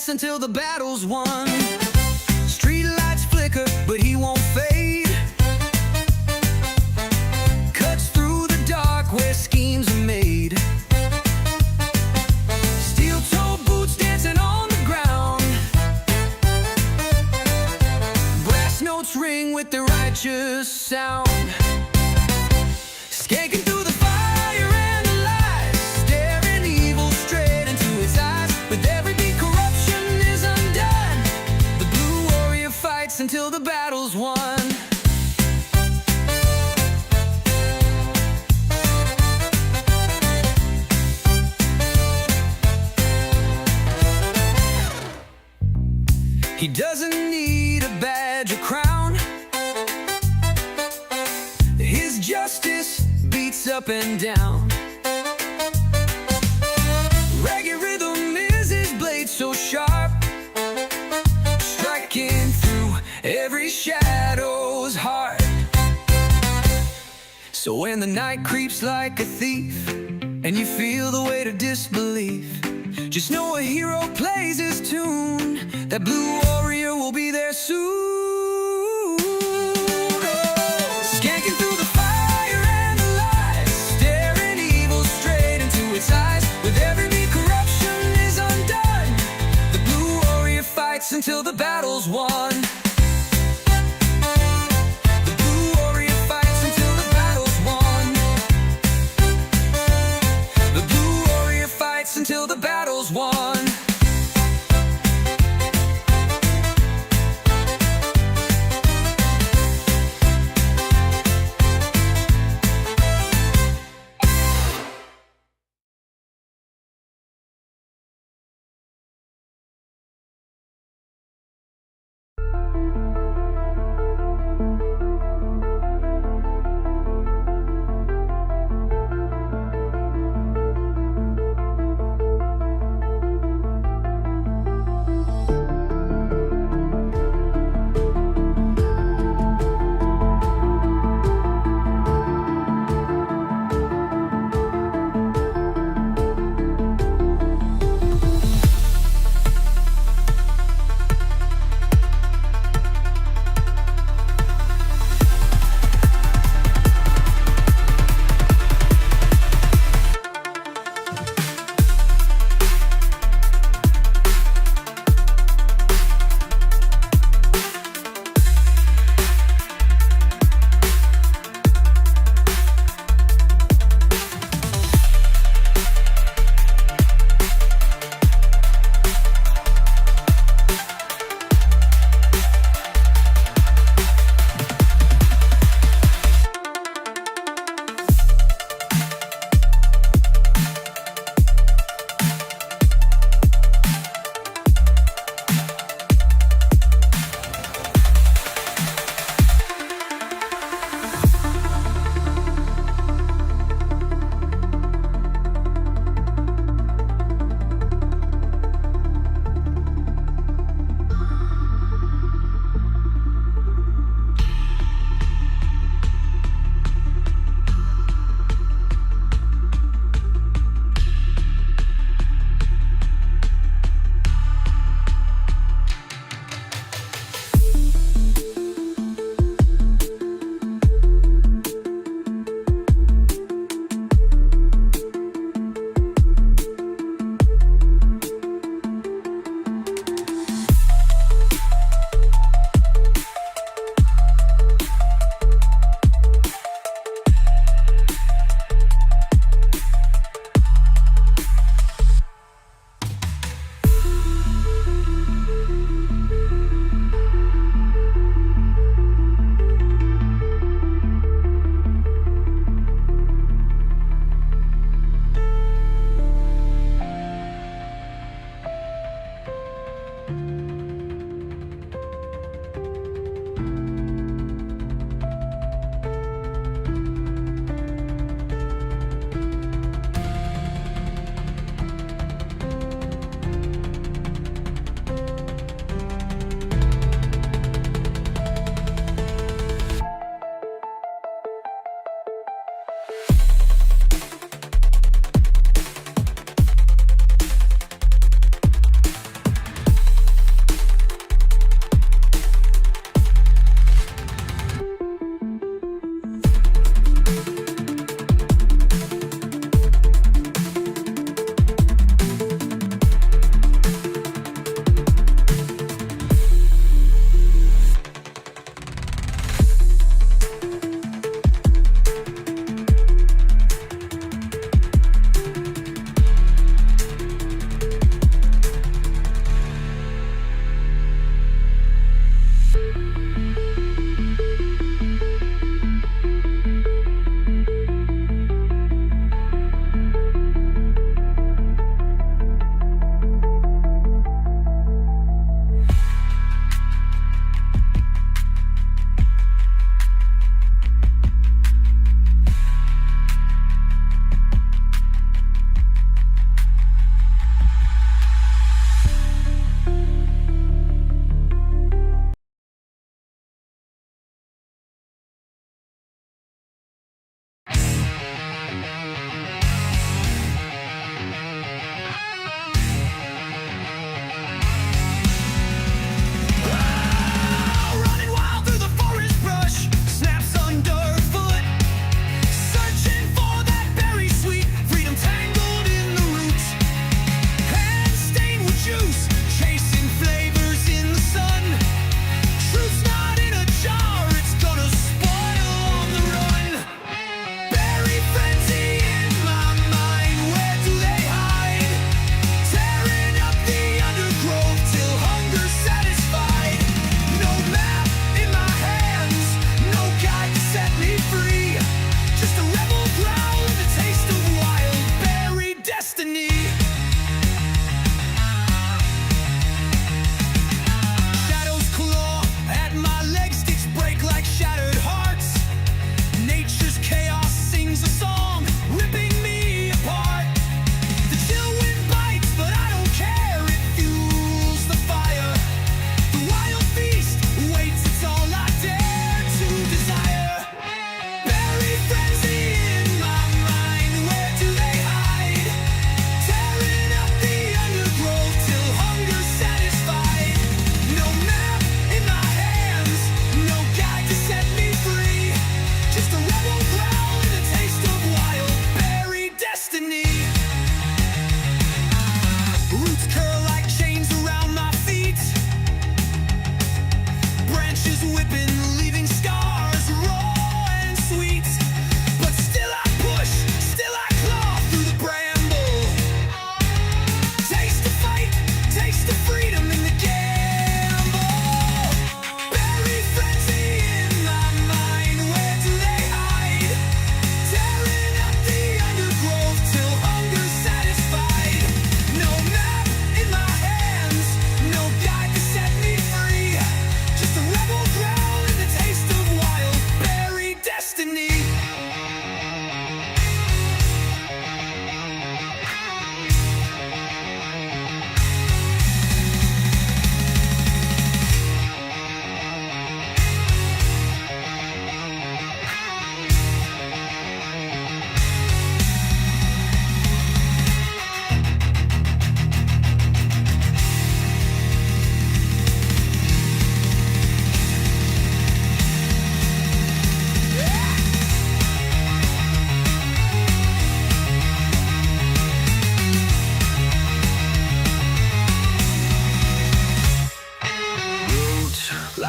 fights until the battle's won. Street lights flicker, but he won't fade. Cuts through the dark where schemes are made. Steel-toed boots dancing on the ground. Brass notes ring with their righteous sound. Skanking through the fire and the lies, staring evil straight into its eyes. With every beat corruption is undone. The blue warrior fights until the battle's won. He doesn't need a badge or crown. His justice beats up and down. Ragged rhythm is his blade so sharp, striking through every shadow's heart. So when the night creeps like a thief and you feel the weight of disbelief, just know a hero plays his tune. That blue warrior will be there soon. Skanking through the fire and the lies, staring evil straight into its eyes. With every beat corruption is undone. The blue warrior fights until the battle's won. The blue warrior fights until the battle's won. The blue warrior fights until the battle's won.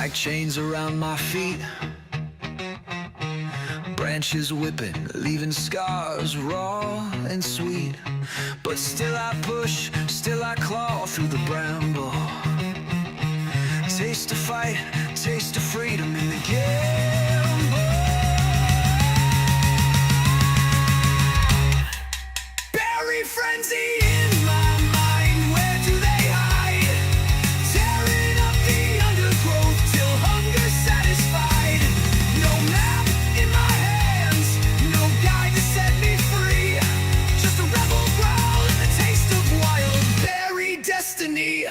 like chains around my feet. Branches whipping, leaving scars raw and sweet. But still I push, still I claw through the bramble. Taste of fight, taste of freedom in the gamble. Berry frenzy in my mind, where do they hide? Tearing up the undergrowth till hunger's satisfied. No map in my hands, no guide to set me free. Just a rebel growl and the taste of wild berry destiny.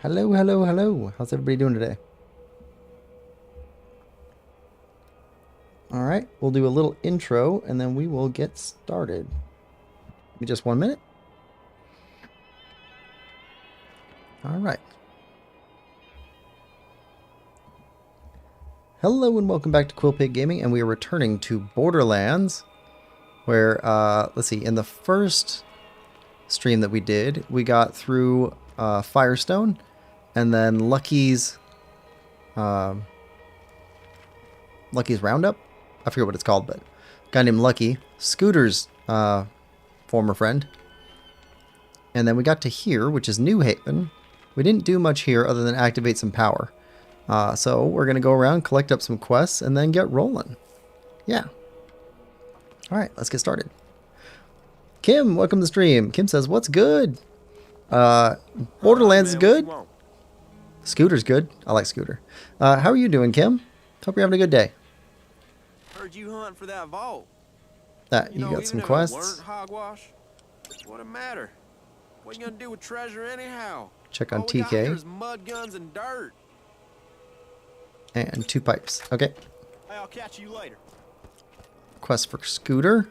Hello, hello, hello. How's everybody doing today? All right, we'll do a little intro and then we will get started. Give me just 1 minute. All right. Hello and welcome back to Quillpig Gaming, and we are returning to Borderlands, where, let's see, in the first stream that we did, we got through Firestone, and then Lucky's Roundup. I forget what it's called, but a guy named Lucky, Scooter's former friend. And then we got to here, which is New Haven. We didn't do much here other than activate some power. So we're going to go around, collect up some quests, and then get rolling. Yeah. All right, let's get started. Kim, welcome to the stream. Kim says, what's good? Borderlands is good. Scooter's good. I like Scooter. How are you doing, Kim? Hope you're having a good day. Heard you hunt for that vault. You got some quests. Weren't hogwash. What'd it matter? What you gonna do with treasure anyhow? Check on All we got TK. here is mud guns and dirt. And 2 pipes. Okay. Hey, I'll catch you later. Quest for Scooter.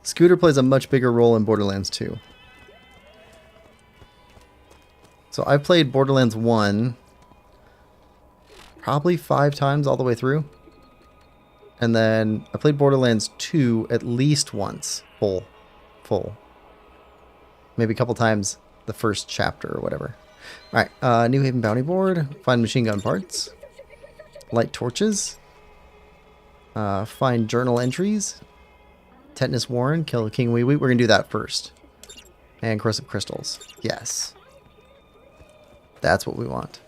Scooter plays a much bigger role in Borderlands 2. So I've played Borderlands 1 probably 5 times all the way through. And then I played Borderlands 2 at least once. Full. Maybe a couple times the first chapter or whatever. Alright, New Haven bounty board. Find machine gun parts. Light torches. Find journal entries. Tetanus Warren. Kill King Wee Wee. We're going to do that first. And corrosive crystals. Yes. That's what we want.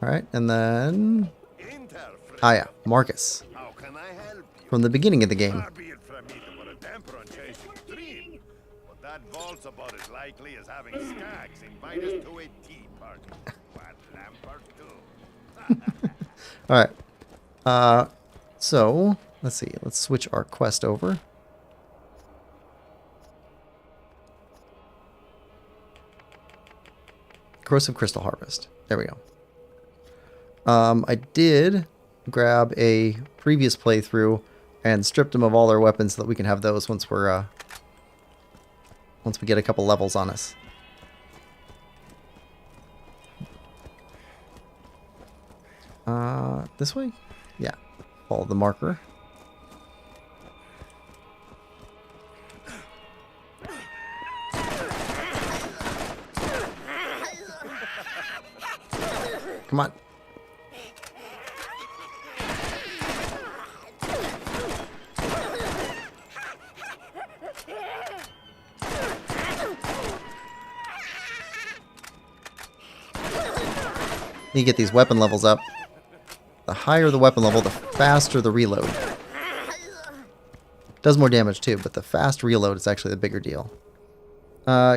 Alright, and then... Ah yeah, Marcus. How can I help you? From the beginning of the game. Far be it from me to put a damper on chasing a dream, but that vault's about as likely as having skags invite us to a tea party. What Lampert do? Alright. So, let's see. Let's switch our quest over. Corrosive Crystal Harvest. There we go. I did grab a previous playthrough and stripped them of all their weapons so that we can have those once we're once we get a couple levels on us. This way? Yeah. Follow the marker. Come on. You get these weapon levels up. The higher the weapon level, the faster the reload. Does more damage too, but the fast reload is actually the bigger deal.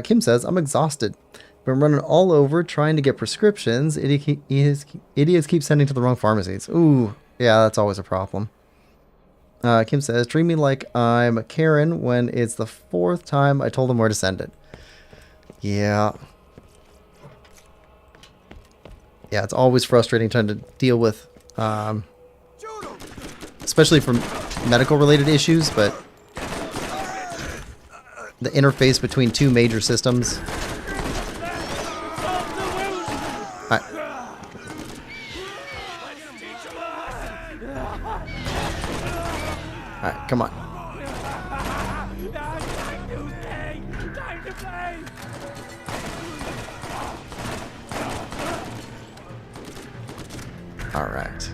Kim says, I'm exhausted. Been running all over trying to get prescriptions. Idiots keep sending to the wrong pharmacies. Ooh, yeah, that's always a problem. Kim says, treat me like I'm Karen when it's the 4th time I told him where to send it. Yeah. Yeah, it's always frustrating trying to deal with, especially for medical-related issues, but the interface between two major systems. Alright. Alright, come on. Alright.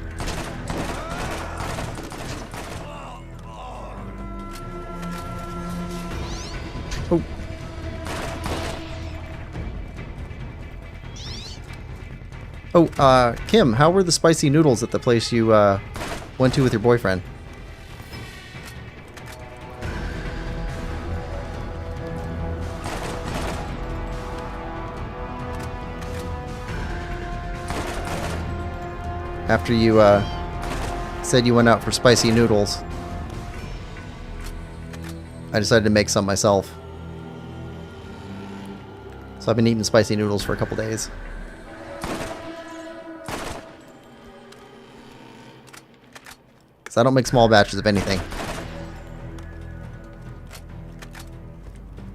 Oh. Oh, Kim, how were the spicy noodles at the place you went to with your boyfriend? After you said you went out for spicy noodles, I decided to make some myself. So I've been eating spicy noodles for a couple days. Because I don't make small batches of anything.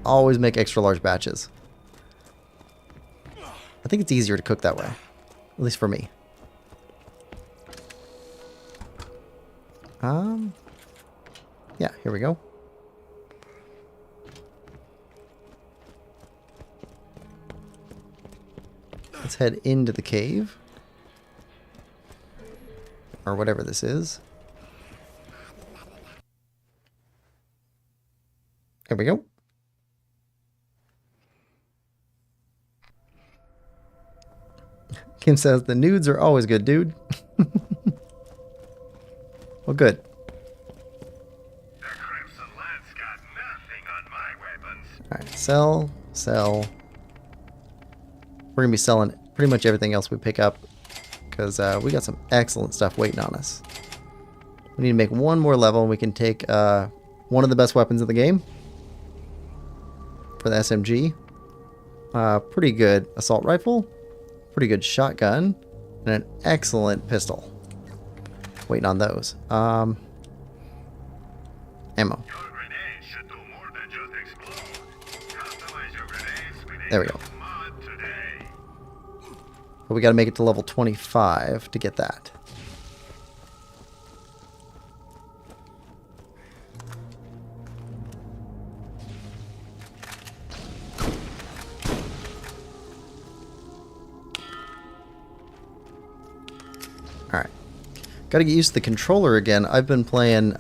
Always make extra large batches. I think it's easier to cook that way. At least for me. Yeah, here we go. Let's head into the cave. Or whatever this is. There we go. Kim says, the nudes are always good, dude. Well, good. Alright, sell, sell. We're going to be selling pretty much everything else we pick up. Because we got some excellent stuff waiting on us. We need to make one more level and we can take one of the best weapons of the game. For the SMG. Pretty good assault rifle. Pretty good shotgun. And an excellent pistol. Waiting on those. Ammo. There we go. But we got to make it to level 25 to get that. Gotta get used to the controller again. I've been playing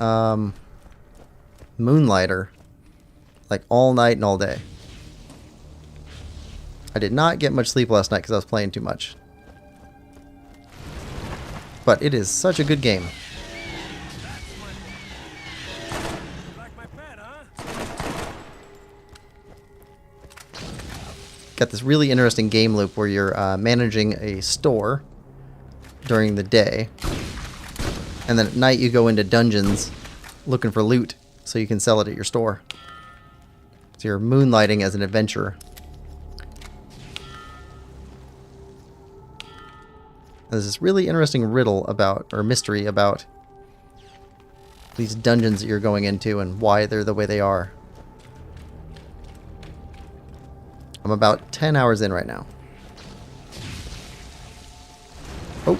Moonlighter like all night and all day. I did not get much sleep last night because I was playing too much. But it is such a good game. Got this really interesting game loop where you're managing a store during the day, and then at night you go into dungeons looking for loot so you can sell it at your store. So you're moonlighting as an adventurer. There's this really interesting riddle about, or mystery about, these dungeons that you're going into and why they're the way they are. I'm about 10 hours in right now. Oh.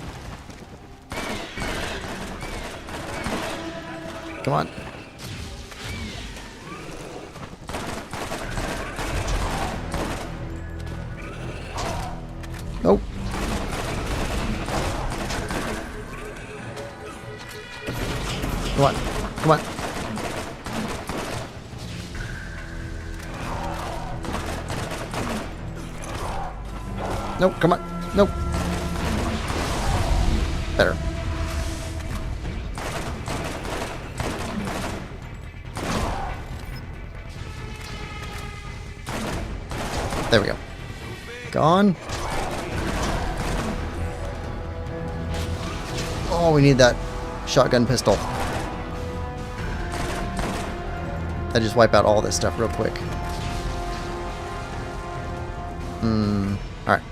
Come on. Oh. Come on. Come on. Nope, come on. Nope. Better. There we go. Gone. Oh, we need that shotgun pistol. I just wipe out all this stuff real quick. Alright.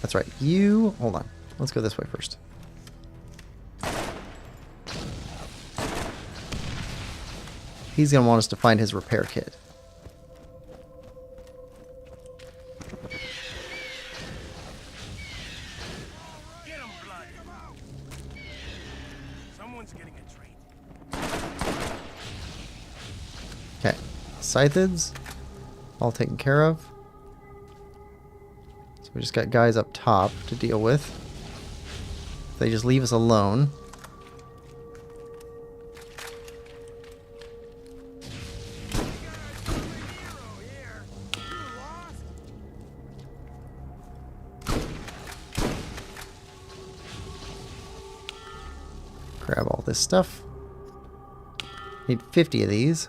That's right. You... Hold on. Let's go this way first. He's going to want us to find his repair kit. Get him, Blood. Someone's getting a treat. Okay. Scythids. All taken care of. So we just got guys up top to deal with. If they just leave us alone. Grab all this stuff. Need 50 of these.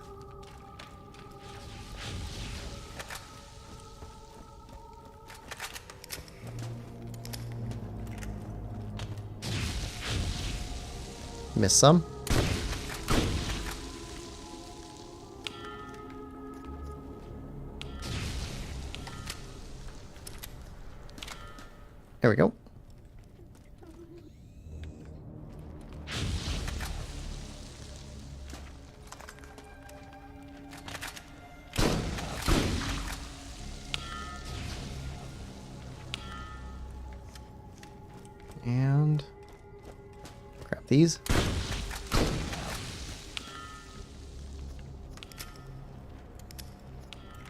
Missed some. There we go. And grab these.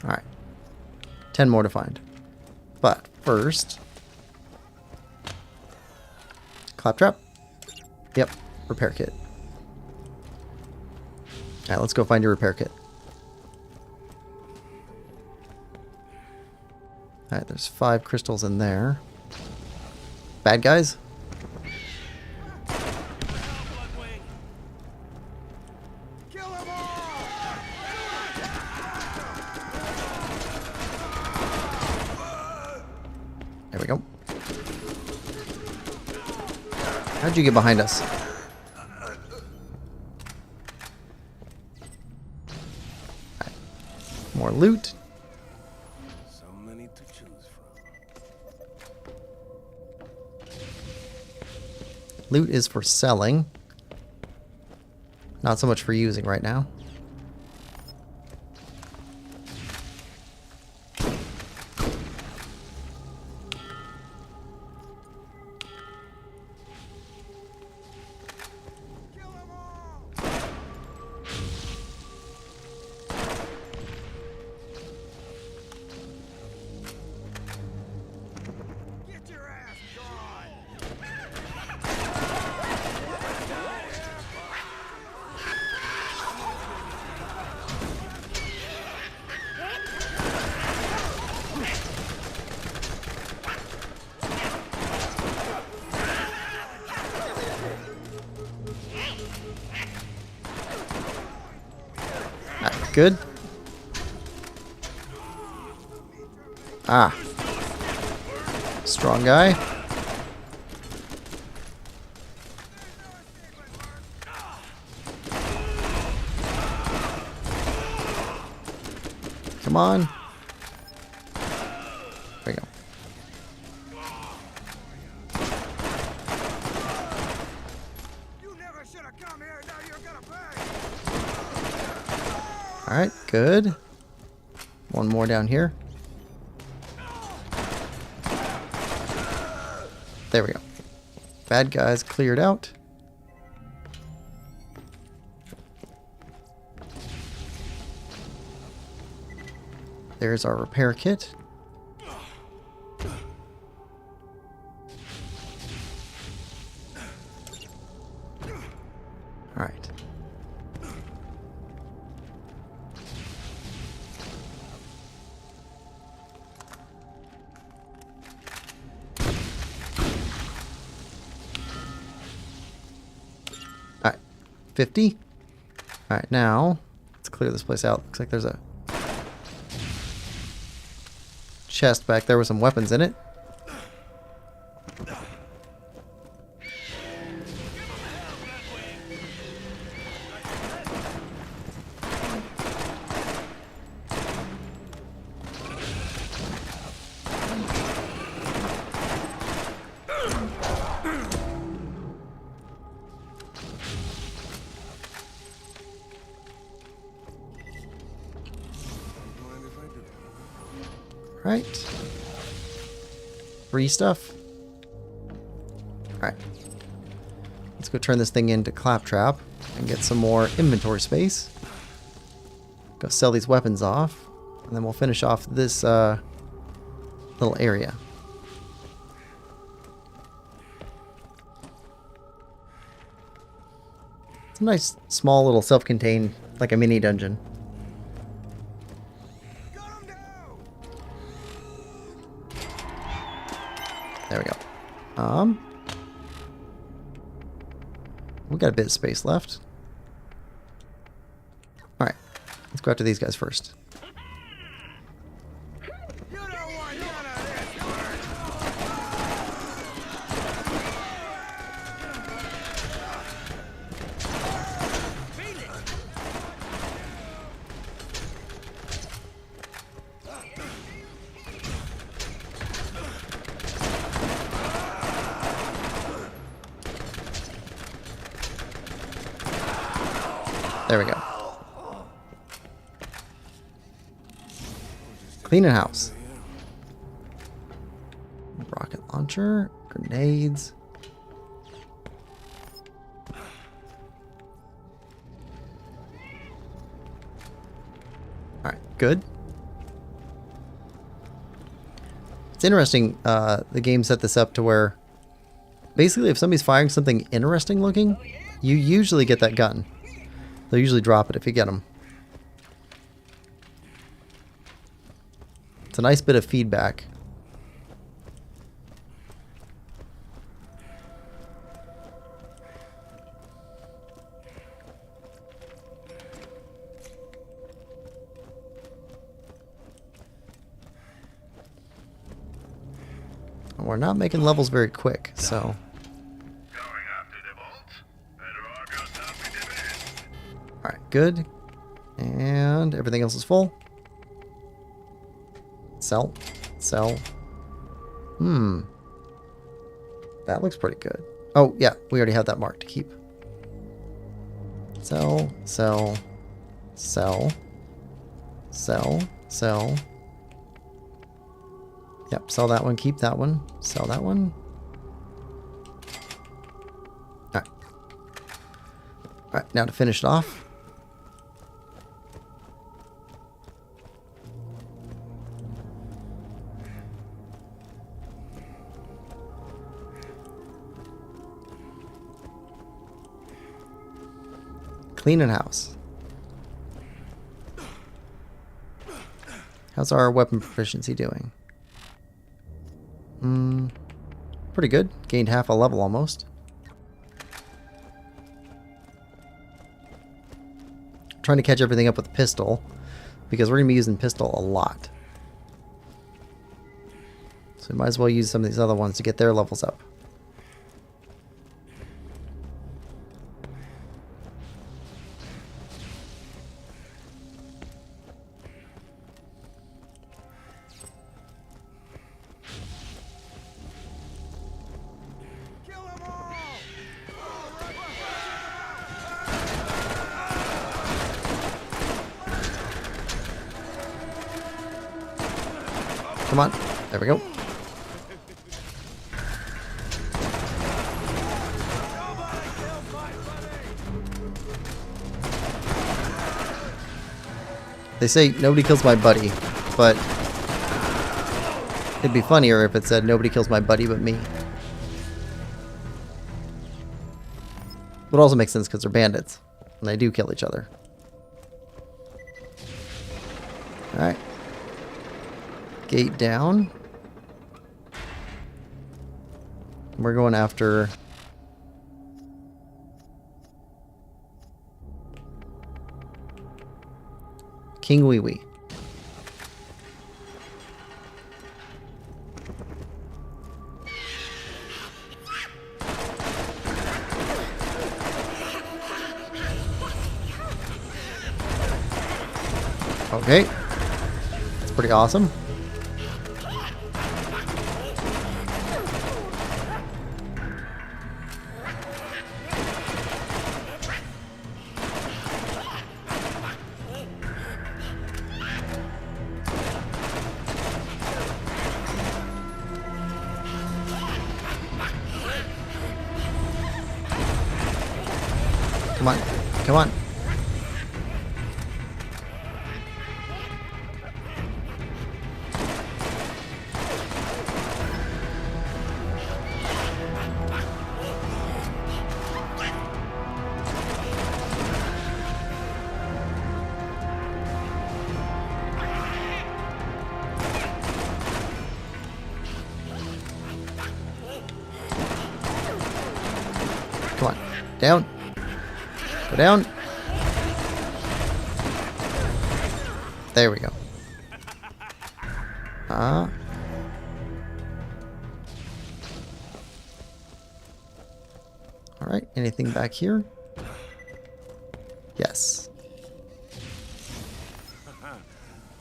Alright. 10 more to find. But first... Claptrap? Yep. Repair kit. Alright, let's go find your repair kit. Alright, there's 5 crystals in there. Bad guys? There we go. How'd you get behind us? Right. More loot. So many to choose from. Loot is for selling. Not so much for using right now. good. Ah. Strong guy. Come on. There we go. You never should have come here. Now you're gonna pay. Alright, good. One more down here. There we go. Bad guys cleared out. There's our repair kit. Alright. Alright. 50. Alright, now let's clear this place out. Looks like there's a chest back there with some weapons in it. Right. Free stuff. Alright. Let's go turn this thing into Claptrap and get some more inventory space. Go sell these weapons off. And then we'll finish off this little area. It's a nice, small, little self-contained, like a mini dungeon. There we go. We got a bit of space left. Alright. Let's go after these guys first. You don't want none of this work. There we go. Cleaning house. Rocket launcher, grenades. Alright, good. It's interesting, the game set this up to where basically if somebody's firing something interesting looking, you usually get that gun. They'll usually drop it if you get them. It's a nice bit of feedback. And we're not making levels very quick, so... Alright, good. And everything else is full. Sell. Sell. That looks pretty good. Oh, yeah, we already have that marked to keep. Sell, sell, sell, sell, sell. Yep, sell that one, keep that one, sell that one. Alright. Alright, now to finish it off. Cleaning house. How's our weapon proficiency doing? Pretty good. Gained half a level almost. trying to catch everything up with the pistol, because we're going to be using pistol a lot. So we might as well use some of these other ones to get their levels up. Come on. There we go. They say nobody kills my buddy, but it'd be funnier if it said nobody kills my buddy but me. Would also make sense because they're bandits, and they do kill each other. Alright. Gate down. We're going after... King Wee Wee. Okay. That's pretty awesome. Come on. Come on. Come on. Down. Go down. There we go. Alright, anything back here? Yes.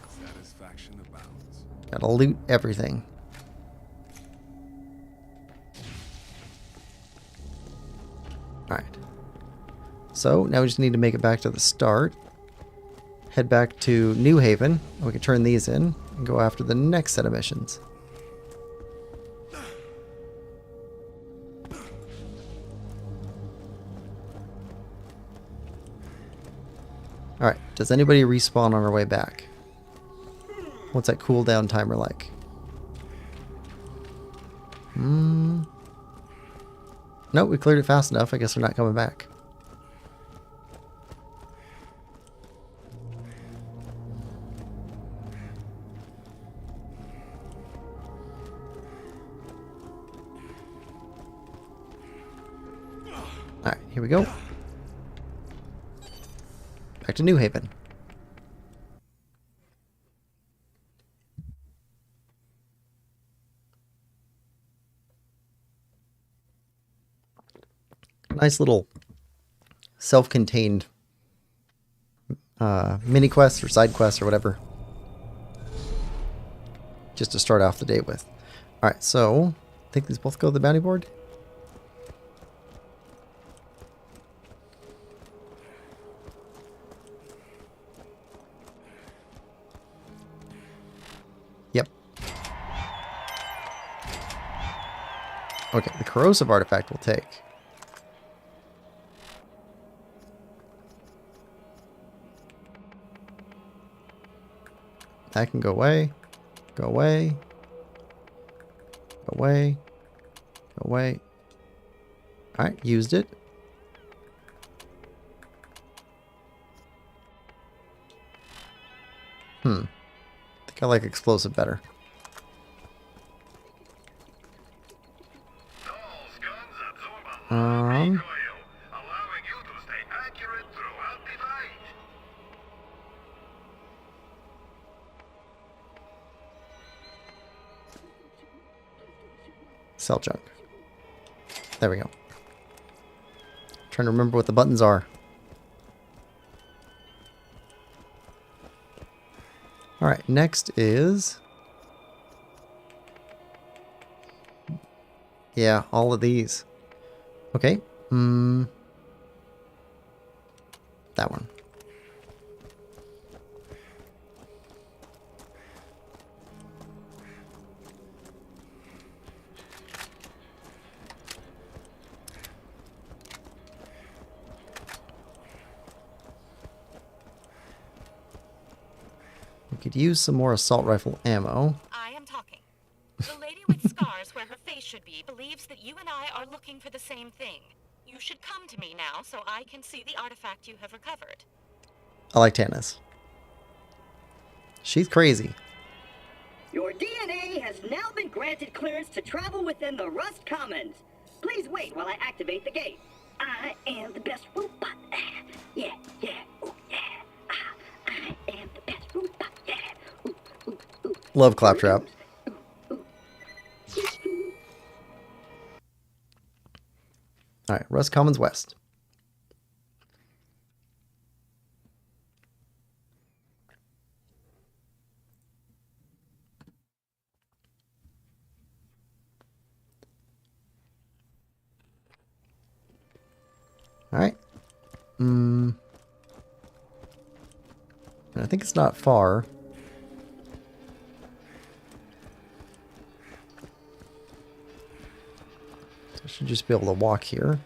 Satisfaction abounds. Gotta loot everything. Alright. So, now we just need to make it back to the start. Head back to New Haven. We can turn these in and go after the next set of missions. Alright, does anybody respawn on our way back? What's that cooldown timer like? Nope, we cleared it fast enough. I guess we're not coming back. Alright, here we go. Back to New Haven. Nice little self-contained mini quests or side quests or whatever. Just to start off the day with. Alright, so I think these both go to the bounty board. Yep. Okay, the corrosive artifact will take. That can go away. Go away. Go away. Go away. Alright, used it. I think I like explosive better. Allowing you to stay accurate throughout the fight. Sell junk. There we go. Trying to remember what the buttons are. Alright, next is... yeah, all of these. Okay. That one. We could use some more assault rifle ammo. I am talking. The lady with scars where her face should be believes that you and I are looking for the same thing. You should come to me now so I can see the artifact you have recovered. I like Tannis. She's crazy. Your DNA has now been granted clearance to travel within the Rust Commons. Please wait while I activate the gate. I am the best robot. Yeah, yeah, oh yeah. I am the best robot. Yeah. Ooh, ooh, ooh. Love Claptrap. Alright, Rust Commons West. Alright. I think it's not far. So I should just be able to walk here.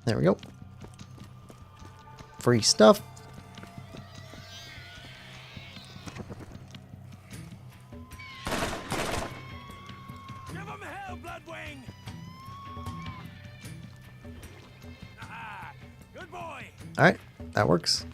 There we go. Free stuff. Give him hell, Bloodwing! Ah, good boy! Alright, that works.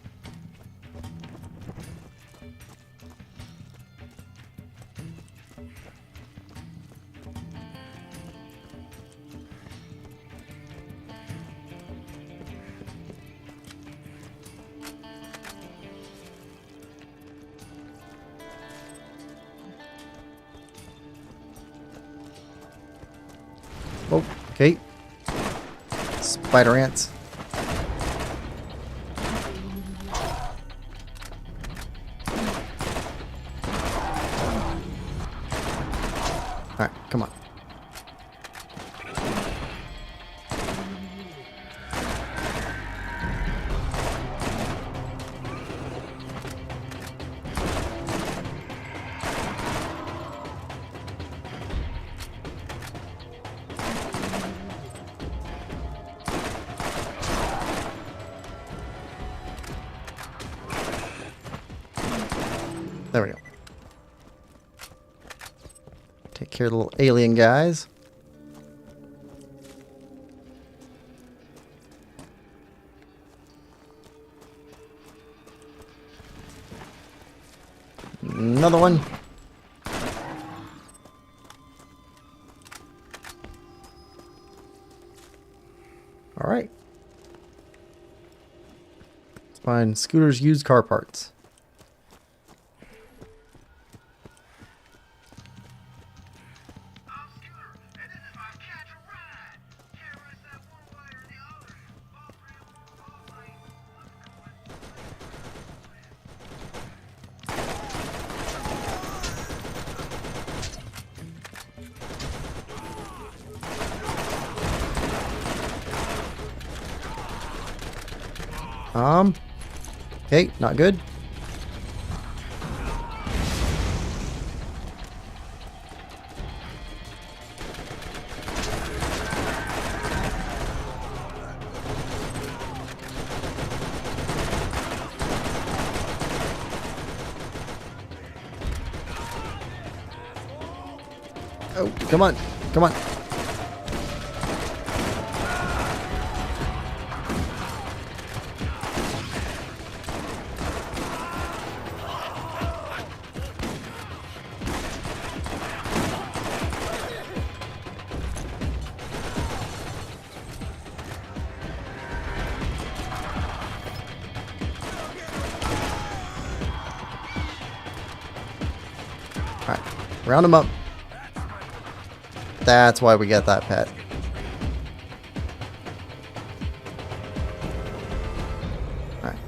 Oh, okay. Spider ants. Alright, come on. There we go. Take care of the little alien guys. Another one. All right. Let's find Scooter's used car parts. Okay, not good. Oh, come on. Come on. Round him up. That's why we got that pet. Alright.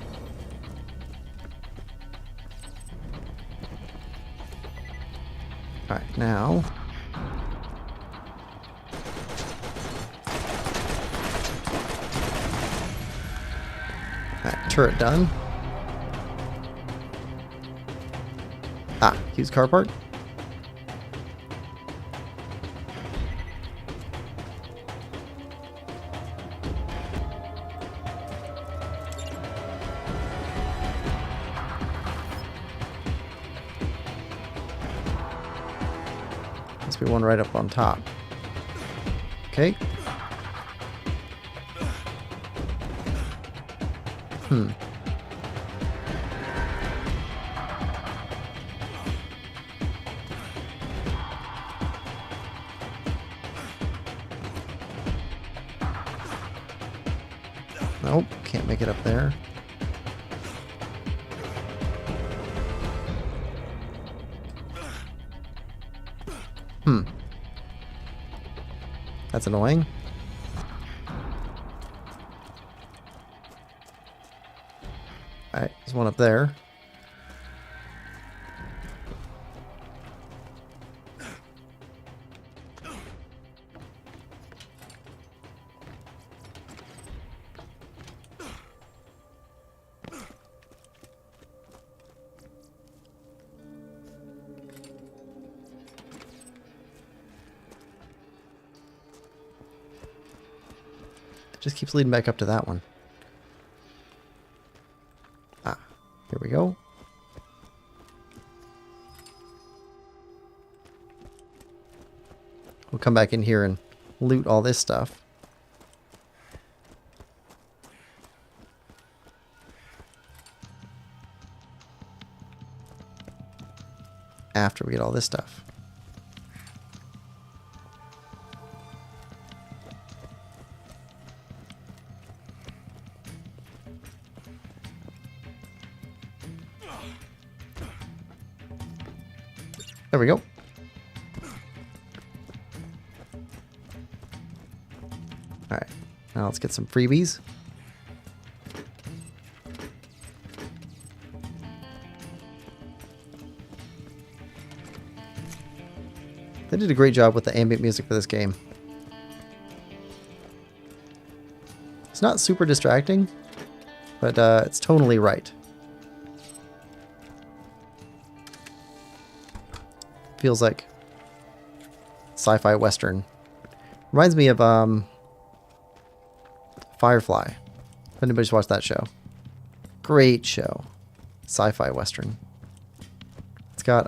Alright, now... Alright, turret done. Ah, used car part. Must be one right up on top. Okay. Nope, can't make it up there. That's annoying. Alright, there's one up there. Just keeps leading back up to that one. Ah, here we go. We'll come back in here and loot all this stuff. After we get all this stuff. There we go. Alright, now let's get some freebies. They did a great job with the ambient music for this game. It's not super distracting, but it's tonally right. Feels like sci-fi western. Reminds me of Firefly. If anybody's watched that show. Great show. Sci-fi western. It's got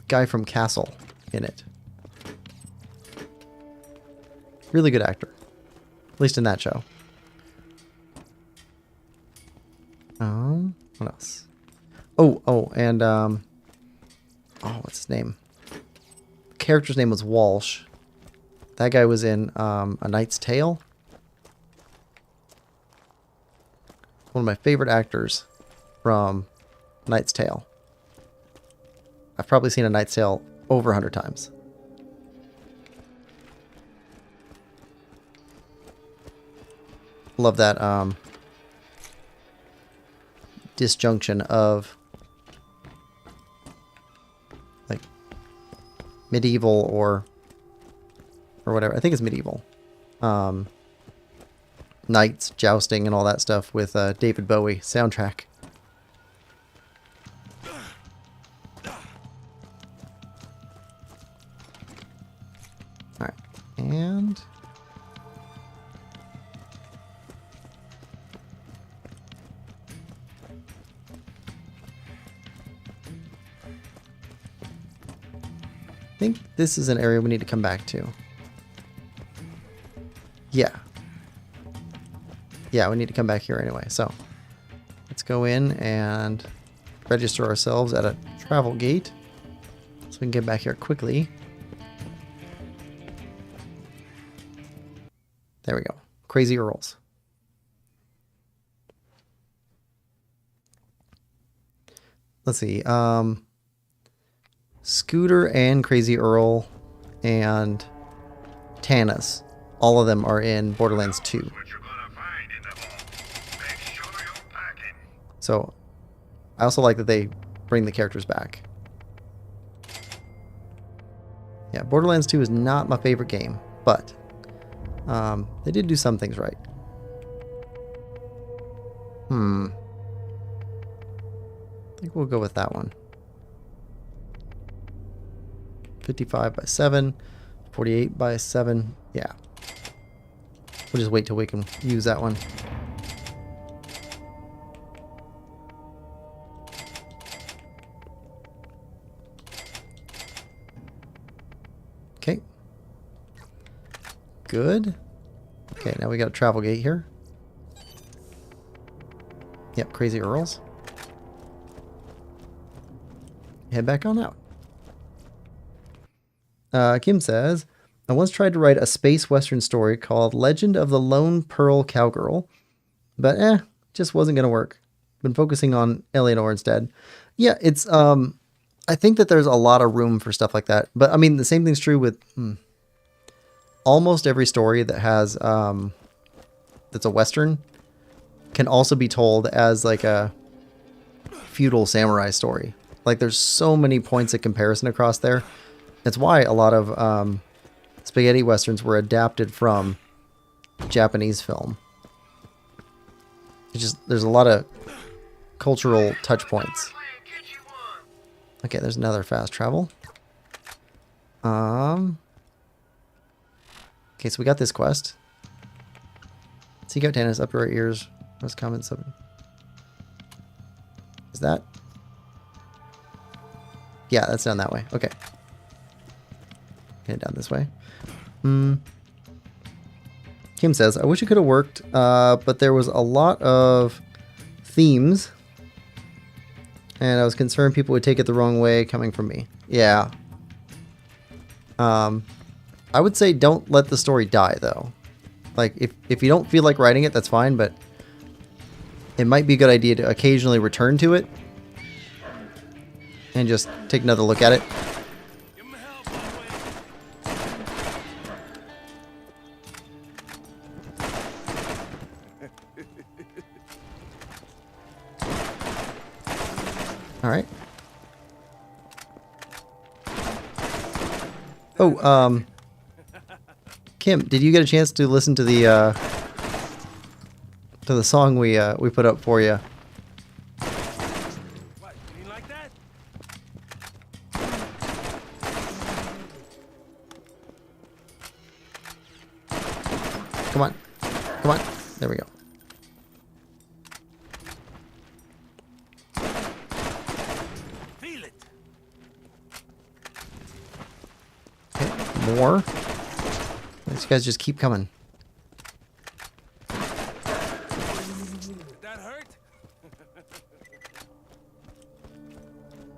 guy from Castle in it. Really good actor. At least in that show. What else? And what's his name? The character's name was Walsh. That guy was in A Knight's Tale. One of my favorite actors from Knight's Tale. I've probably seen A Knight's Tale over 100 times. Love that disjunction of like medieval or whatever. I think it's medieval. Knights, jousting, and all that stuff with David Bowie soundtrack. Alright, and I think this is an area we need to come back to. Yeah, we need to come back here anyway. So let's go in and register ourselves at a travel gate so we can get back here quickly. There we go. Crazy Earls. Let's see. Scooter and Crazy Earl and Tanis. All of them are in Borderlands 2. What you're gonna find in the vault. Make sure you're packing. So I also like that they bring the characters back. Yeah, Borderlands 2 is not my favorite game, but they did do some things right. I think we'll go with that one. 55 by 7, 48 by 7. Yeah. We'll just wait till we can use that one. Okay. Good. Okay, now we got a travel gate here. Yep, Crazy Earls. Head back on out. Kim says, I once tried to write a space western story called Legend of the Lone Pearl Cowgirl, but just wasn't going to work. Been focusing on Eleanor instead. Yeah, it's, I think that there's a lot of room for stuff like that. But I mean, the same thing's true with almost every story that has, that's a western can also be told as like a feudal samurai story. Like there's so many points of comparison across there. That's why a lot of spaghetti westerns were adapted from Japanese film. It's just, there's a lot of cultural touch points. Okay, there's another fast travel. Okay, so we got this quest. Seek out Tanis, up to our ears. Most common sub. Is that? Yeah, that's down that way. Okay. Head down this way. Kim says, I wish it could have worked, but there was a lot of themes, and I was concerned people would take it the wrong way coming from me. Yeah. I would say don't let the story die, though. Like, if you don't feel like writing it, that's fine, but it might be a good idea to occasionally return to it and just take another look at it. All right. Oh, Kim, did you get a chance to listen to the song we put up for you? What, you didn't like that? Come on. Come on. There we go. Feel it. Okay, more. These guys just keep coming. Did that hurt?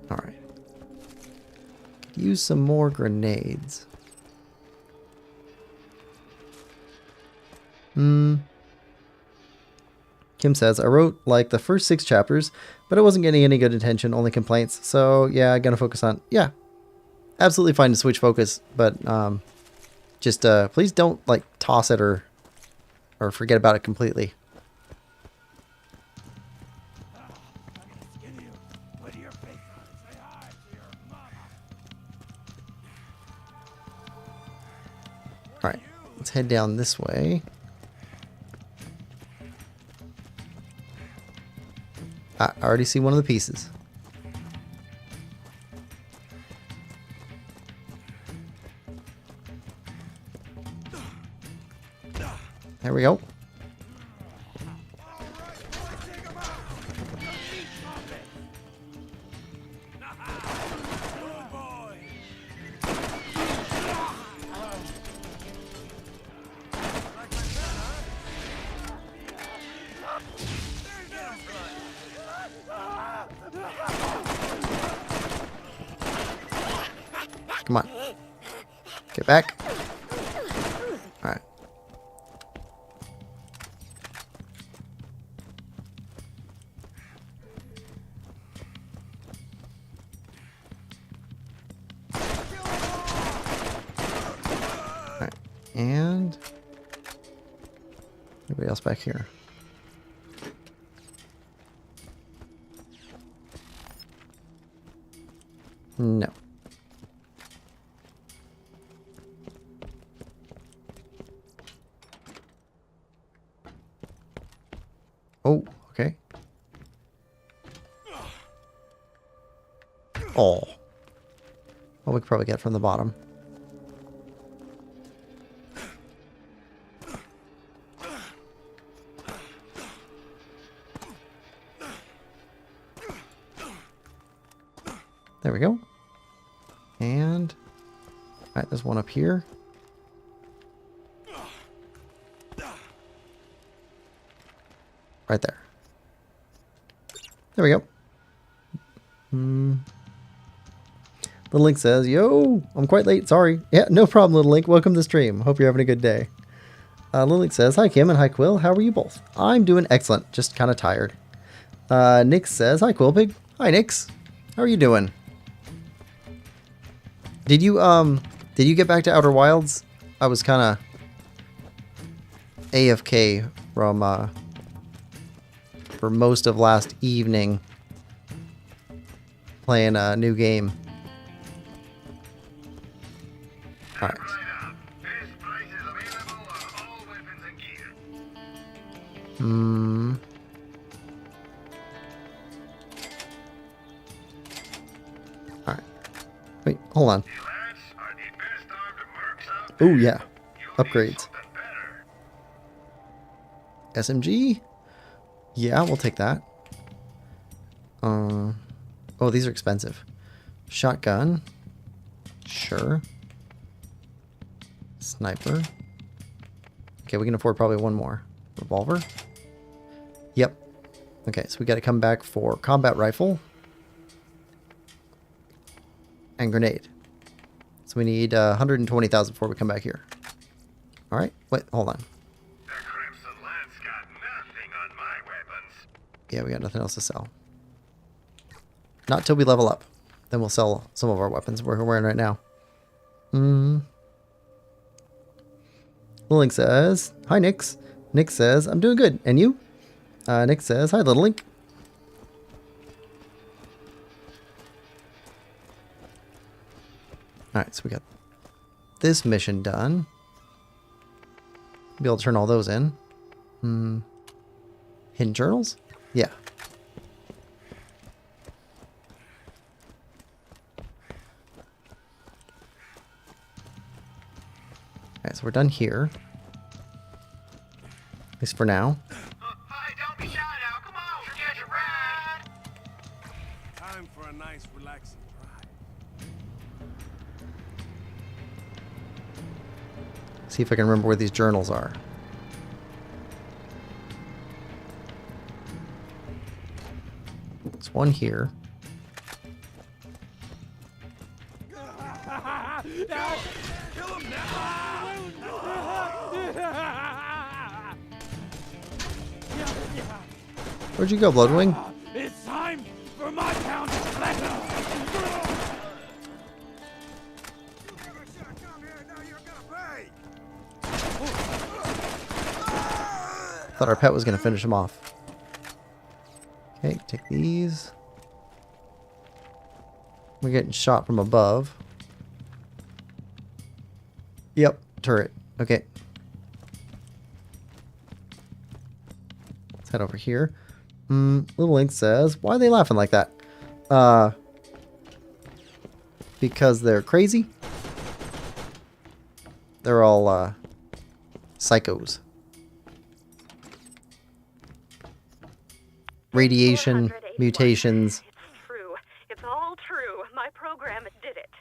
All right. Could use some more grenades. Kim says, I wrote like the first 6 chapters, but I wasn't getting any good attention, only complaints. So yeah, I'm gonna focus on, yeah, absolutely fine to switch focus, but just please don't like toss it or forget about it completely. All right, let's head down this way. I already see one of the pieces. There we go. Come on. Get back. All right. And anybody else back here? No. Oh, okay. Oh. Well, we could probably get from the bottom. There we go. And alright, there's one up here. Right there. There we go. Little Link says, yo, I'm quite late, sorry. Yeah, no problem, Little Link. Welcome to the stream. Hope you're having a good day. Little Link says, hi Kim and hi Quill. How are you both? I'm doing excellent. Just kind of tired. Nix says, hi Quillpig. Hi Nix. How are you doing? Did you get back to Outer Wilds? I was kind of AFK from for most of last evening playing a new game. All right. All right. Wait, hold on. Oh yeah, upgrades. SMG? Yeah, we'll take that. Oh, these are expensive. Shotgun. Sure. Sniper. Okay, we can afford probably one more. Revolver. Yep. Okay, so we got to come back for combat rifle. And grenade. So we need 120,000 before we come back here. Alright, wait, hold on. Yeah, we got nothing else to sell. Not till we level up. Then we'll sell some of our weapons we're wearing right now. Little Link says, hi Nix. Nick says, I'm doing good. And you? Nick says, hi Little Link. Alright, so we got this mission done. Be able to turn all those in. Hidden journals? Yeah. Alright, so we're done here. At least for now. Hey, don't be shy now. Come on, get your ride. Time for a nice, relaxing drive. See if I can remember where these journals are. There's one here. Kill him now! Where'd you go, Bloodwing? It's time for my pound of flesh. Thought our pet was going to finish him off. Okay, take these. We're getting shot from above. Yep, turret. Okay. Let's head over here. Little Link says, why are they laughing like that? Because they're crazy. They're all psychos. Radiation, mutations. It's true. It's all true. My program did it.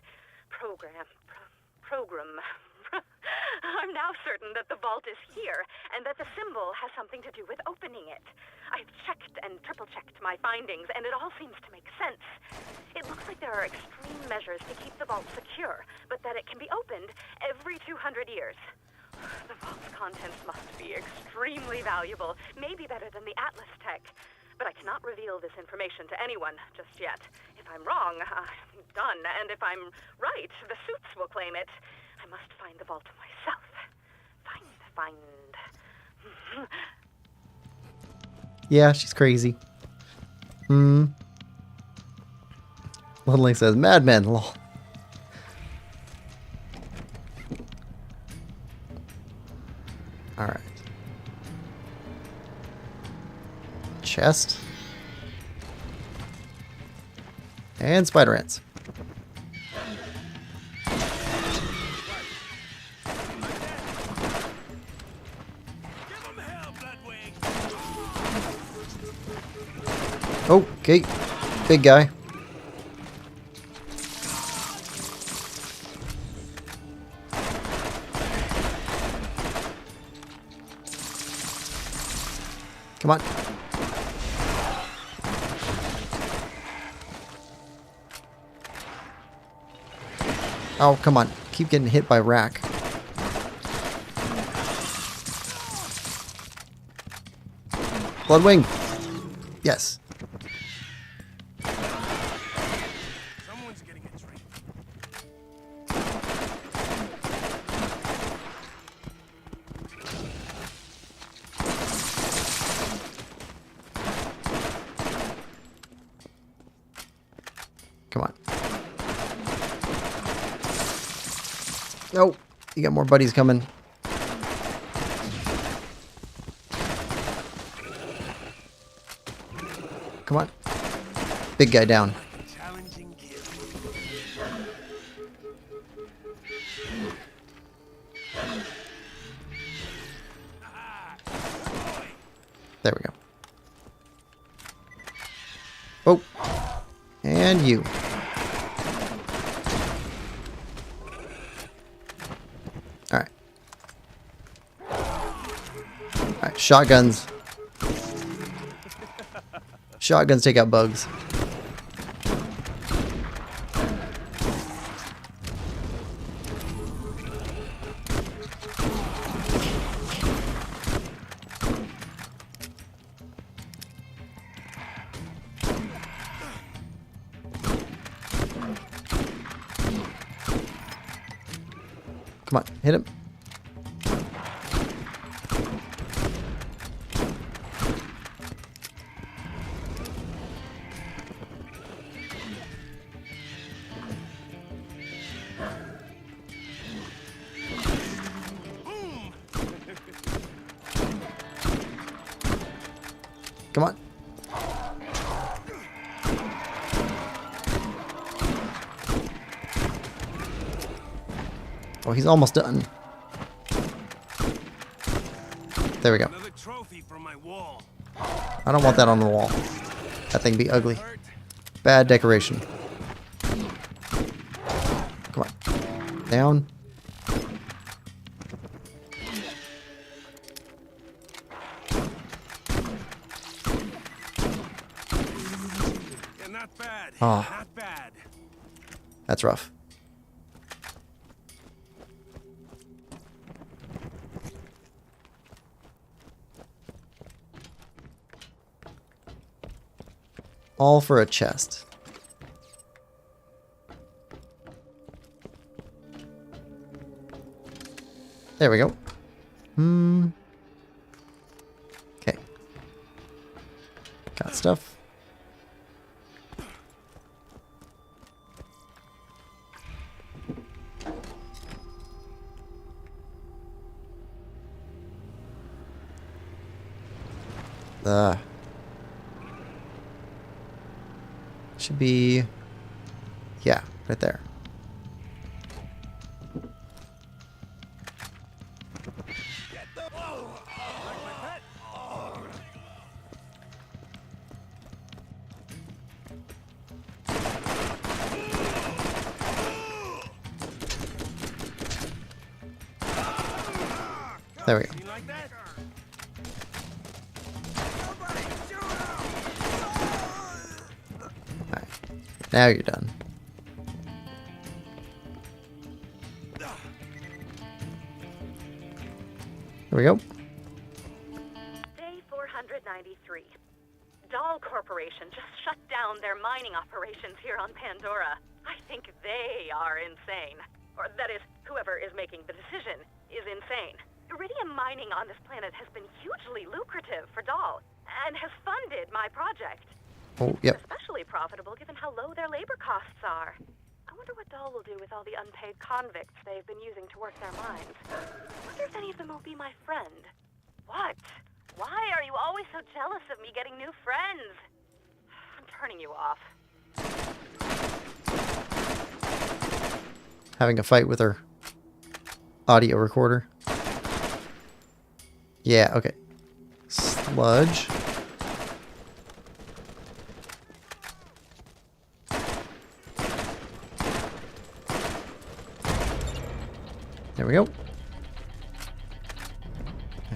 Program. I'm now certain that the vault is here, and that the symbol has something to do with opening it. I've checked and triple-checked my findings, and it all seems to make sense. It looks like there are extreme measures to keep the vault secure, but that it can be opened every 200 years. The vault's contents must be extremely valuable, maybe better than the Atlas tech. But I cannot reveal this information to anyone just yet. If I'm wrong, I'm done. And if I'm right, the suits will claim it. I must find the vault myself. find... Yeah, she's crazy. Little says, madmen, lol. Alright. Chest. And spider ants. Okay, big guy. Come on. Oh, come on. Keep getting hit by Rack. Bloodwing. Yes. Someone's getting a drink. Come on. Oh, you got more buddies coming. Come on. Big guy down. Challenging gift. There we go. Oh. And you. Alright. Alright, shotguns. Shotguns take out bugs. Come on, hit him. Come on. Oh, he's almost done. There we go. Another trophy from my wall. I don't want that on the wall. That thing be ugly. Bad decoration. Come on. Down. Yeah, not bad. Oh. Not bad. That's rough. All for a chest. There we go. Okay. Got stuff. Should be, yeah, right there. There we go. You like that? Alright. Now you're done. There we go. Day 493. Doll Corporation just shut down their mining operations here on Pandora. I think they are insane. Or that is, whoever is making the decision is insane. Iridium mining on this planet has been hugely lucrative for Dahl, and has funded my project. Oh, yep. Especially profitable given how low their labor costs are. I wonder what Dahl will do with all the unpaid convicts they've been using to work their mines. I wonder if any of them will be my friend. What? Why are you always so jealous of me getting new friends? I'm turning you off. Having a fight with her audio recorder. Yeah, okay. Sludge. There we go.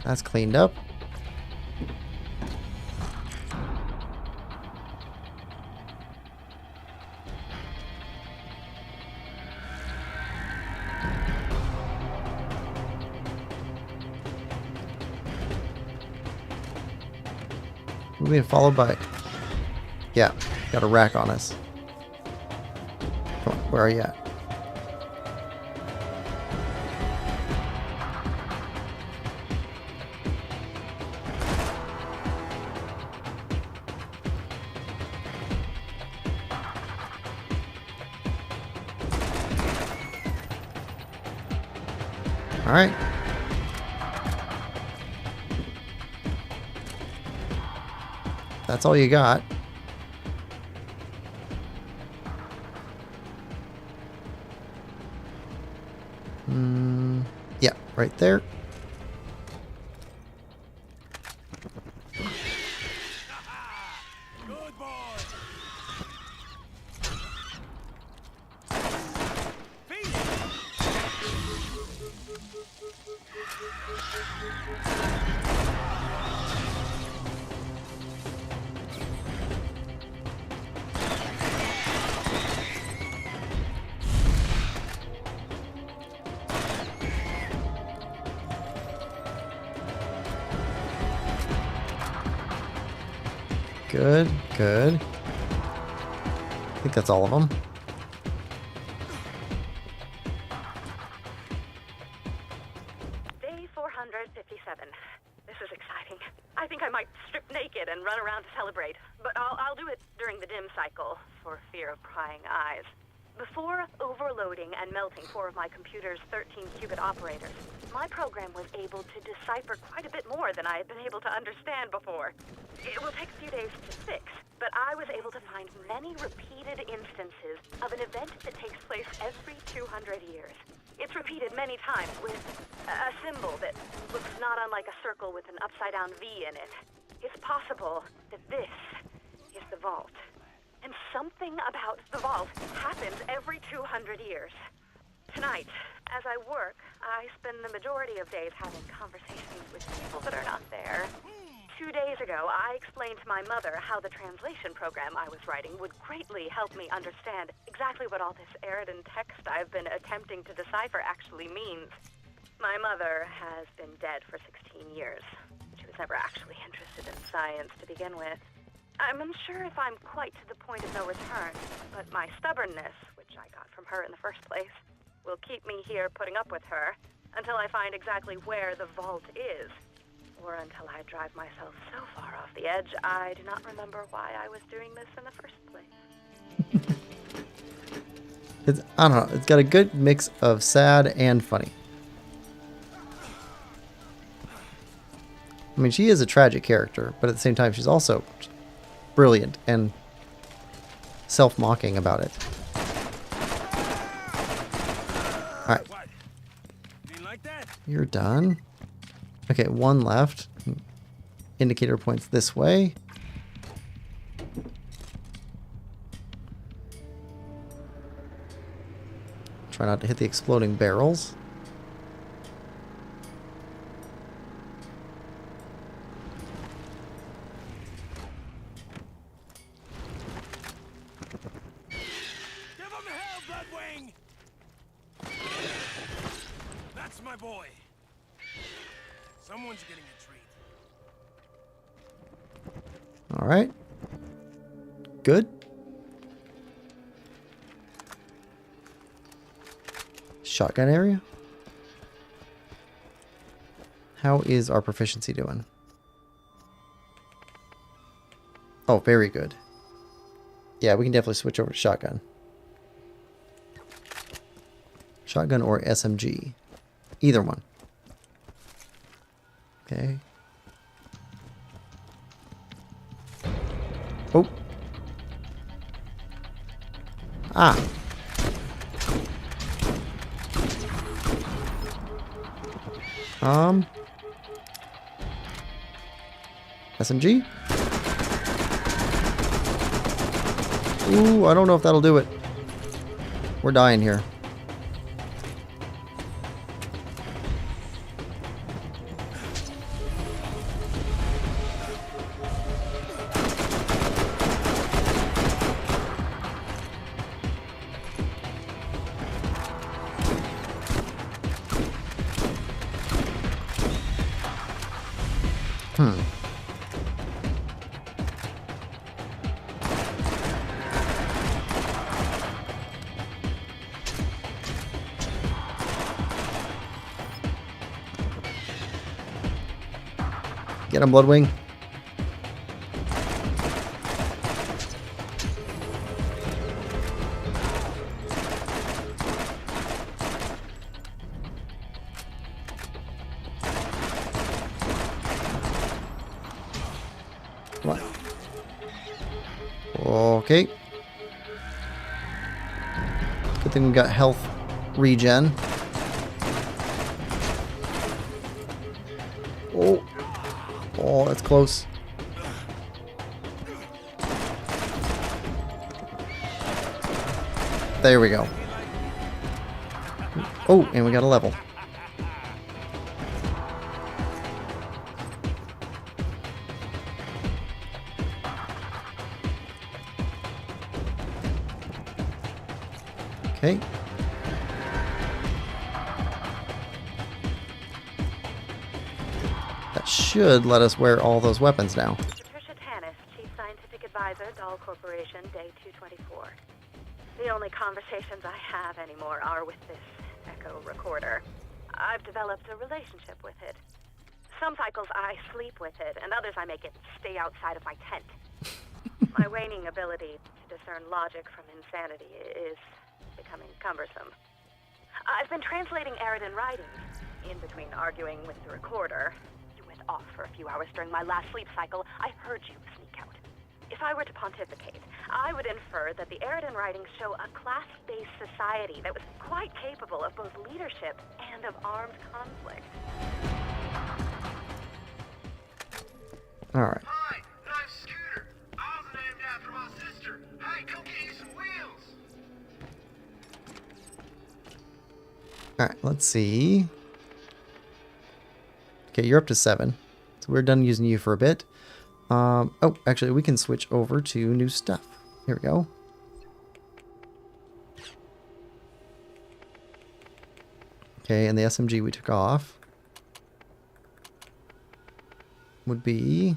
That's cleaned up. We're being followed by... Yeah, got a rack on us. Come on, where are you at? All right. That's all you got. Yeah, right there. Good boy. Good, good. I think that's all of them. Day 457. This is exciting. I think I might strip naked and run around to celebrate. But I'll do it during the dim cycle, for fear of prying eyes. Before overloading and melting 4 of my computer's 13-qubit operators, my program was able to decipher quite a bit more than I had been able to understand before. It will take a few days to fix, but I was able to find many repeated instances of an event that takes place every 200 years. It's repeated many times with a symbol that looks not unlike a circle with an upside-down V in it. It's possible that this is the vault. And something about the vault happens every 200 years. Tonight, as I work, I spend the majority of days having conversations with people that are not there. 2 days ago, I explained to my mother how the translation program I was writing would greatly help me understand exactly what all this Eridan text I've been attempting to decipher actually means. My mother has been dead for 16 years. She was never actually interested in science to begin with. I'm unsure if I'm quite to the point of no return, but my stubbornness, which I got from her in the first place, will keep me here putting up with her until I find exactly where the vault is. Or until I drive myself so far off the edge, I do not remember why I was doing this in the first place. It's, I don't know, it's got a good mix of sad and funny. I mean, she is a tragic character, but at the same time, she's also brilliant and self-mocking about it. Alright. You're done. Okay, 1 left. Indicator points this way. Try not to hit the exploding barrels. That's my boy. Someone's getting a treat. All right. Good. Shotgun area. How is our proficiency doing? Oh, very good. Yeah, we can definitely switch over to shotgun. Shotgun or SMG. Either one. Okay. Oh. Ah. SMG? Ooh, I don't know if that'll do it. We're dying here. Get him, Bloodwing. What? Okay. Good thing we got health regen. Oh. Oh, that's close. There we go. Oh, and we got a level. Okay. That should let us wear all those weapons now. Patricia Tanis, Chief Scientific Advisor, Dahl Corporation, Day 224. The only conversations I have anymore are with this echo recorder. I've developed a relationship with it. Some cycles I sleep with it, and others I make it stay outside of my tent. My waning ability to discern logic from insanity is becoming cumbersome. I've been translating Eridan writings. In between arguing with the recorder, you went off for a few hours during my last sleep cycle. I heard you sneak out. If I were to pontificate, I would infer that the Eridan writings show a class-based society that was quite capable of both leadership and of armed conflict. Alright. Hi, I'm Scooter. I was named after my sister. Hey, come get you some wheels. Alright, let's see. Okay, you're up to 7. So we're done using you for a bit. Oh, actually, we can switch over to new stuff. Here we go. Okay, and the SMG we took off would be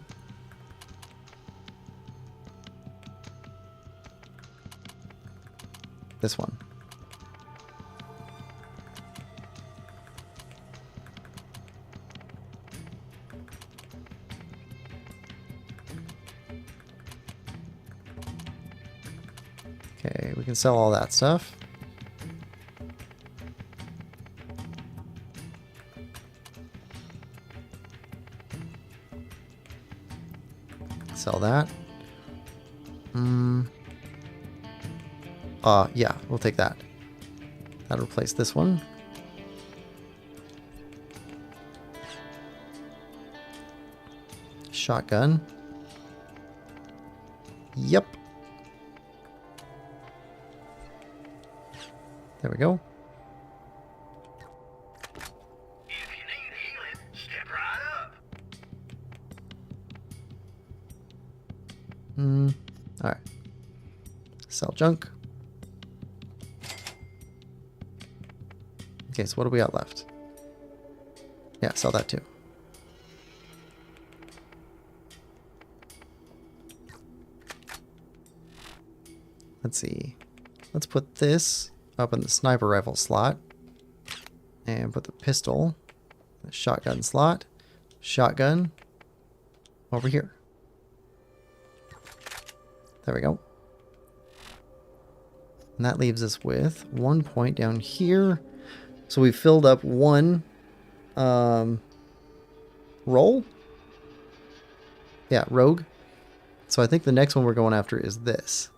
this one. Okay, we can sell all that stuff. Sell that. Yeah, we'll take that. That'll replace this one. Shotgun. Yep. There we go. If you need healing, step right up. Alright. Sell junk. Okay, so what do we got left? Yeah, sell that too. Let's see. Let's put this up in the sniper rifle slot. And put the pistol in the shotgun slot. shotgun over here. There we go. And that leaves us with 1 point down here. So we filled up one roll. Yeah, rogue. So I think the next one we're going after is this.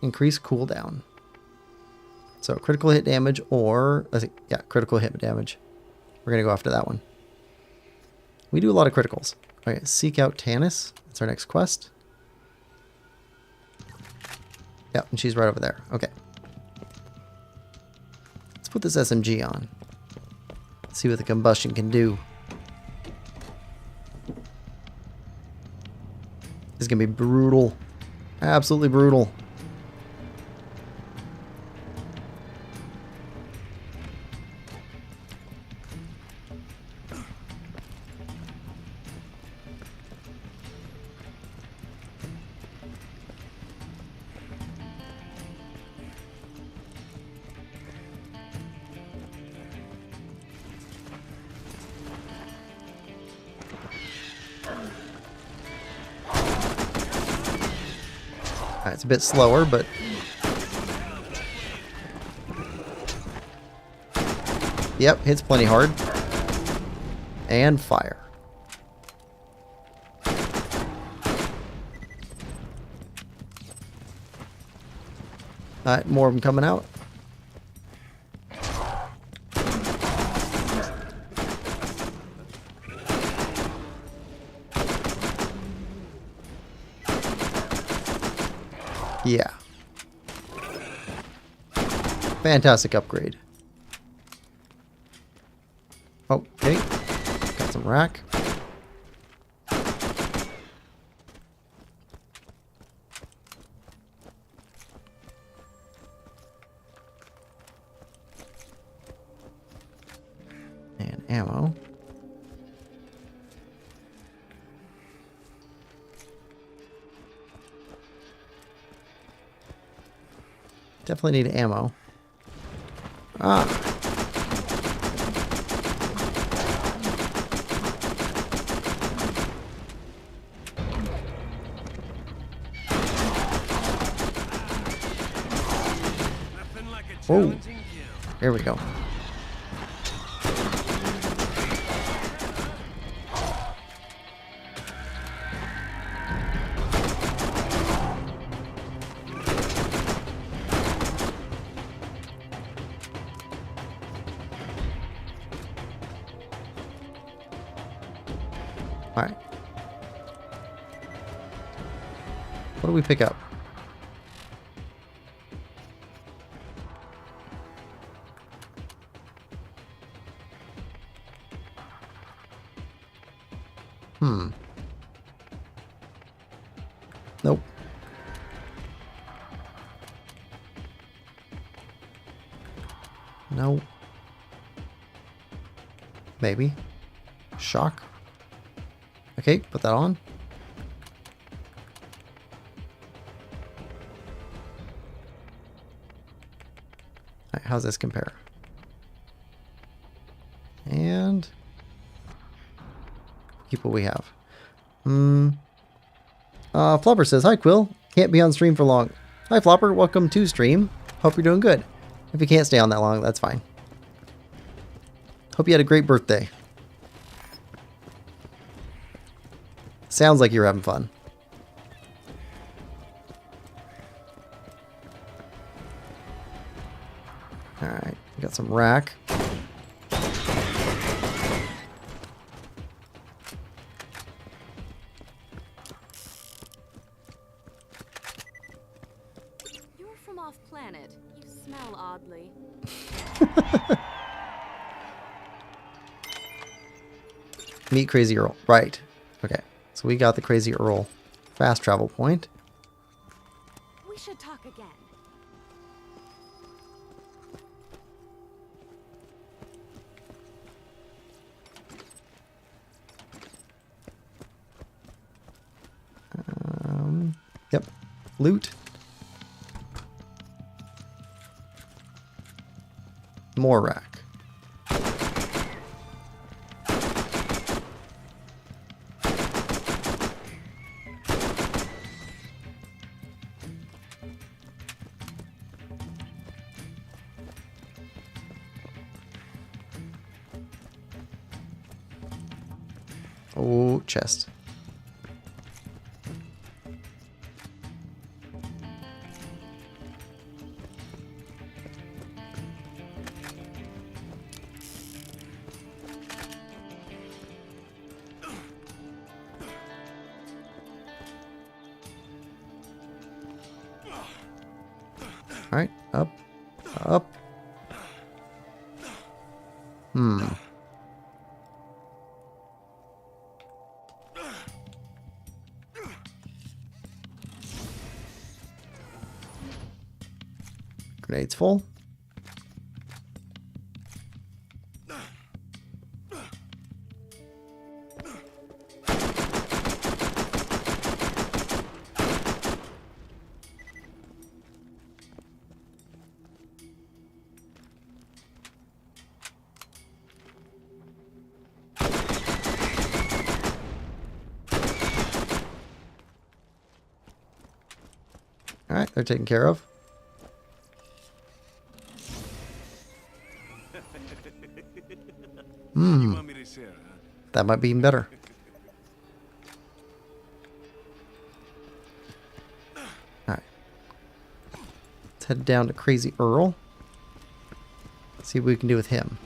Increase cooldown. So critical hit damage or, yeah, critical hit damage. We're going to go after that one. We do a lot of criticals. Okay, seek out Tanis. That's our next quest. Yep, and she's right over there. Okay. Let's put this SMG on. See what the combustion can do. This is going to be brutal. Absolutely brutal. Alright, it's a bit slower, but yep, hits plenty hard. And fire. Alright, more of them coming out. Yeah. Fantastic upgrade. Okay. Got some rack. And ammo. Definitely need ammo. Ah. Oh. There we go. Alright. What do we pick up? Nope. No. Maybe. Shock. Okay, put that on. Alright, how's this compare? And keep what we have. Flopper says, "Hi Quill, can't be on stream for long." Hi Flopper, welcome to stream. Hope you're doing good. If you can't stay on that long, that's fine. Hope you had a great birthday. Sounds like you're having fun. Alright, we got some rack. You're from off planet. You smell oddly. Meet Crazy Earl. Right. Okay. So we got the Crazy Earl fast travel point. We should talk again. Yep. Loot. More rack. Oh, chest. All right, up, up. Grenades full. All right, they're taken care of. You want me to share, huh? That might be even better. Alright. Let's head down to Crazy Earl. See what we can do with him.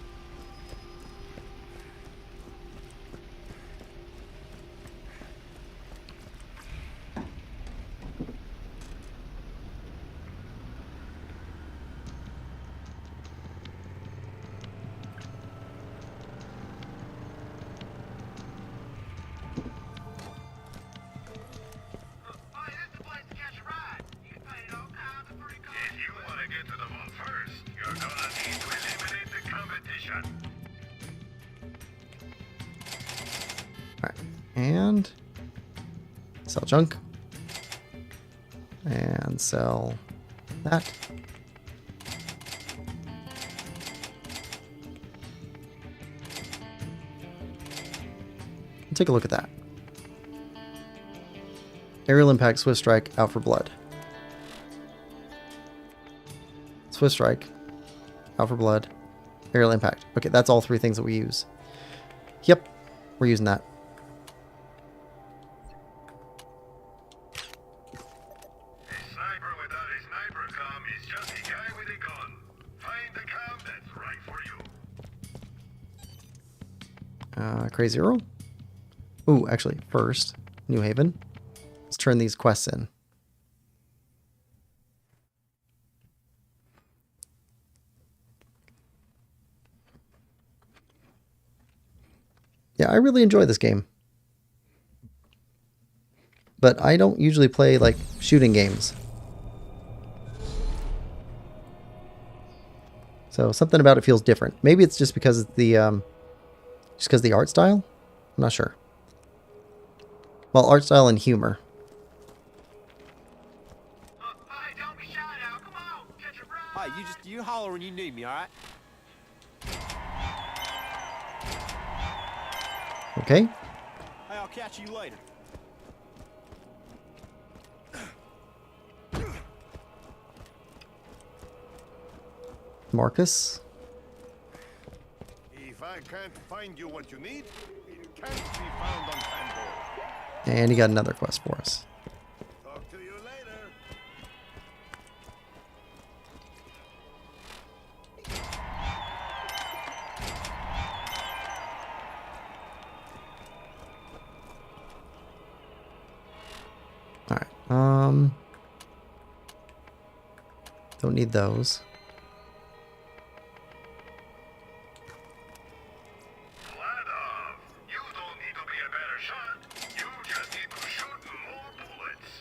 Boy, this is the place to catch a ride. You can find it all kinds of pretty cars. If you want to get to the vault first, you're gonna need to eliminate the competition. Alright. And sell junk. And sell that. Take a look at that. Aerial impact, swift strike, out for blood. Swift strike, out for blood, aerial impact. Okay, that's all three things that we use. Yep, we're using that. A sniper without a sniper comm is just a guy with a gun. Find the comm that's right for you. Crazy Earl. Ooh, actually, first, New Haven. Let's turn these quests in. Yeah, I really enjoy this game. But I don't usually play, like, shooting games. So something about it feels different. Maybe it's just because of the, art style? I'm not sure. Well, art style and humor. Hey, don't be shy now. Come on, catch a ride. Hey, you holler when you need me, all right? Okay. Hey, I'll catch you later. Marcus. If I can't find you what you need, it can't be found on Pandora. And he got another quest for us. Talk to you later. Alright, don't need those. Ladov, you don't need to be a better shot. You just need to shoot more bullets.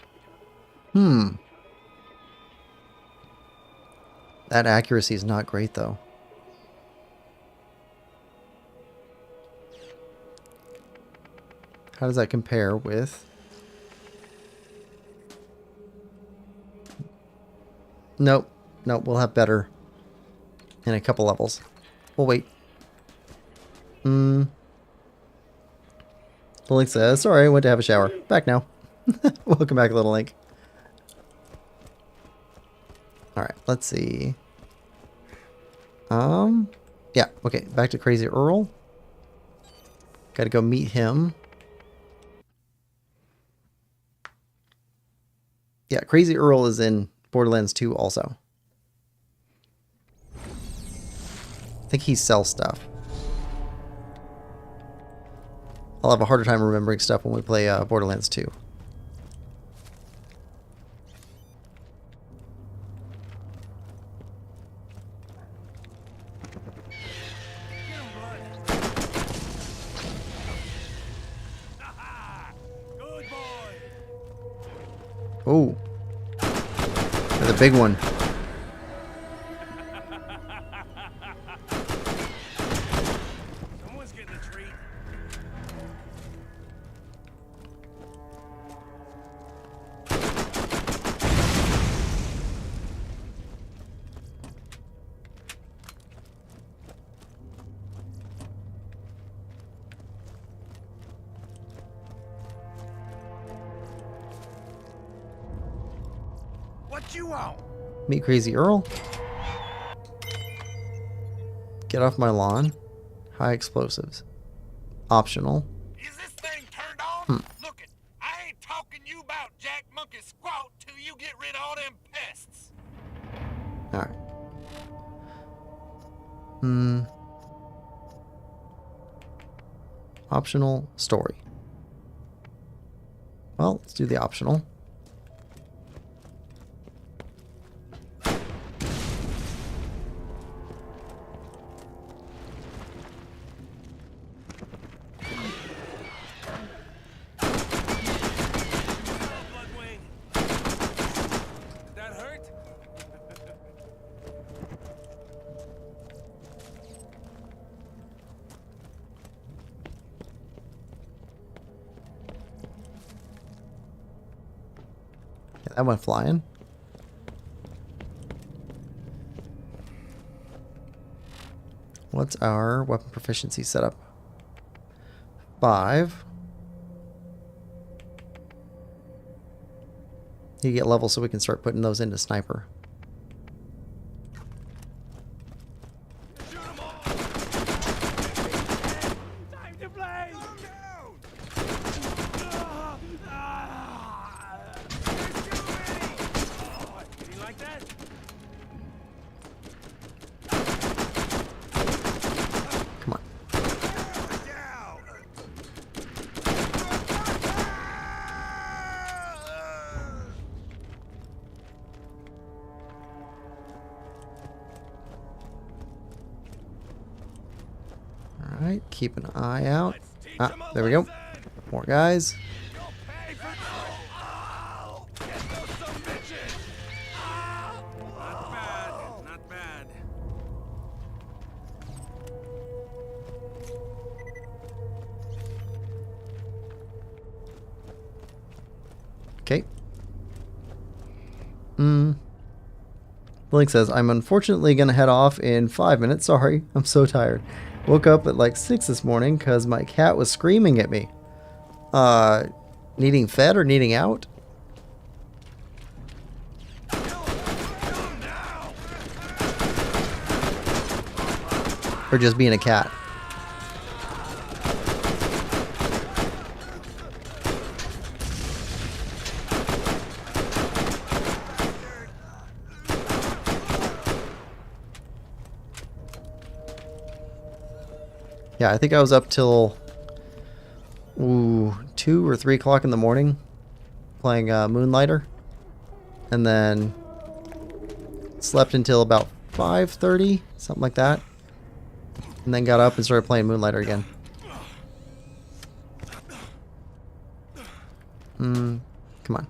That accuracy is not great, though. How does that compare with... Nope. Nope, we'll have better in a couple levels. We'll wait. The Link says, sorry, I went to have a shower. Back now. Welcome back, Little Link. Alright, let's see. Yeah, okay, back to Crazy Earl. Gotta go meet him Yeah, Crazy Earl is in Borderlands 2 also. I think he sells stuff. I'll have a harder time remembering stuff when we play Borderlands 2. Good boy. Oh. The big one. Someone's getting a treat. What you want? Meet Crazy Earl. Get off my lawn. High explosives. Optional. Is this thing turned on? Look it, I ain't talking you about Jack Monkey Squat till you get rid of all them pests. Alright. Optional story. Well, let's do the optional. Bloodwing. Did that hurt? Yeah, that went flying. What's our weapon proficiency setup? 5. You get levels so we can start putting those into sniper. Shoot 'em all. Time to play. Calm down. There's too many. Oh, you like that? Come on. Down. Alright, keep an eye out. Let's teach Ah, 'em a there we go. lesson. More guys. You'll pay for this. Ow! Get those some bitches. Ow! Not bad. Not bad. Okay. Blink says, I'm unfortunately going to head off in 5 minutes. Sorry, I'm so tired. Woke up at like 6 this morning because my cat was screaming at me. Needing fed or needing out? Or just being a cat? Yeah, I think I was up till 2 or 3 o'clock in the morning playing Moonlighter, and then slept until about 5:30, something like that, and then got up and started playing Moonlighter again. Come on.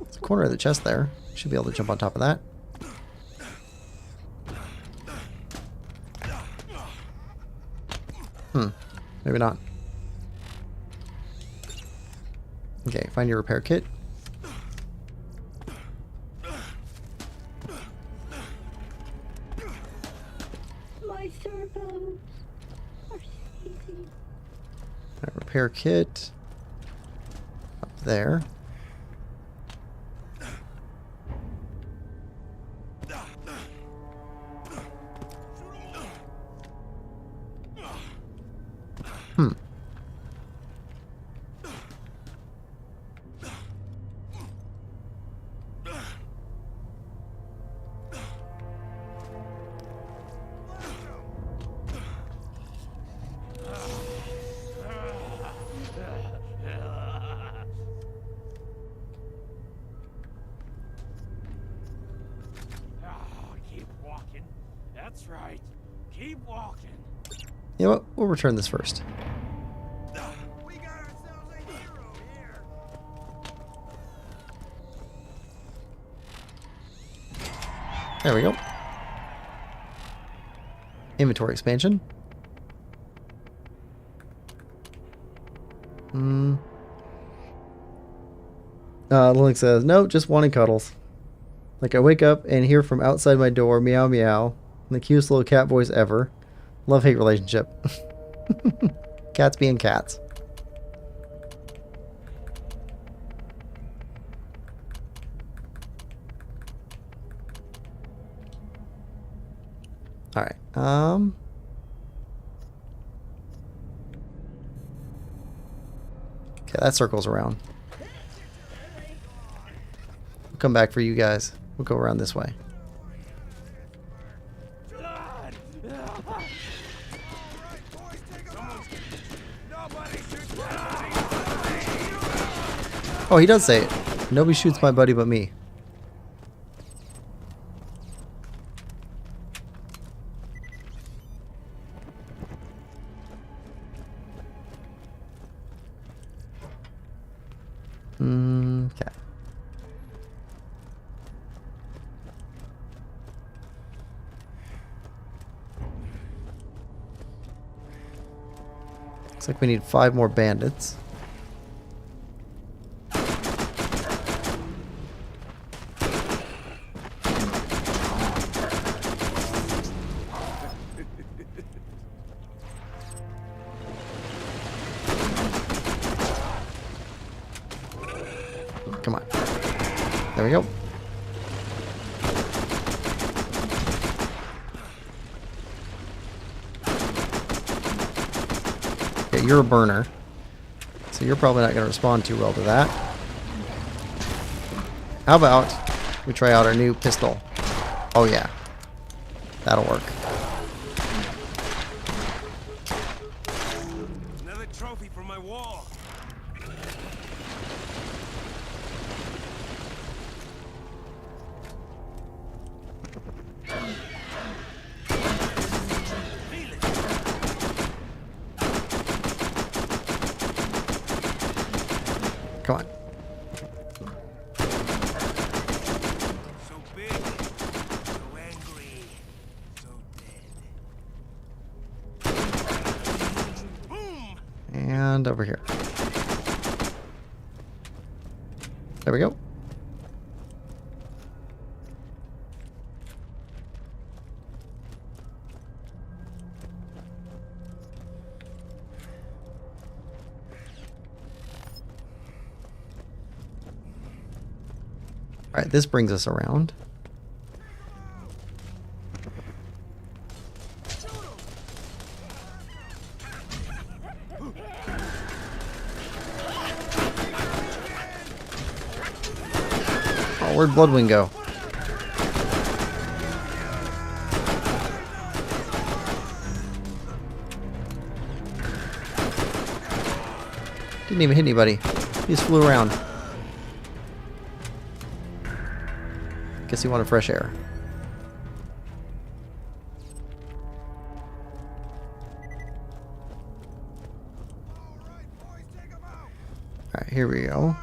It's the corner of the chest there. Should be able to jump on top of that. Maybe not. Okay, find your repair kit. My servos are seizing. Alright, repair kit. Up there. That's right. Keep walking. You know what? We'll return this first. We got ourselves a hero here. There we go. Inventory expansion. Link says, no, just wanting cuddles. Like I wake up and hear from outside my door, meow meow. The cutest little cat voice ever. Love-hate relationship. Cats being cats. Alright, okay, that circles around. We'll come back for you guys. We'll go around this way. Oh, he does say it. Nobody shoots my buddy but me. Okay. Looks like we need 5 more bandits. Come on. There we go. Okay, you're a burner. So you're probably not going to respond too well to that. How about we try out our new pistol? Oh yeah. That'll work. Another trophy for my wall. Come on. So big, so angry, so dead. Boom! And over here. There we go. Alright, this brings us around. Oh, where'd Bloodwing go? Didn't even hit anybody. He just flew around. Guess he wanted fresh air. Alright, here we go.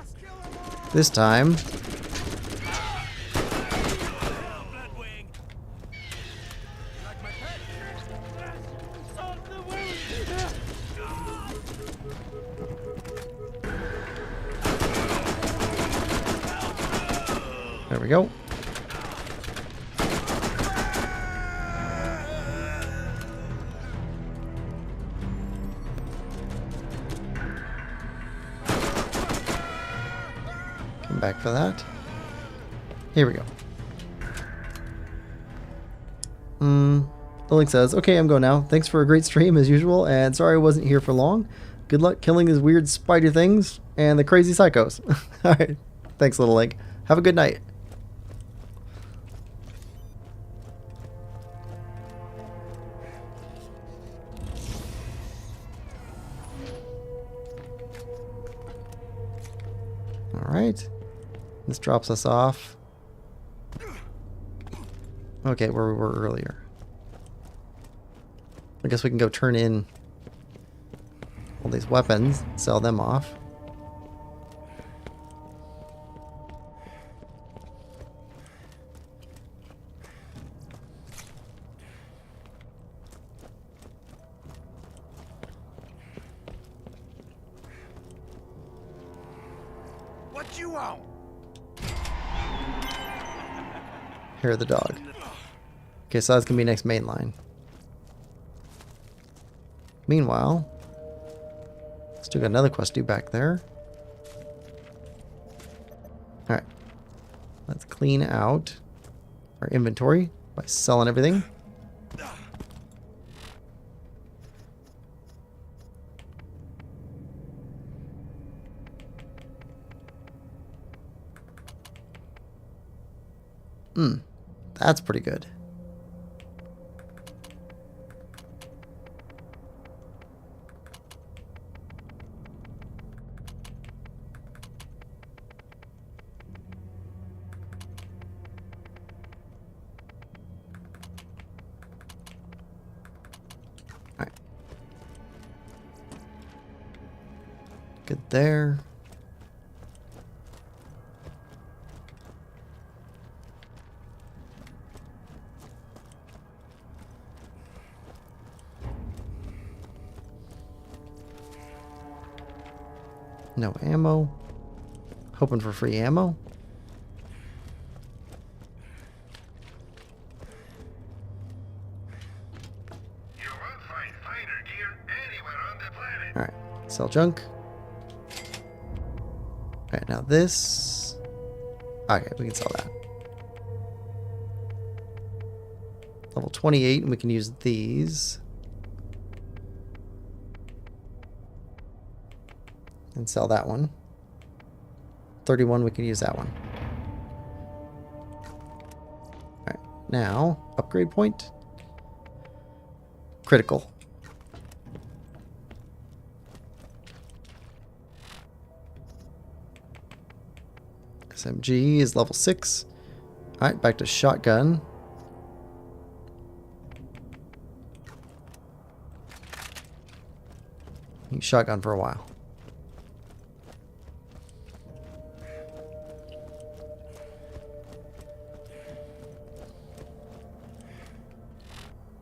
This time. There we go. Come back for that. Here we go. The link says, okay, I'm going now. Thanks for a great stream as usual, and sorry I wasn't here for long. Good luck killing these weird spider things and the crazy psychos. Alright. Thanks, little link. Have a good night. Alright. This drops us off. Okay, where we were earlier. guess we can go turn in all these weapons, sell them off. What you want? Hair of the dog. Okay, so that's gonna be next main line. Meanwhile, still got another quest due back there. Alright. Let's clean out our inventory by selling everything. That's pretty good. Alright. Good there. No ammo. Hoping for free ammo. You won't find fighter gear anywhere on the planet. Alright, sell junk. Alright, now this. Okay, we can sell that. Level 28, and we can use these. And sell that one. 31, we can use that one. Alright, now, upgrade point. Critical. SMG is level 6. Alright, back to shotgun. Use shotgun for a while.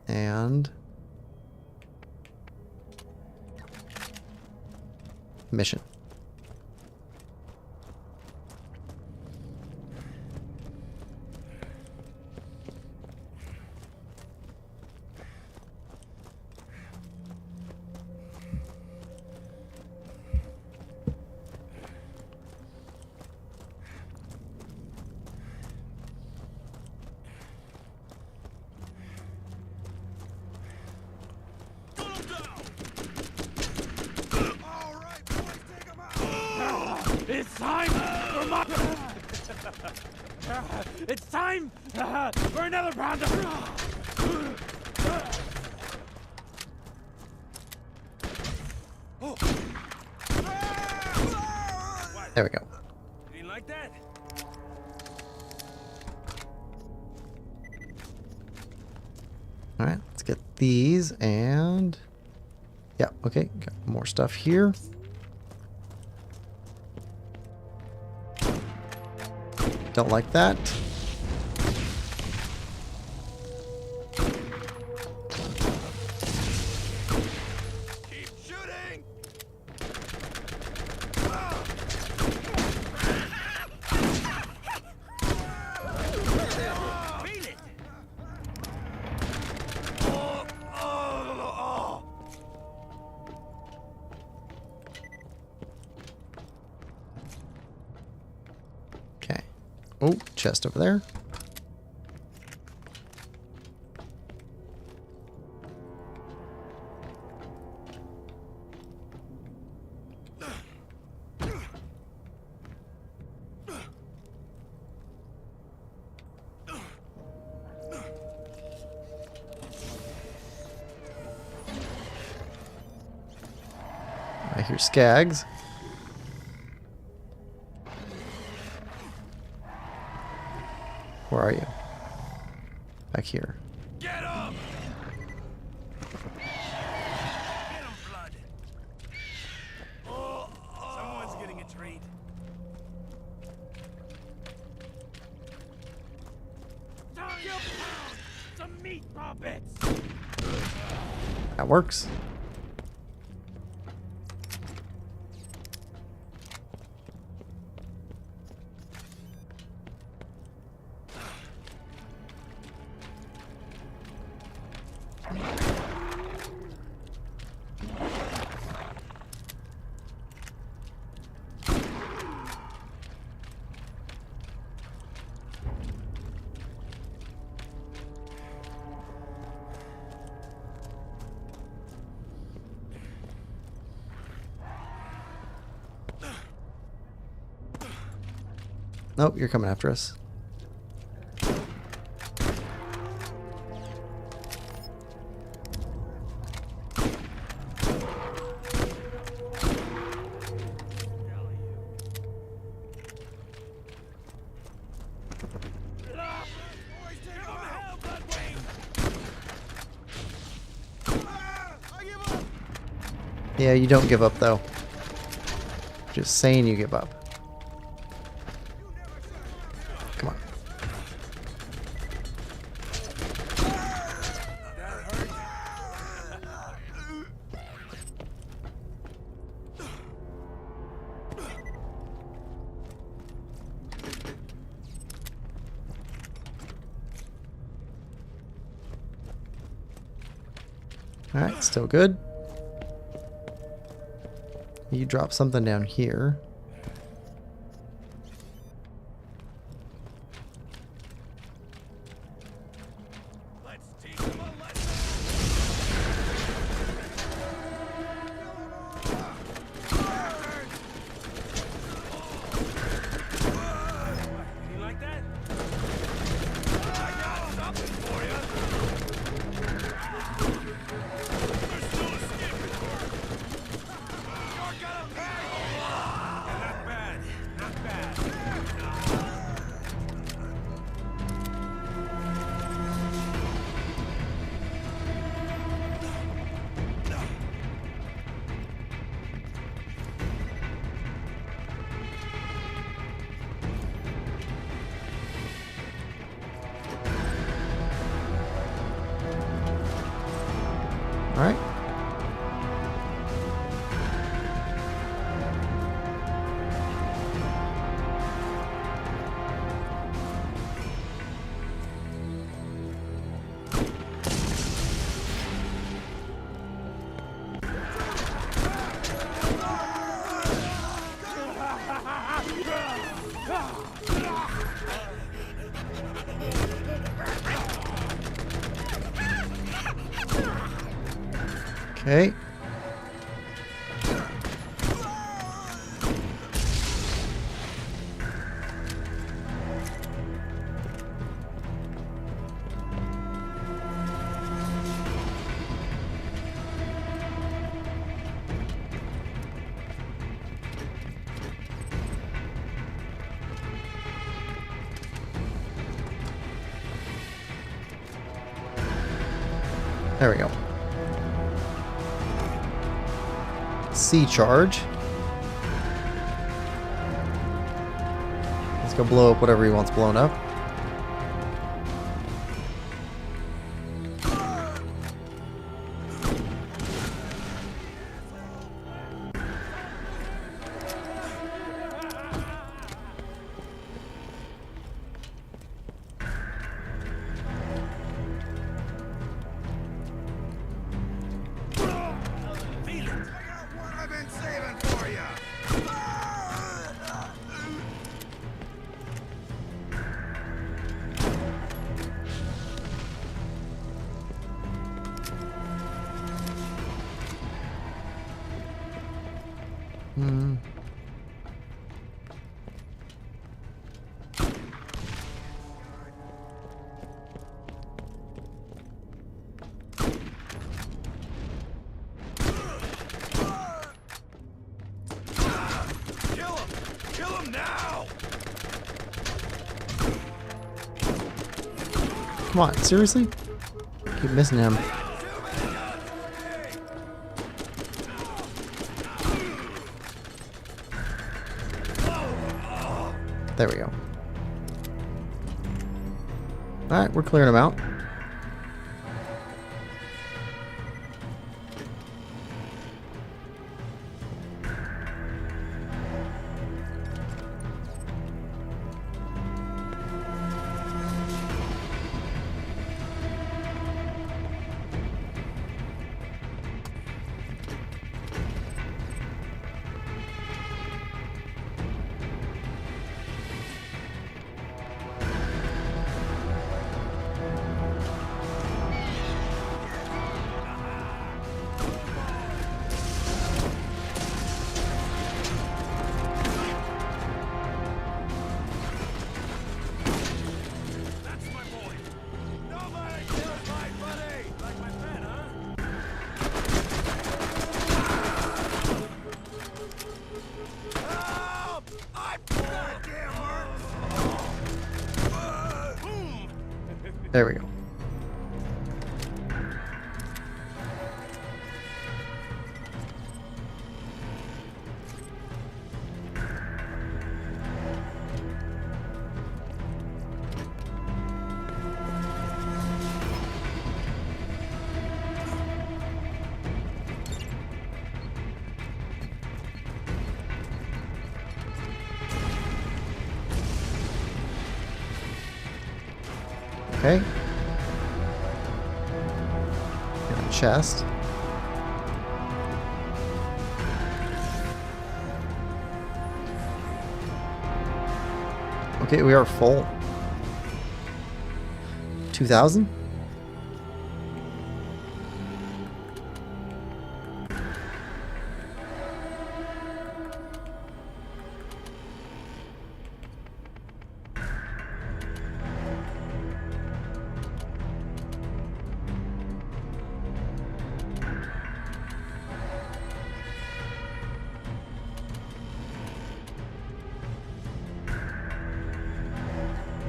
And mission. It's time for my... It's time for another round of... There we go. You didn't like that? Alright, let's get these and... Yeah, okay, got more stuff here. Don't like that. Keep shooting! Feel it! Okay. Oh, chest over there. I hear skags. Where are you? Back here. Get up! Some meatball bits. That works. Nope, you're coming after us. Yeah, you don't give up though. Just saying you give up. Come on. Alright, still good. You drop something down here. Let's teach them a lesson. You like that? I got something for you. There's still a skip in work. You're gonna pay. Not bad. Not bad. All right. Okay. There we go. C charge. Let's go blow up whatever he wants blown up. What I've been saving for you. Hmm. Kill him! Kill him now! Come on, seriously? Keep missing him. There we go. Alright, we're clearing them out. That's my boy. Nobody kills my buddy. Like my pet, huh? Help! I'm goddamn hurt. Boom. There we go. Okay. Got a chest. Okay, we are full. 2,000?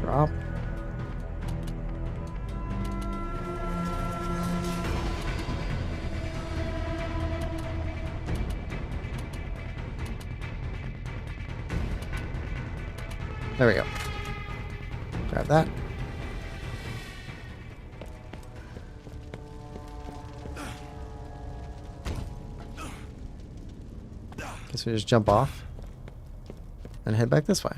Drop. There we go. Grab that. Guess we just jump off and head back this way.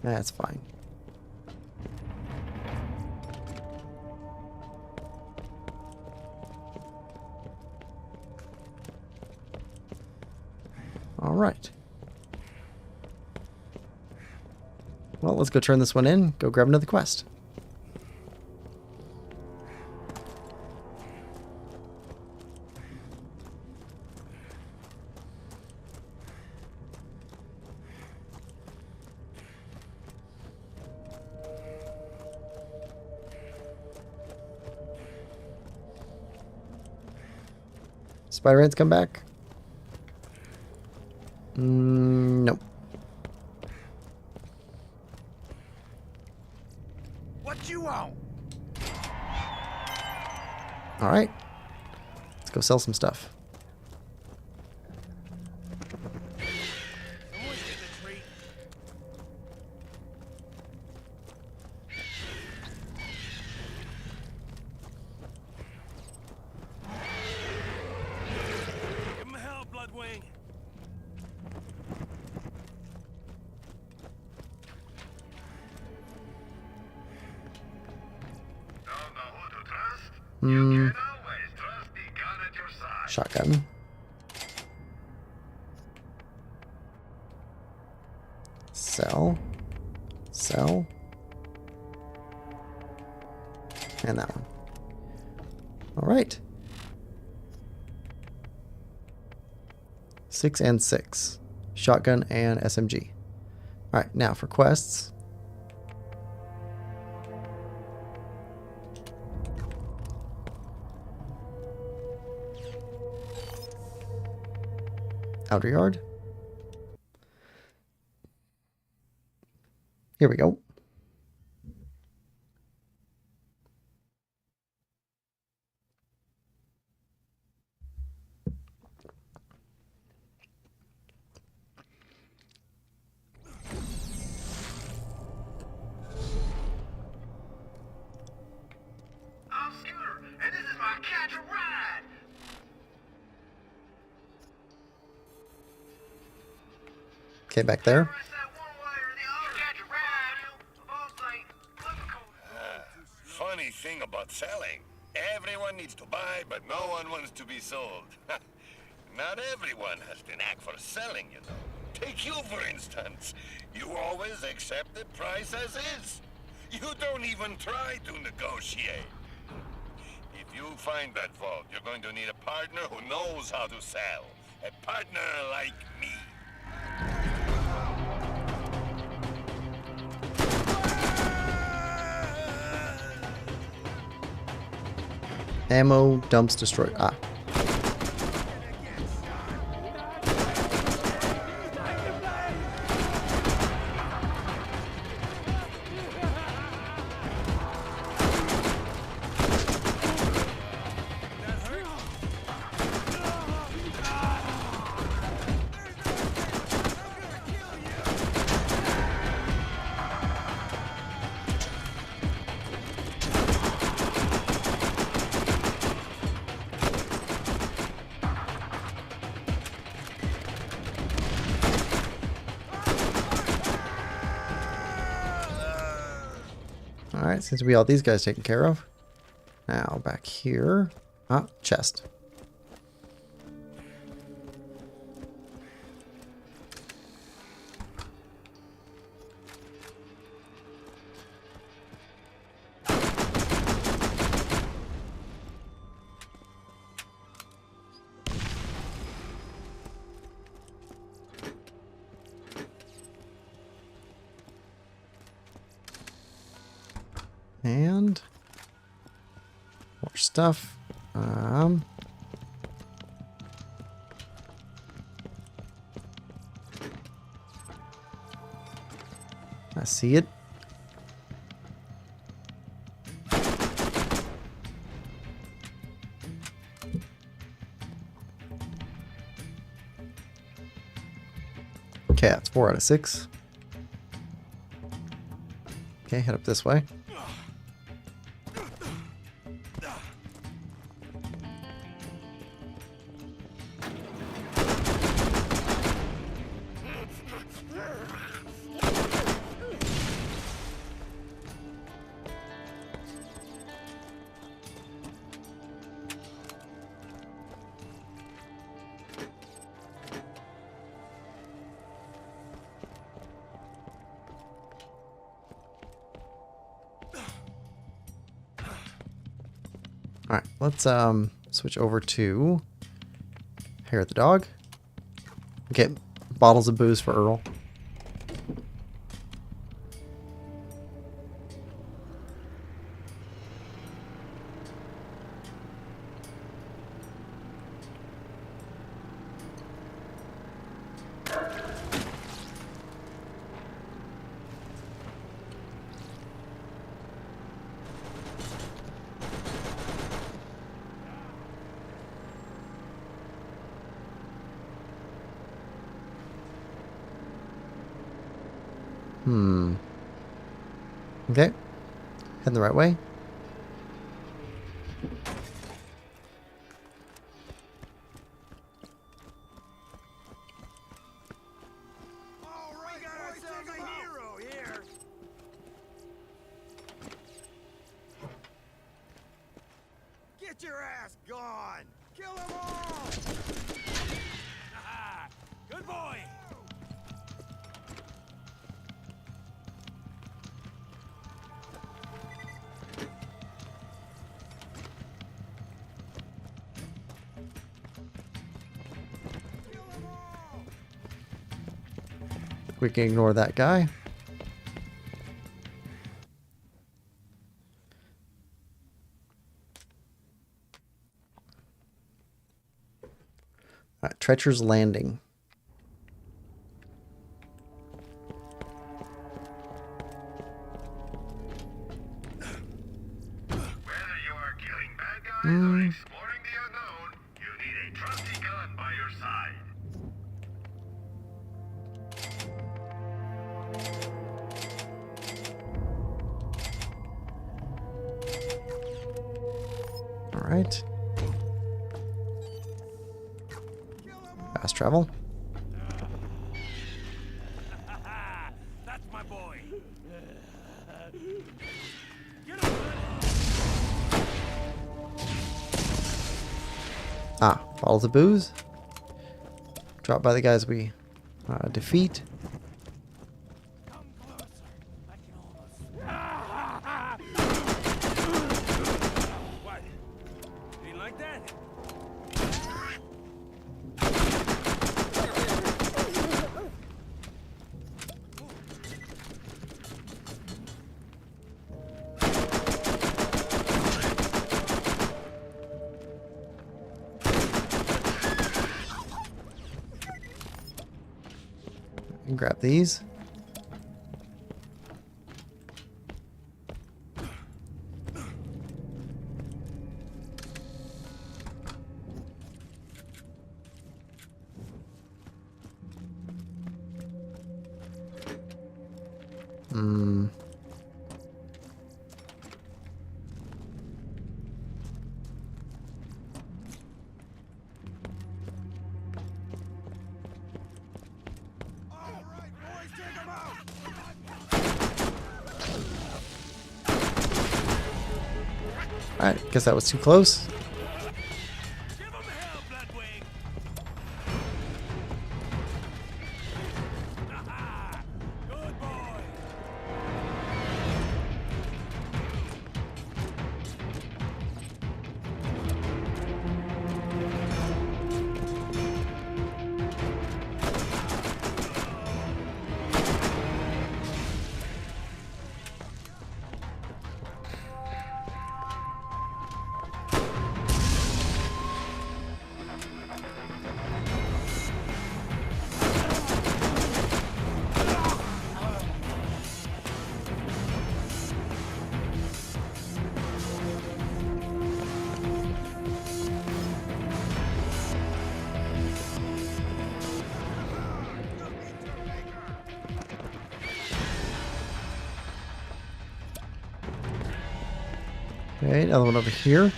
That's fine. All right. Well, let's go turn this one in, go grab another quest. Spider ants come back? Nope. What you want? All right. Let's go sell some stuff. Someone's getting a treat. Give him hell, Bloodwing. Don't know who to trust? Hmm. You can always trust the gun at your side. Shotgun. Sell. Sell. And that one. All right. 6 and 6. Shotgun and SMG. All right, now for quests. outer yard. Here we go. I'm Scooter, and this is my catch a ride. Okay, back there. Press that one wire and the other. Catch a ride. Both like Funny thing about selling. Everyone needs to buy, but no one wants to be sold. Not everyone has the knack for selling, you know. Take you, for instance. You always accept the price as is. You don't even try to negotiate. If you find that vault, you're going to need a partner who knows how to sell. A partner like me. Ammo dumps destroyed. Ah. Alright, seems to be all these guys taken care of. Now, back here. Ah, chest. And more stuff. I see it. Okay, that's 4 out of 6. Okay, head up this way. Alright, let's switch over to Hair of the Dog. Get bottles of booze for Earl. Okay. Heading the right way. All right, we got ourselves a hero here. Get your ass gone. Kill them all. Good boy. We can ignore that guy. Alright, Treacher's Landing. Exploring the unknown, you need a trusty gun by your side. All right. Fast travel. That's my boy. Ah, bottles of booze. Dropped by the guys we defeat. Come closer. I can almost. What? You didn't like that? And grab these. All right, boys, take him out. Alright, guess that was too close. Give him hell, Bloodwing. Good boy. Okay, another one over here.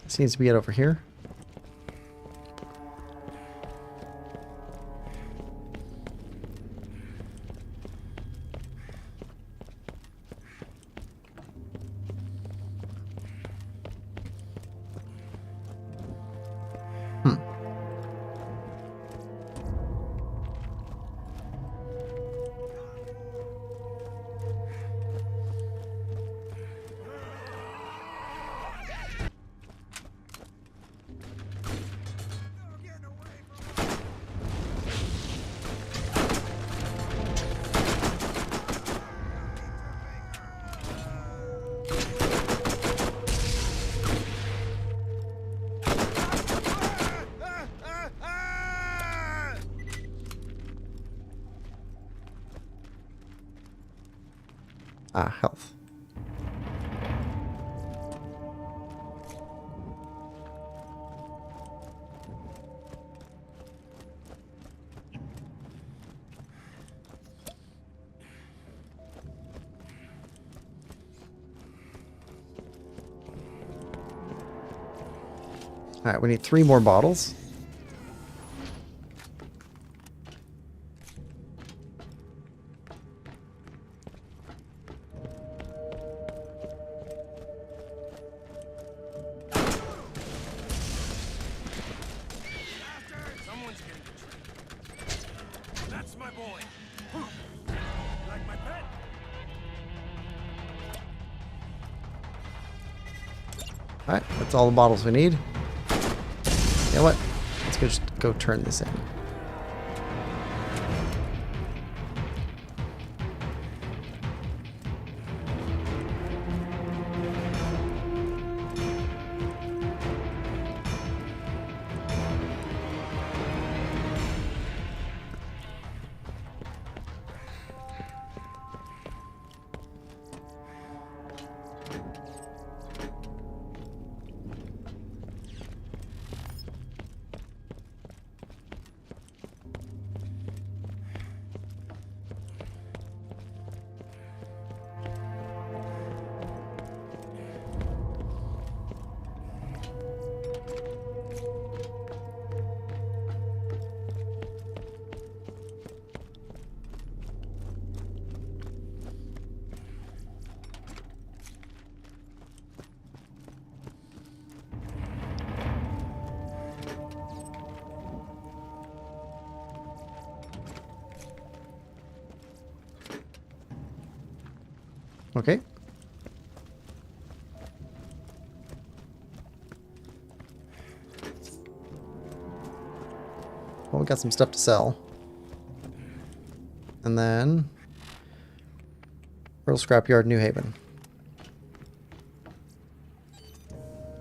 Seems to be it over here. Ah, health. Alright, we need 3 more bottles. Someone's getting betrayed. That's my boy. You like my pet? Alright, that's all the bottles we need. You know what? Let's go just go turn this in. Okay. Well, we got some stuff to sell. And then Real Scrapyard, New Haven.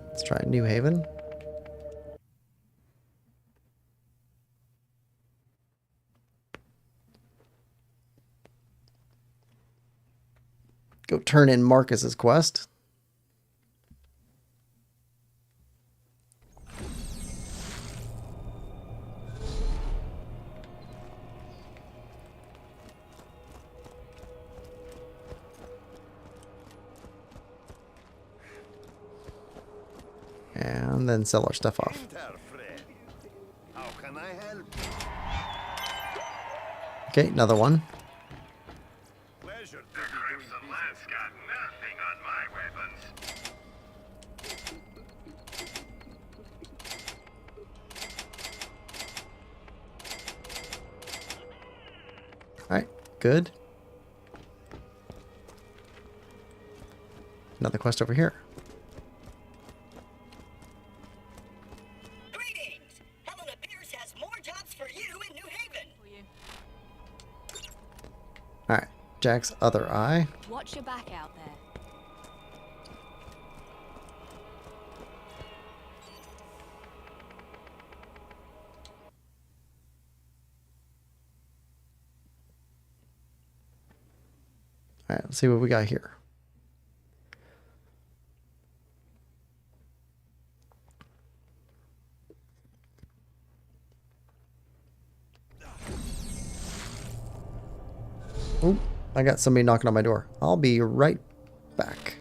Let's try New Haven. Go turn in Marcus's quest. And then sell our stuff off. Fred. How can I help? Okay, another one. Pleasure to The Crimson Lance got nothing on my weapons. Alright, good. Another quest over here. Greetings! Helena Pierce has more jobs for you in New Haven. Alright, Jack's other eye. Watch your back out there. Alright, let's see what we got here. Oh, I got somebody knocking on my door. I'll be right back.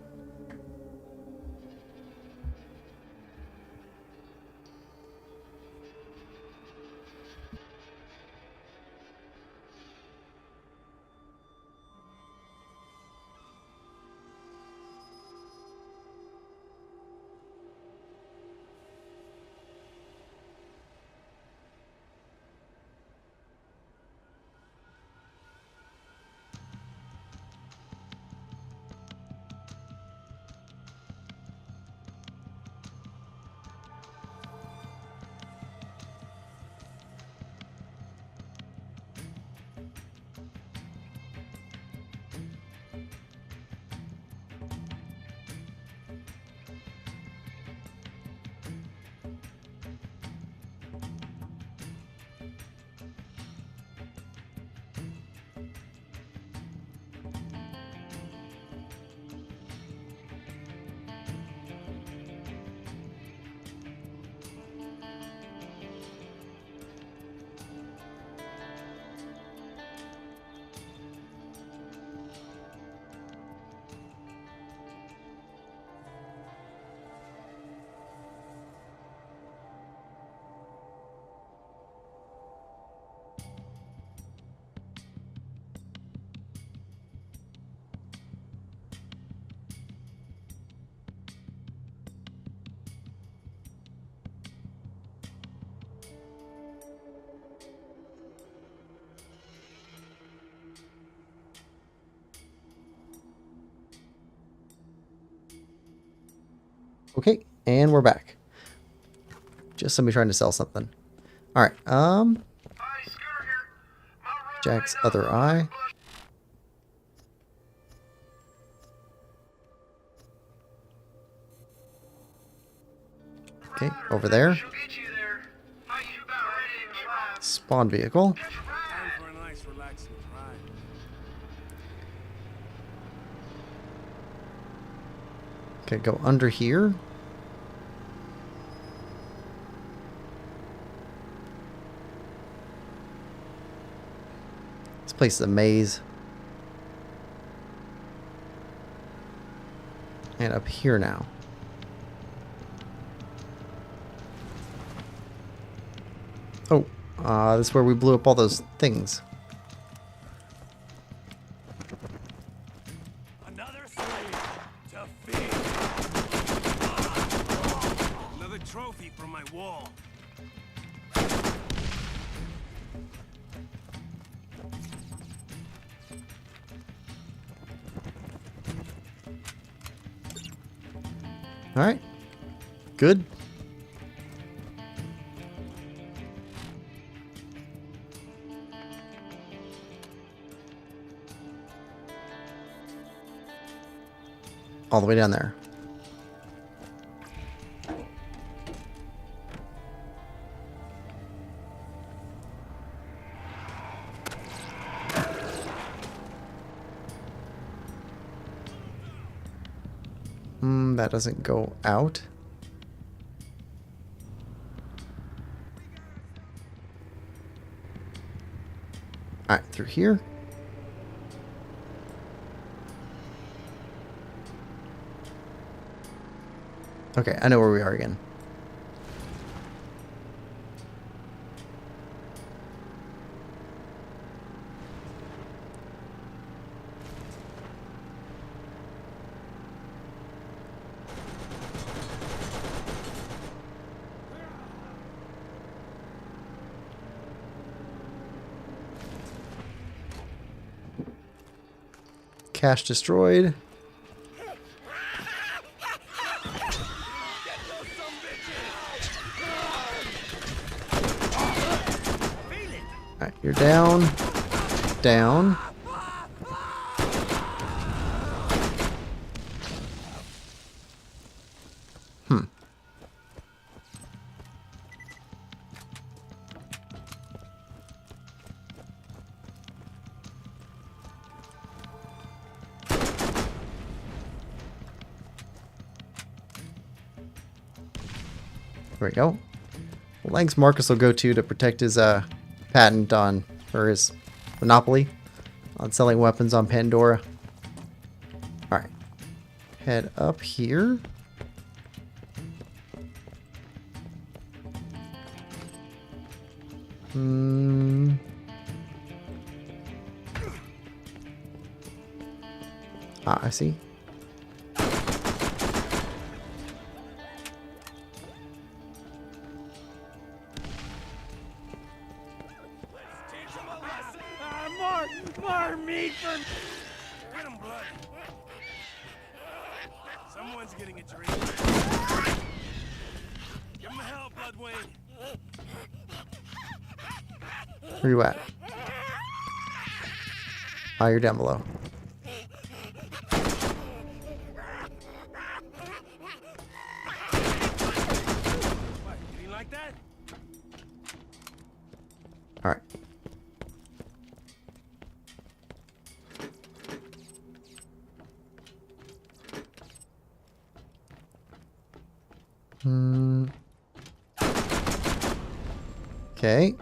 Okay, and we're back. Just somebody trying to sell something. Alright, Hi, Scooter here. My run Jack's right now other is eye. Okay, over there. She'll get you there. Are you about ready to drive? Spawn vehicle. Catch a Time ride. for a nice, relaxing ride. Okay, go under here. This place is a maze. And up here now. Oh, this is where we blew up all those things. Another slave to feed. Another trophy from my wall. All right. Good. All the way down there. That doesn't go out. Alright, through here. Okay, I know where we are again. Cache destroyed. Alright, you're down. Down. There we go. Legs Marcus will go to protect his patent on, or his monopoly on selling weapons on Pandora. Alright. Head up here. Ah, I see. More meat for... Get him, Blood. Someone's getting a drink. Give him hell, Blood Wayne. Where you at? Ah, you're down below. What, you didn't like that? Alright. Okay.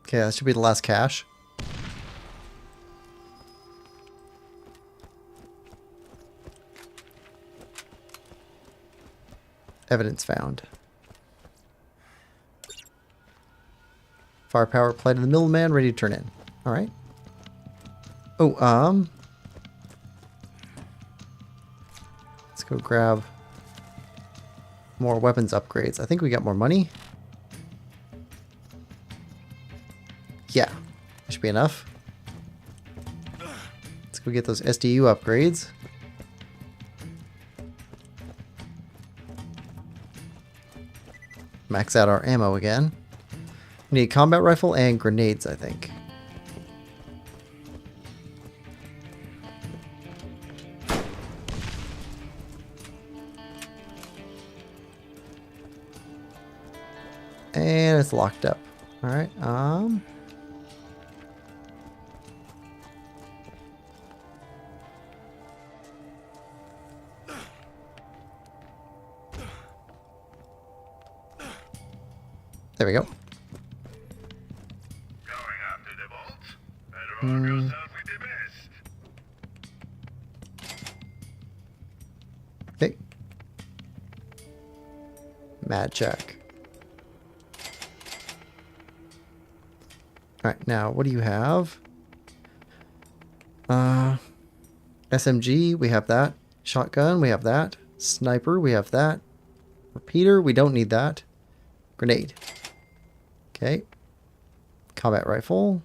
Okay, that should be the last cache. Evidence found. Firepower applied to the middleman, ready to turn in. Alright. Oh, let's go grab more weapons upgrades. I think we got more money. Yeah, that should be enough. Let's go get those SDU upgrades. Max out our ammo again. We need a combat rifle and grenades, I think. And it's locked up. Alright, there we go. Going after the vault? Better arm yourself with the best. Okay. Mad check. Alright, now what do you have? SMG, we have that. Shotgun, we have that. Sniper, we have that. Repeater, we don't need that. Grenade. Okay. Combat rifle,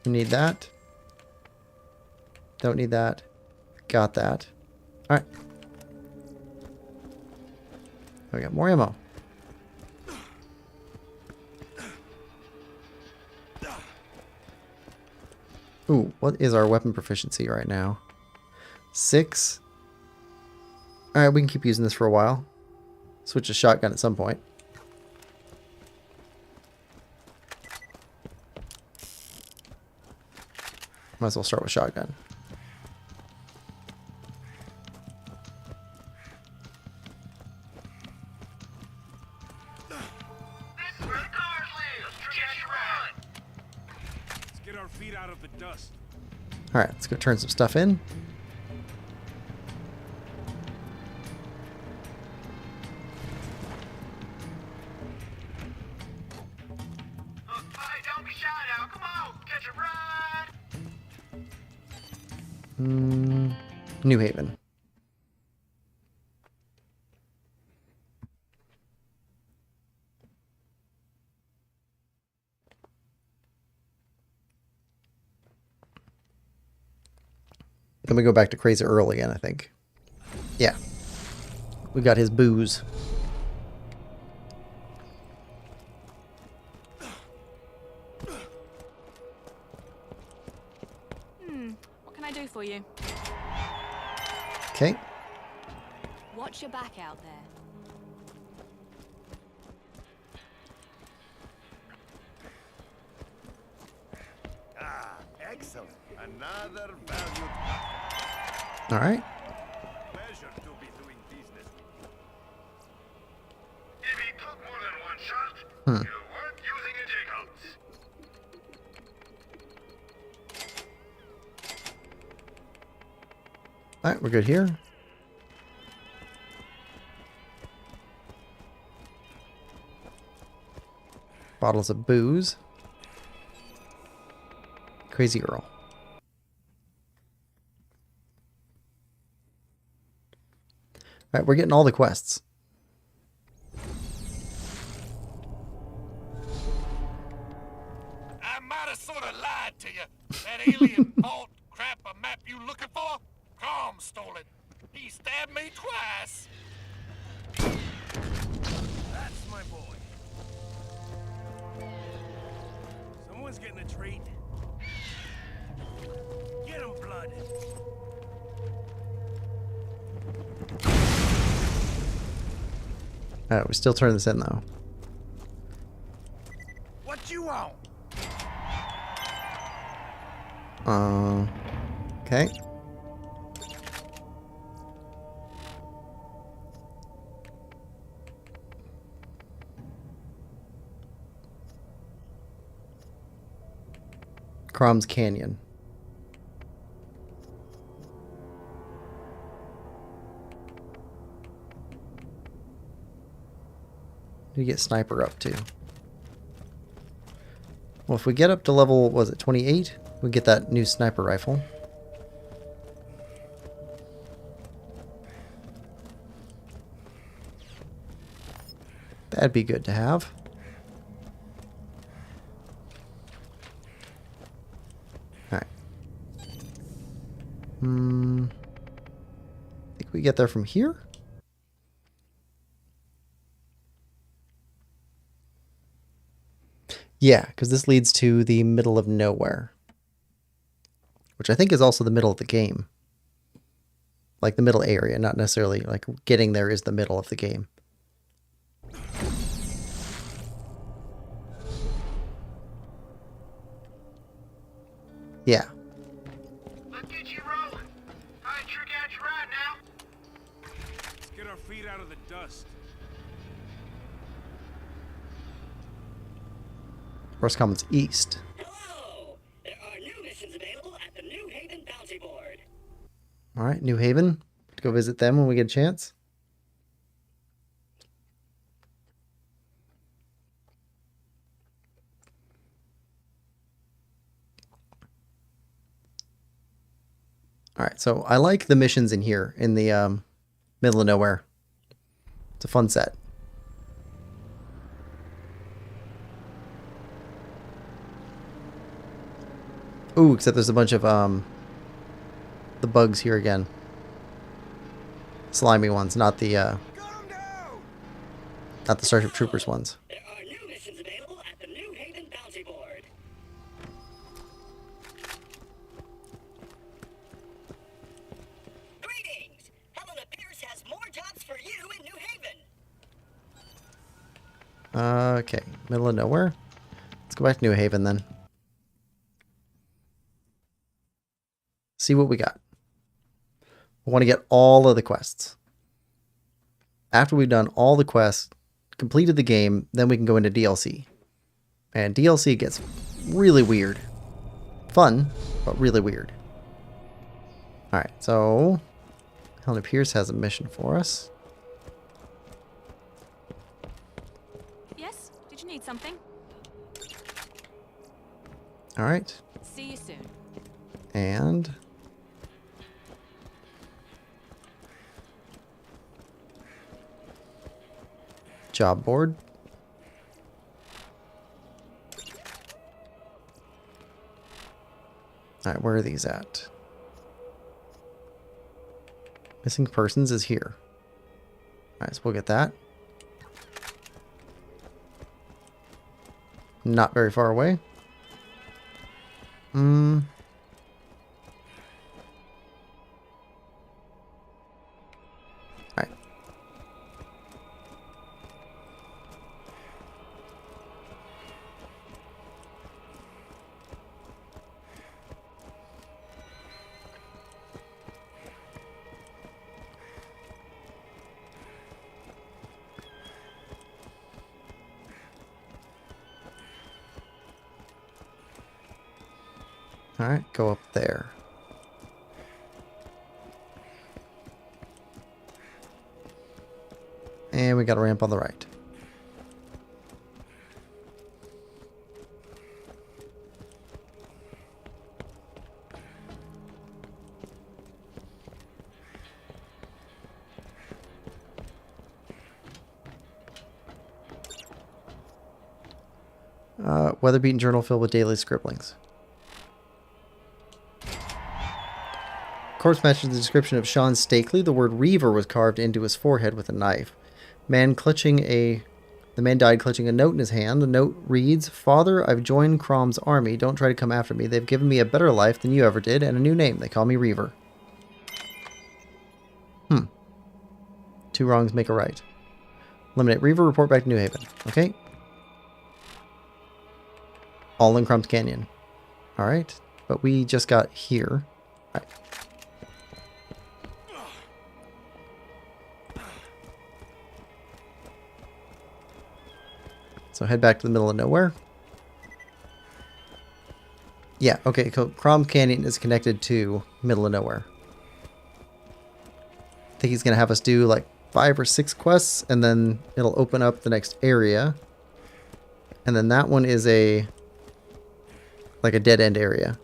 we need that. Don't need that. Got that. Alright. We got more ammo. Ooh, what is our weapon proficiency right now? 6. Alright, we can keep using this for a while. Switch to shotgun at some point. Might as well start with shotgun. This is where the cars live. Just run. Let's get our feet out of the dust. Alright, let's go turn some stuff in. Hey, don't be shy now. Come on, catch a ride. New Haven. Then we go back to Crazy Earl again, I think. Yeah. We got his booze. What can I do for you? Okay. Watch your back out there. Ah, excellent. Another valued Alright. pleasure to be doing business with you. If he took more than one shot, you weren't using a Jacobs. Alright, we're good here. Bottles of booze. Crazy Earl. Alright, we're getting all the quests. I might have sort of lied to you. That alien vault crap a map you looking for? Calm stole it. He stabbed me twice. That's my boy. Someone's getting a treat. Get him, Blood. Alright, we still turn this in though. What you want? Okay. Crom's Canyon. What do you get Sniper up to? Well, if we get up to level, was it 28? We get that new sniper rifle. That'd be good to have. Alright. Think we get there from here? Yeah, because this leads to the middle of nowhere. Which I think is also the middle of the game. Like the middle area, not necessarily like getting there is the middle of the game. Yeah. Let's get you rolling. I trick out you right now. Let's get our feet out of the dust. Roscommon's east. Hello! There are new missions available at the New Haven Bounty Board. All right, New Haven. Go visit them when we get a chance. All right, so I like the missions in here in the middle of nowhere. It's a fun set. Ooh, except there's a bunch of the bugs here again. Slimy ones, not the Starship Troopers ones. There are new missions available at the New Haven Bounty Board. Greetings! Helena Pierce has more jobs for you in New Haven. Okay, middle of nowhere. Let's go back to New Haven then. See what we got. I want to get all of the quests. After we've done all the quests, completed the game, then we can go into DLC. And DLC gets really weird. Fun, but really weird. Alright, so Helena Pierce has a mission for us. Yes? Did you need something? Alright, See you soon. and job board. Alright, where are these at? Missing persons is here. Alright, so we'll get that. Not very far away. Alright. Alright, go up there. And we got a ramp on the right. Weather-beaten journal filled with daily scribblings. Corpse matches the description of Sean Stakely. The word Reaver was carved into his forehead with a knife. The man died clutching a note in his hand. The note reads, "Father, I've joined Crom's army. Don't try to come after me. They've given me a better life than you ever did, and a new name. They call me Reaver." Two wrongs make a right. Eliminate Reaver, report back to New Haven. Okay. All in Crom's Canyon. Alright. But we just got here. Alright. So head back to the middle of nowhere. Yeah, okay, Crom Canyon is connected to middle of nowhere. I think he's going to have us do like 5 or 6 quests, and then it'll open up the next area. And then that one is like a dead end area.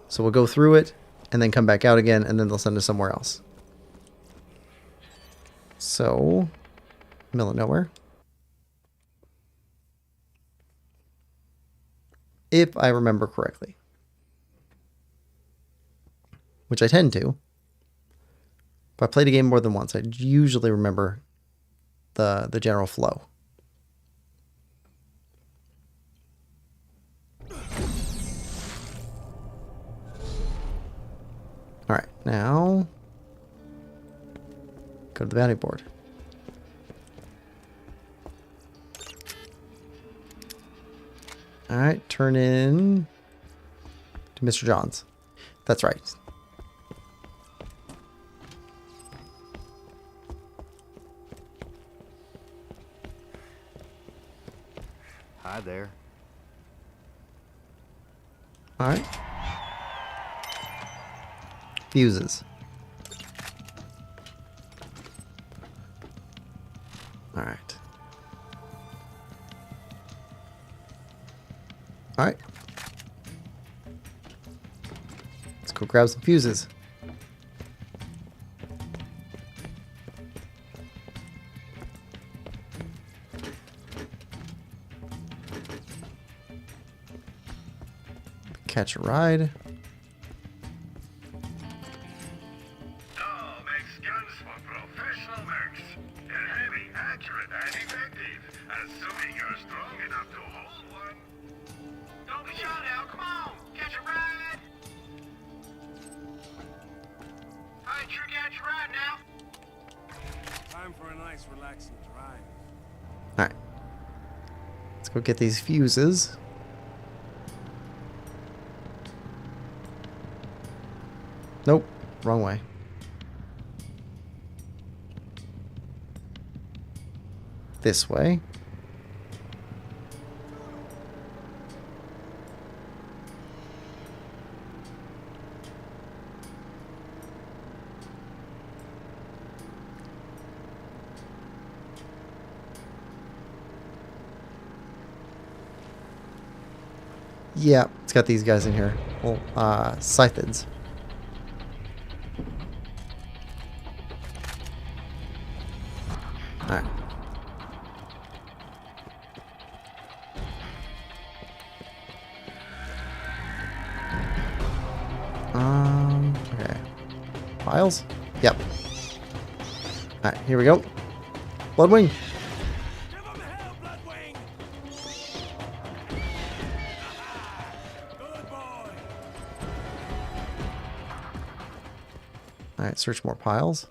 So we'll go through it, and then come back out again, and then they'll send us somewhere else. So, middle of nowhere. If I remember correctly. Which I tend to. If I played a game more than once, I usually remember the general flow. Alright, now go to the bounty board. Alright, turn in To Mr. John's. That's right. Hi there. Alright. Fuses. Alright. Alright. Let's go grab some fuses. Catch a ride. Doll makes guns for professional mercs. They're heavy, accurate, and effective. Assuming you're strong enough to hold one. Don't be shy now, come on! Catch a ride! I ain't sure catch a ride now. Time for a nice, relaxing drive. Alright. Let's go get these fuses. Nope. Wrong way. This way. Yeah, it's got these guys in here. Well, Scythids. Alright. Okay. Files? Yep. Alright, here we go. Bloodwing. Give him hell, Bloodwing! Good boy! Alright, search more piles.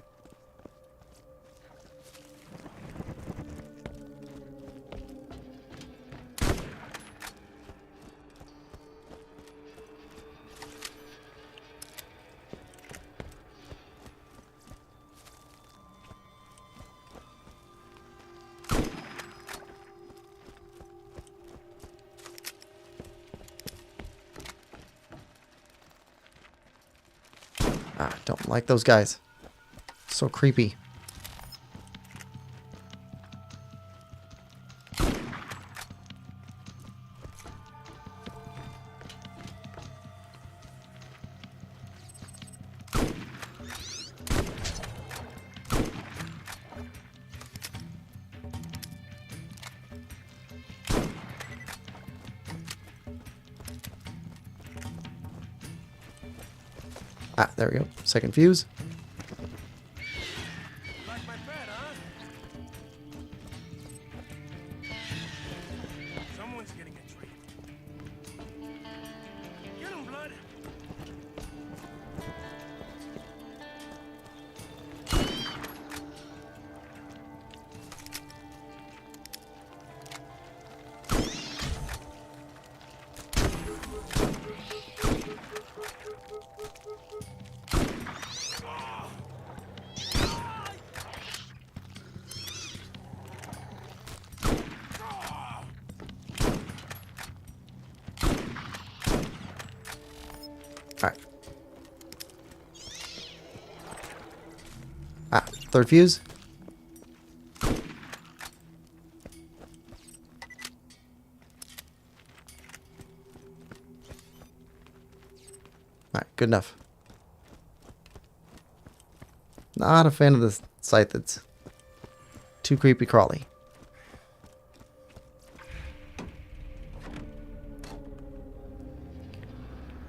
Don't like those guys. So creepy. Ah, there we go. Second fuse. Like my bed, huh? Someone's getting a treat. Get him, Blood! Alright. Ah, third fuse. Alright, good enough. Not a fan of the Scythids. Too creepy crawly.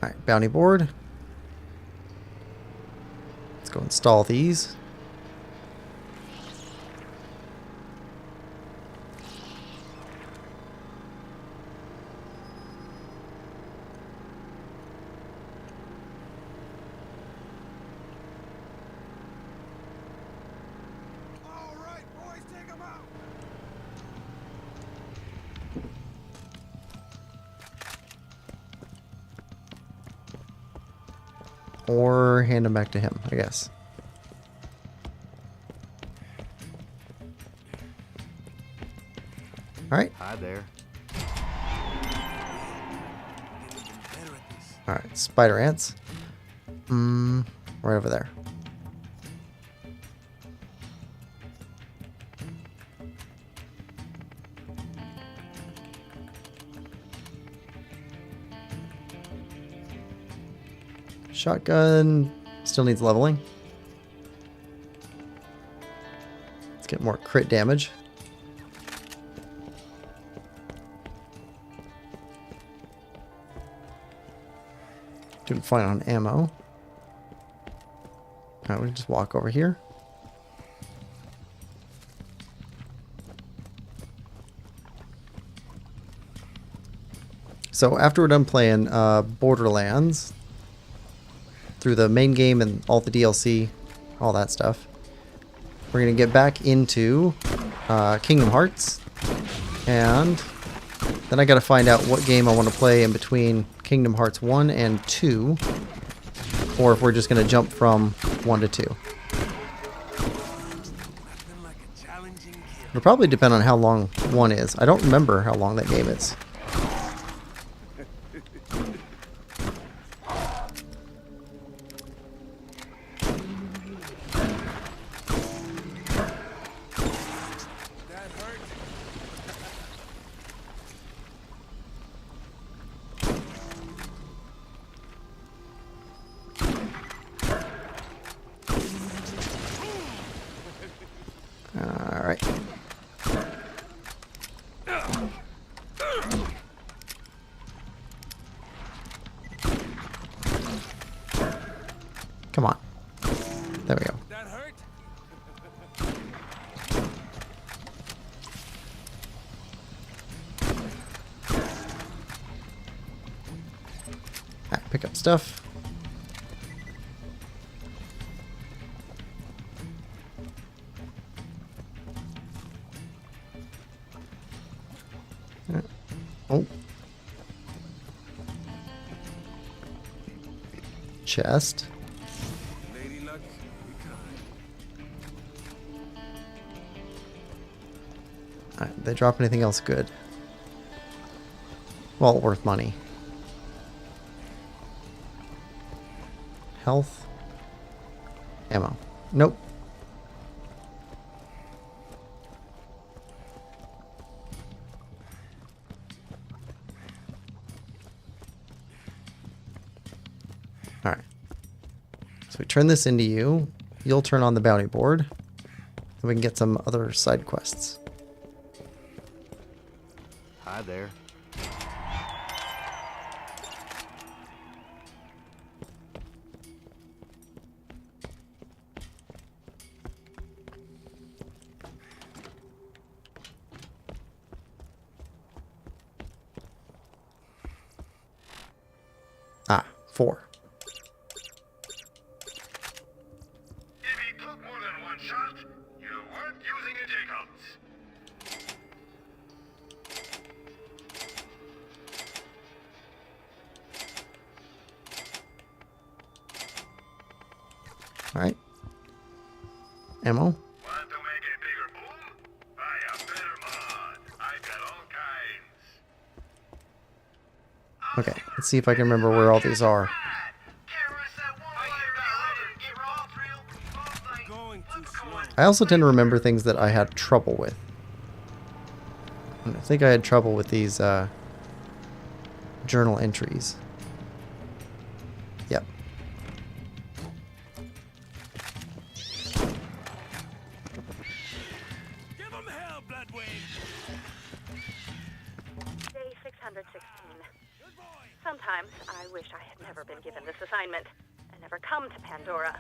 Alright, bounty board. Let's go install these. All right, boys, take him out! or hand them back to him, I guess. Alright. Hi there. Alright, spider ants. Right over there. Shotgun still needs leveling. Let's get more crit damage. Doing fine on ammo. Alright, we just walk over here. So after we're done playing Borderlands, through the main game and all the DLC, all that stuff, we're going to get back into Kingdom Hearts, and then I got to find out what game I want to play in between Kingdom Hearts 1 and 2, or if we're just going to jump from 1 to 2. It'll probably depend on how long 1 is. I don't remember how long that game is. Alright. Come on. There we go. That hurt? Alright, pick up stuff. Oh. Chest. Lady Luck, be kind. Alright, they drop anything else good? Well, worth money. Health. Ammo. Nope. Alright. So we turn this into you. You'll turn on the bounty board. And we can get some other side quests. Hi there. Ah, 4. If he took more than one shot, you weren't using a Jacobs. Alright. Ammo. Want to make a bigger boom? Buy a better mod. I've got all kinds. Okay, let's see if I can remember where all these are. Going too slow. I also tend to remember things that I had trouble with. And I think I had trouble with these journal entries. Yep. Give him hell, Bloodwing. Day 616. Sometimes I wish I had never been given this assignment and never come to Pandora.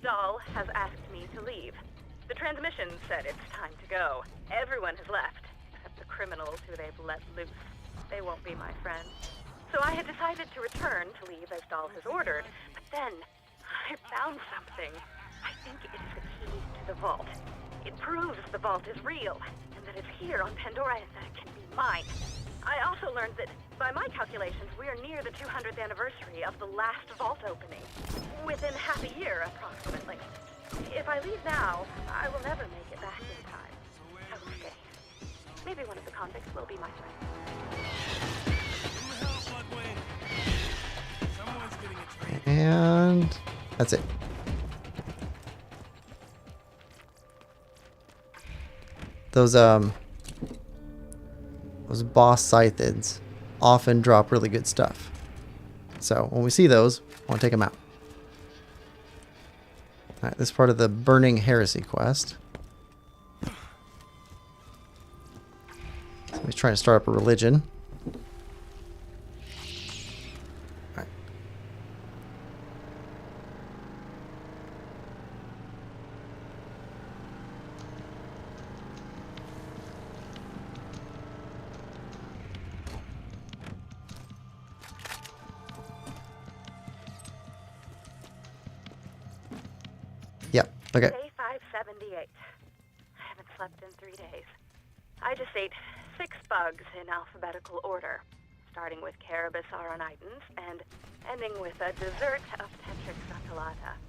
Dahl has asked me to leave. The transmission said it's time to go. Everyone has left, except the criminals who they've let loose. They won't be my friends. So I had decided to return to leave as Dahl has ordered, but then I found something. I think it is the key to the vault. It proves the vault is real, and that it's here on Pandora and that it can be mine. I also learned that By my calculations, we are near the 200th anniversary of the last vault opening. Within half a year, approximately. If I leave now, I will never make it back in time. I will stay. Maybe one of the convicts will be my friend. Someone's getting a treat. And that's it. Those boss scythids often drop really good stuff. So when we see those, I want to take them out. Alright, this is part of the Burning Heresy quest. So he's trying to start up a religion. Alright. Yep, okay. Day 578. I haven't slept in 3 days. I just ate 6 bugs in alphabetical order, starting with Carabus auronitans and ending with a dessert of Tetrix atellata.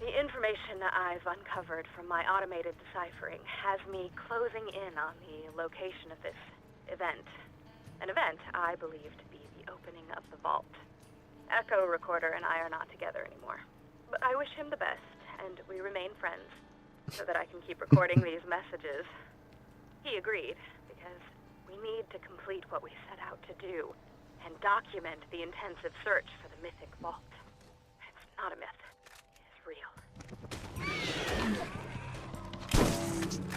The information I've uncovered from my automated deciphering has me closing in on the location of this event. An event I believe to be the opening of the vault. Echo Recorder and I are not together anymore. But I wish him the best, and we remain friends, so that I can keep recording these messages. He agreed, because we need to complete what we set out to do, and document the intensive search for the mythic vault. It's not a myth. It's real.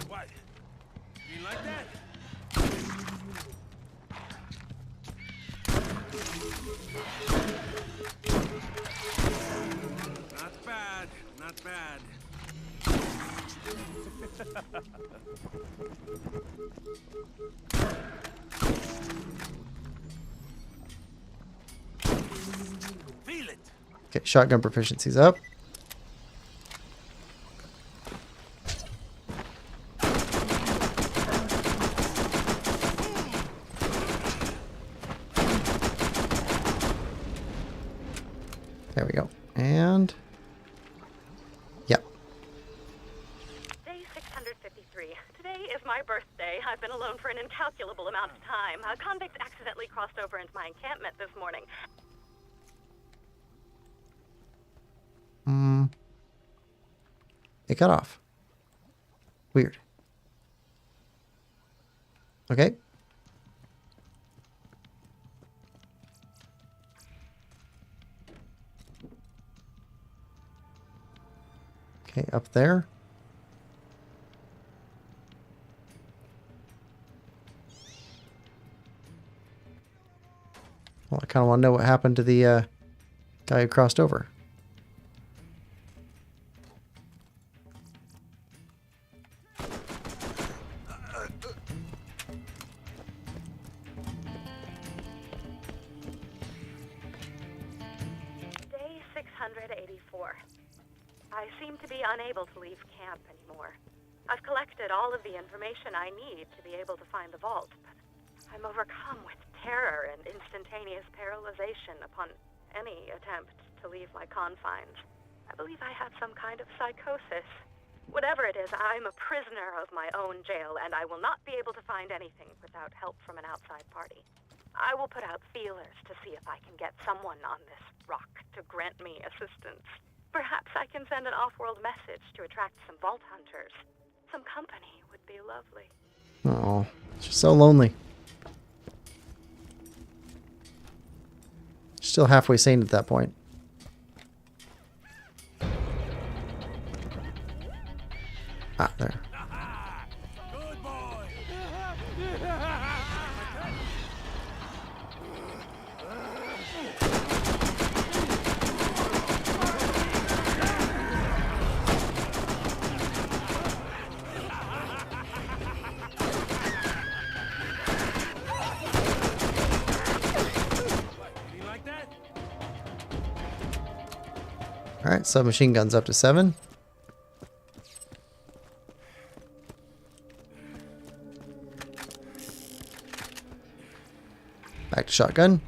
What? You like that? Not bad. Not bad. Feel it. Okay, shotgun proficiency's up. There we go. And yep. Day 653. Today is my birthday. I've been alone for an incalculable amount of time. A convict accidentally crossed over into my encampment this morning. It cut off. Weird. Okay. Okay, up there. Well, I kind of want to know what happened to the guy who crossed over. Day 684. I seem to be unable to leave camp anymore. I've collected all of the information I need to be able to find the vault, but I'm overcome with terror and instantaneous paralyzation upon any attempt to leave my confines. I believe I have some kind of psychosis. Whatever it is, I'm a prisoner of my own jail, and I will not be able to find anything without help from an outside party. I will put out feelers to see if I can get someone on this rock to grant me assistance. Perhaps I can send an off-world message to attract some vault hunters. Some company would be lovely. Oh, she's so lonely. Still halfway sane at that point. Ah, there. Good boy. You like that? Alright, submachine guns up to 7. Back to shotgun.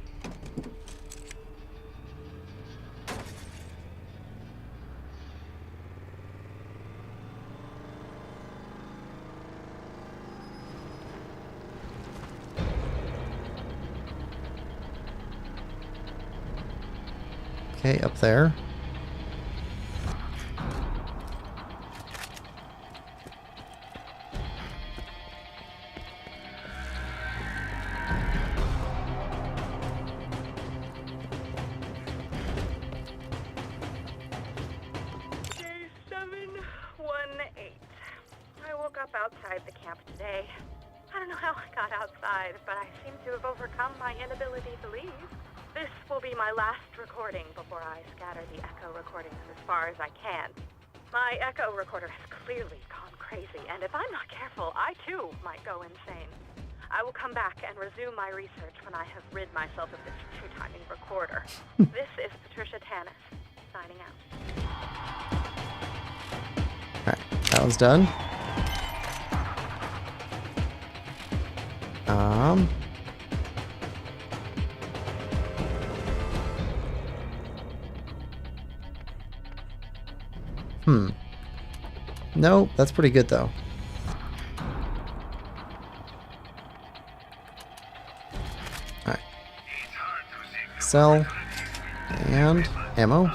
Okay, up there. Day 718. I woke up outside the camp today. I don't know how I got outside, but I seem to have overcome my inability to leave. This will be my last recording before I scatter the echo recordings as far as I can. My echo recorder has clearly gone crazy, and if I'm not careful, I too might go insane. I will come back and resume my research when I have rid myself of this two-timing recorder. This is Patricia Tanis, signing out. Alright, that one's done. No, that's pretty good though. Alright. Sell. And ammo.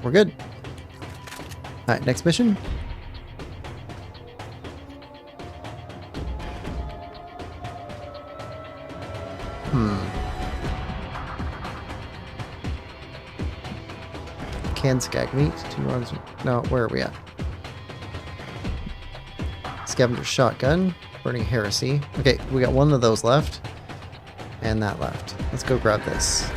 We're good. Alright, next mission. Canned skag meat. 2 runs. No, where are we at? Scavenger shotgun. Burning heresy. Okay, we got one of those left. And that left. Let's go grab this.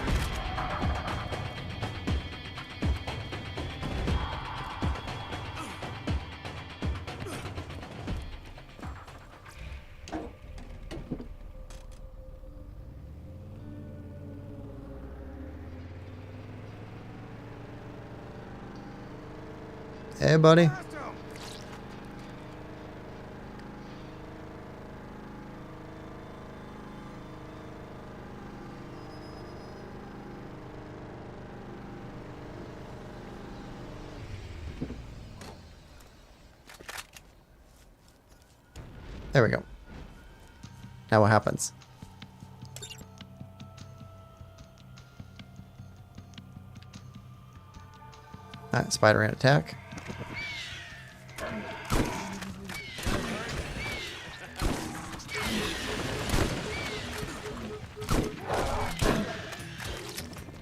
Hey, buddy. There we go. Now what happens? Alright, Spider-Man attack.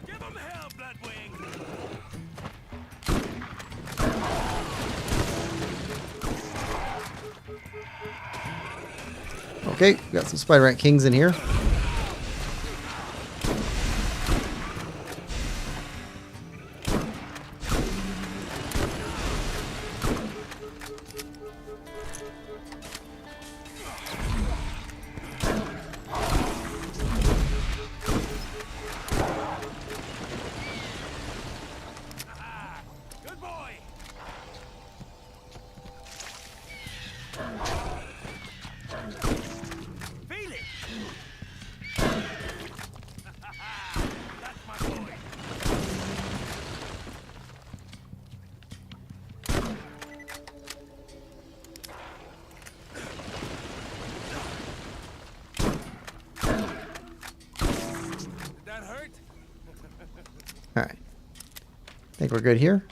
Give him hell, Bloodwing! Okay, we got some Spider-Man Kings in here. Good boy! Feel it! That's my boy! Did that hurt? Alright. Think we're good here.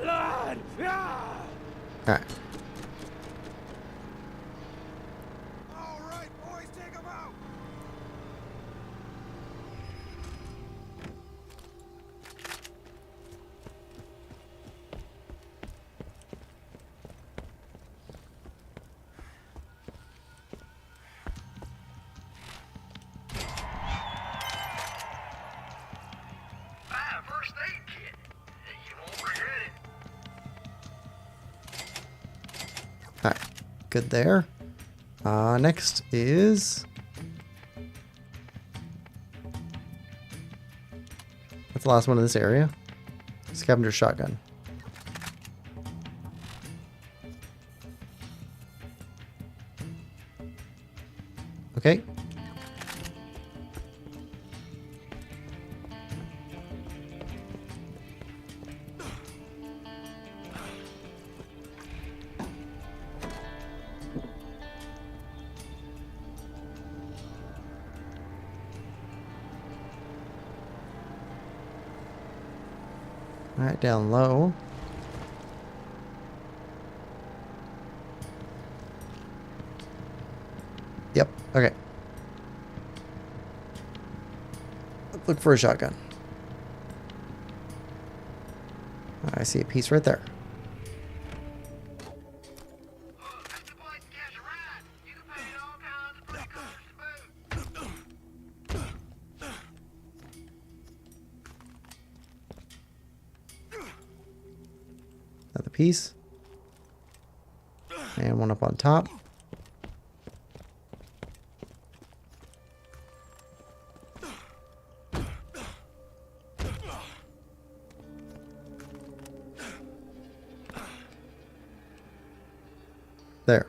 Blood! Ah! Alright. All right, boys, take him out! First aid kit. You won't regret it. Good there. Next is... That's the last one in this area. Scavenger shotgun. Okay. All right, down low. Yep, okay. Let's look for a shotgun. I see a piece right there. Another piece. And one up on top. There.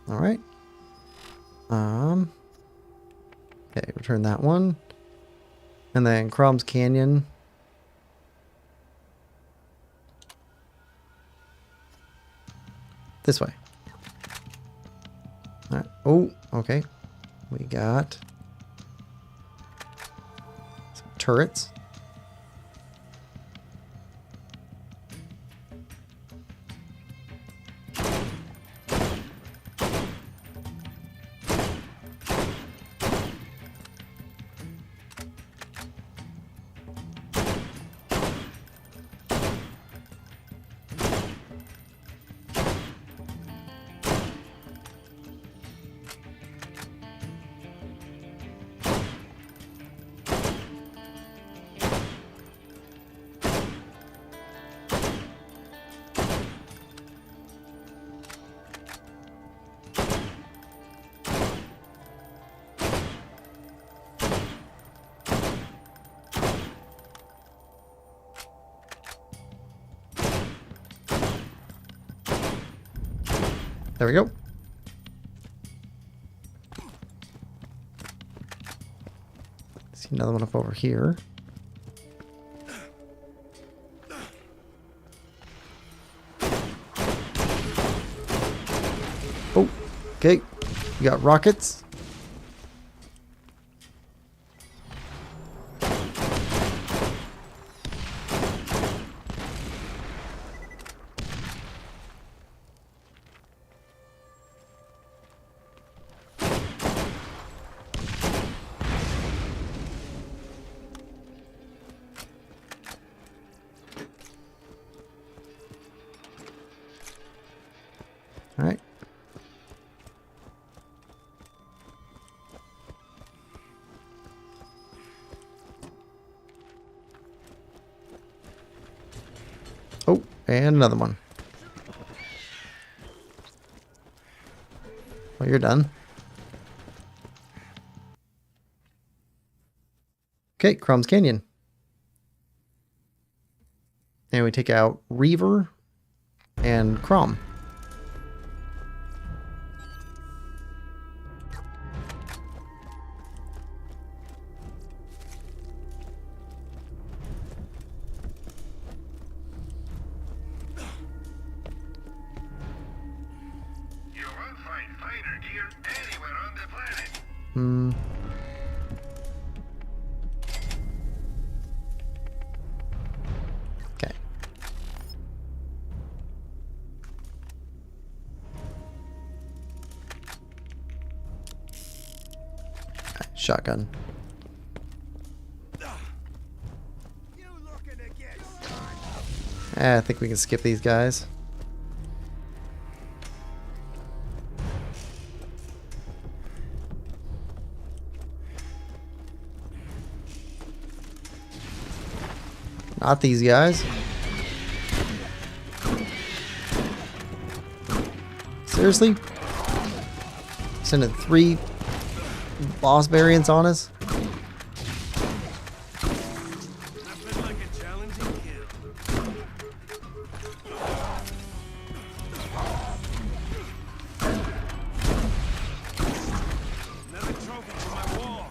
All right. Okay, return that one. And then Crom's Canyon. This way. All right. Oh, okay. We got some turrets. There we go. See another one up over here. Oh, okay. You got rockets. All right. Oh, and another one. Well, you're done. Okay, Crom's Canyon. And we take out Reaver and Crom. You won't find fighter gear anywhere on the planet. Okay. Shotgun. I think we can skip these guys. Not these guys. Seriously? Sending 3 boss variants on us? Nothing like a challenging kill. Another trophy for my wall.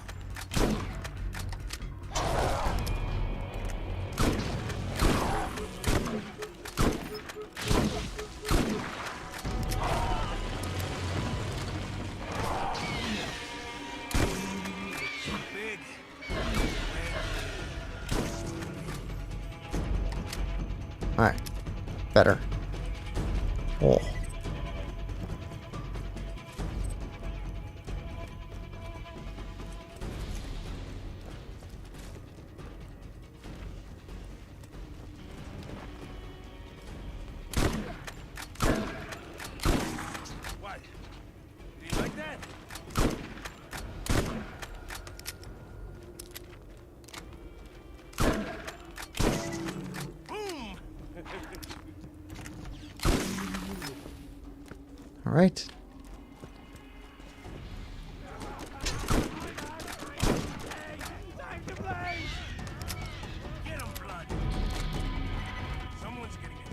Big. Alright. Better. Oh. What? Did you like that? Boom! Alright. Time to blaze! Get him, Blood! Someone's getting it.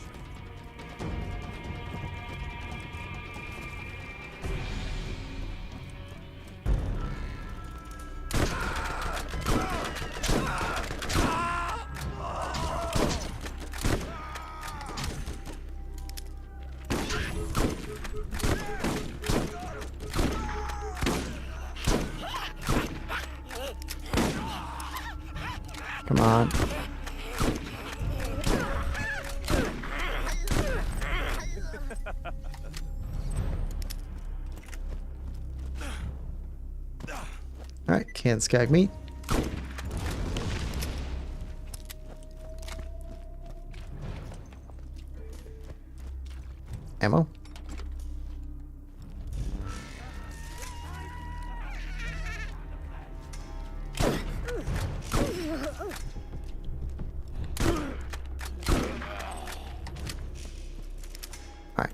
Come on. Alright, can't skag meat. Ammo. Alright.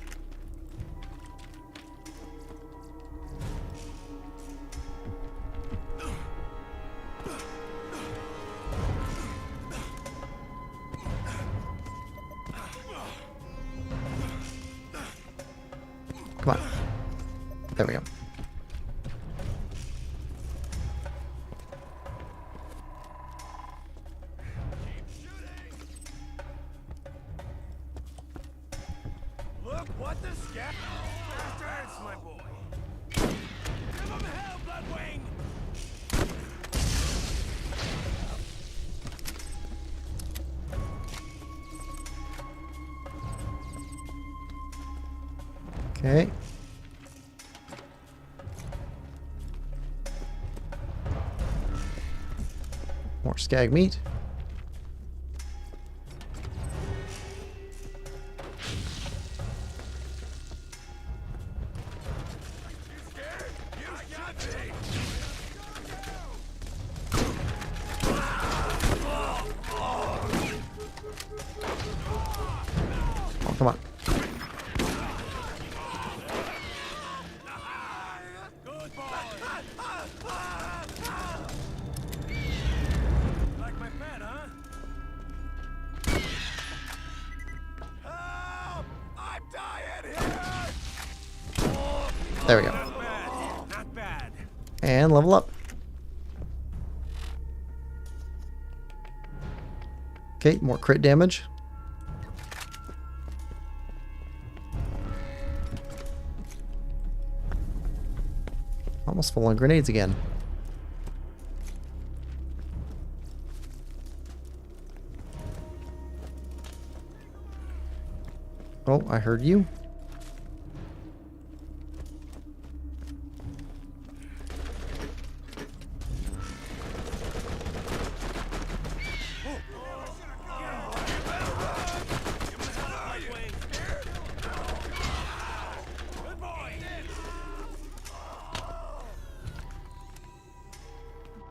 Come on. There we go. Look what the scat bastards, my boy. Give him hell, Bloodwing! Okay. More skag meat. Oh, come on. Good boy! Like my pet, huh? Help! I'm dying here! There we go. Not bad. Not bad. And level up. Okay, more crit damage. Almost full on grenades again. Oh, I heard you. Good boy!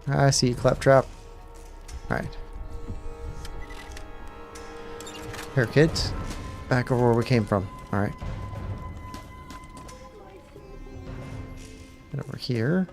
I see you, Claptrap. Alright. Repair kit. Back over where we came from. Alright. Get over here.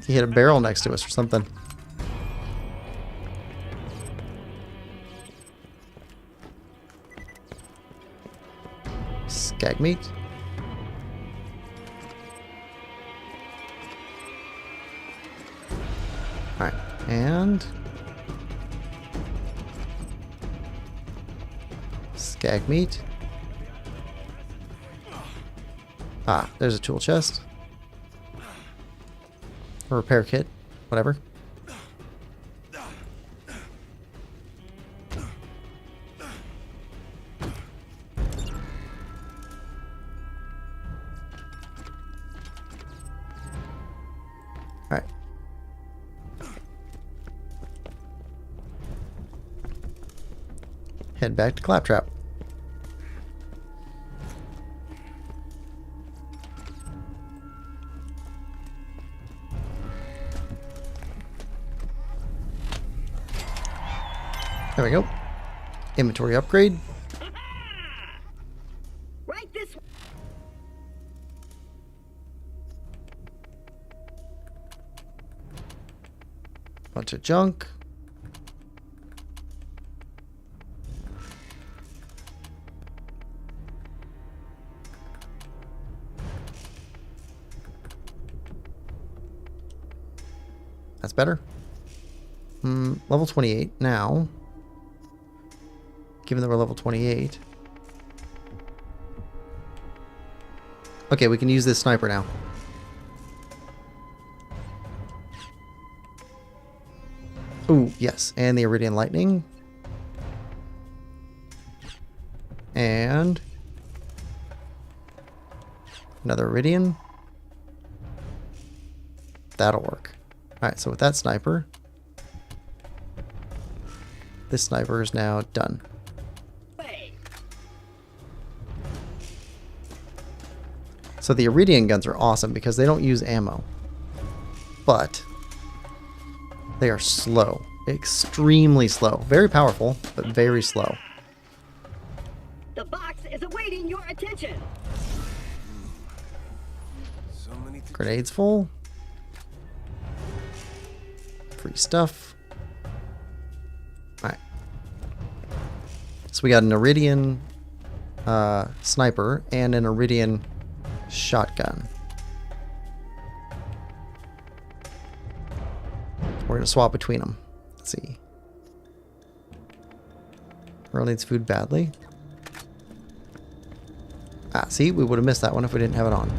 He hit a barrel next to us or something. Skag meat. Alright, and skag meat. Ah, there's a tool chest. A repair kit, whatever. Alright. Head back to Claptrap. There we go. Inventory upgrade. Right this way. Bunch of junk. That's better. Level 28 now. Given that we're level 28. Okay, we can use this sniper now. Ooh, yes. And the Iridian Lightning. And another Iridian. That'll work. Alright, so with that sniper, this sniper is now done. So the Iridian guns are awesome because they don't use ammo. But they are slow. Extremely slow. Very powerful, but very slow. The box is awaiting your attention. Grenades full. Free stuff. Alright. So we got an Iridian sniper and an Iridian shotgun. We're going to swap between them. Let's see. Earl needs food badly. Ah, see? We would have missed that one if we didn't have it on.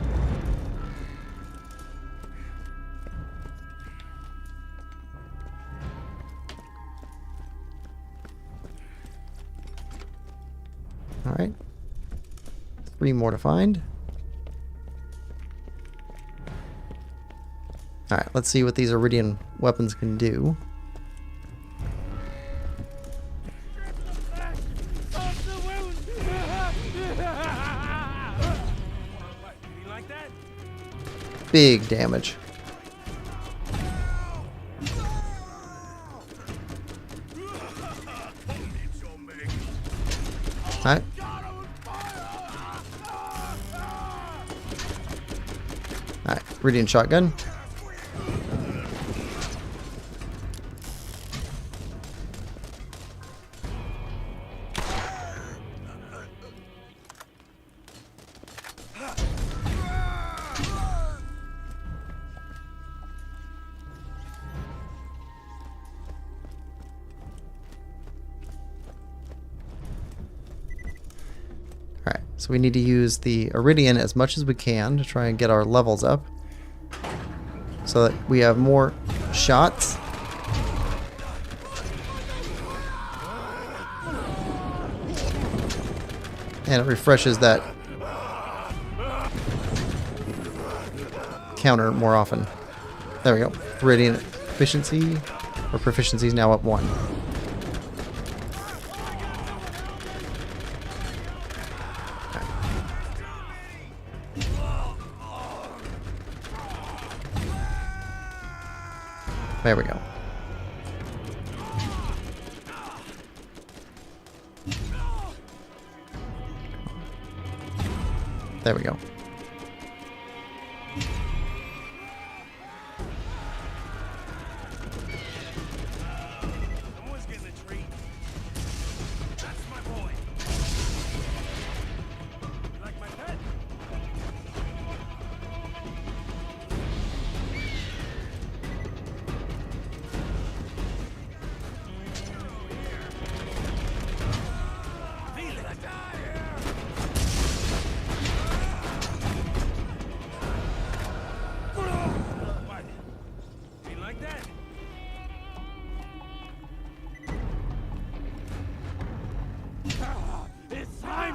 Alright. 3 more to find. Alright, let's see what these Iridian weapons can do. Big damage. Alright. Alright, Iridian shotgun. So we need to use the Iridian as much as we can to try and get our levels up so that we have more shots. And it refreshes that counter more often. There we go. Radiant efficiency, or proficiency is now up 1. There we go. There we go. Someone's getting a treat. That's my boy. You like my pet? Feel it. What? You like that? It's time!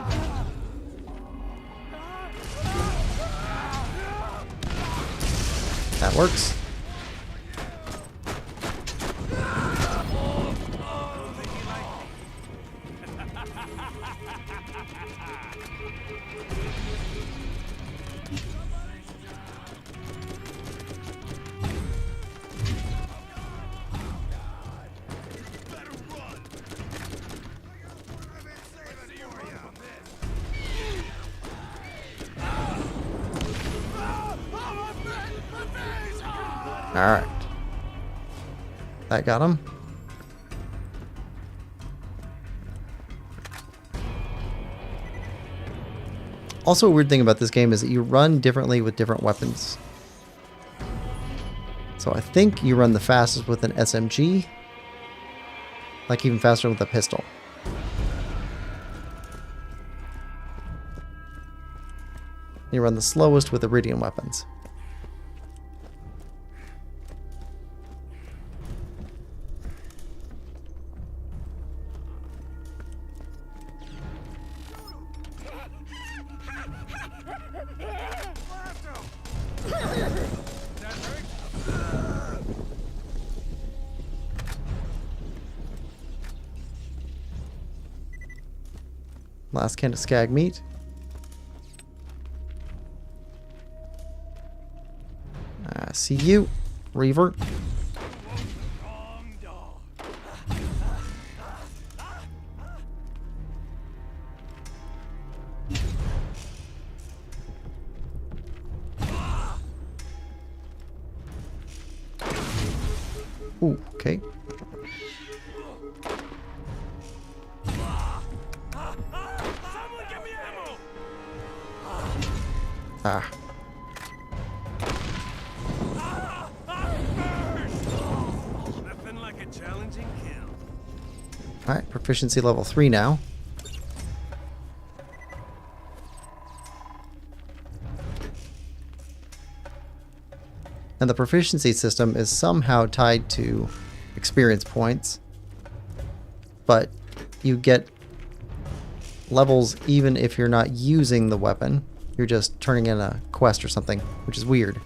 That works. Alright. That got him. Also, a weird thing about this game is that you run differently with different weapons. So I think you run the fastest with an SMG. Like even faster with a pistol. You run the slowest with Iridium weapons. Last can of skag meat. See you, Reaver. Ooh, okay. Ah. Nothing like a challenging kill. Alright, proficiency level 3 now. And the proficiency system is somehow tied to experience points. But you get levels even if you're not using the weapon. You're just turning in a quest or something, which is weird.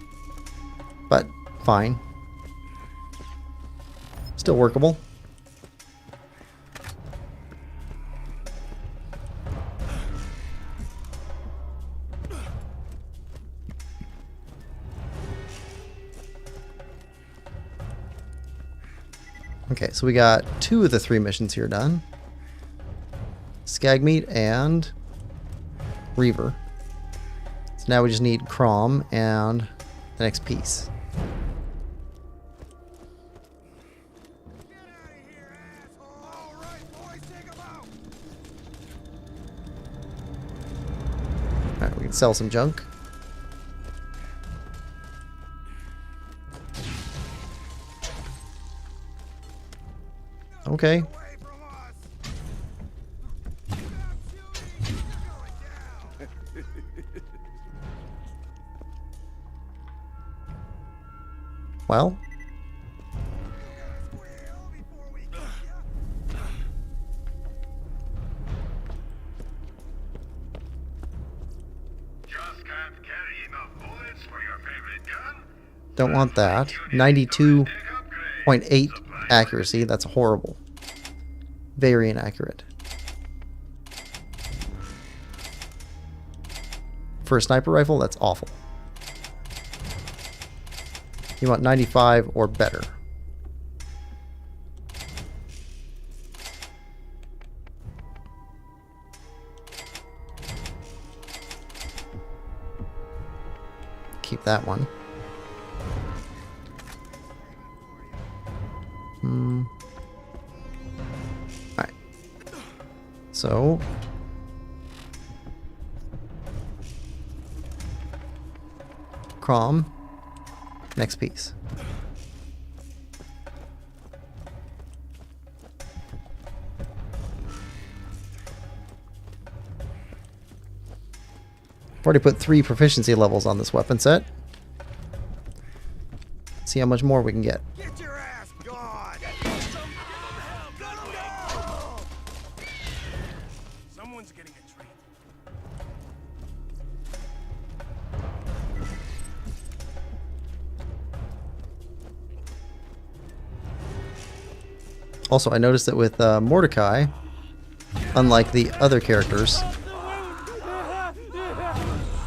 But fine. Still workable. Okay, so we got 2 of the 3 missions here done. Skagmeat and Reaver. So now we just need Crom and the next piece. Alright, we can sell some junk. Okay. Well. Don't want that. 92.8 accuracy. That's horrible. Very inaccurate. For a sniper rifle, that's awful. You want 95 or better. Keep that one. Alright. So... Crom. Next piece. I've already put 3 proficiency levels on this weapon set. See how much more we can get. Get your ass gone! Someone's getting a treat. Also, I noticed that with Mordecai, unlike the other characters,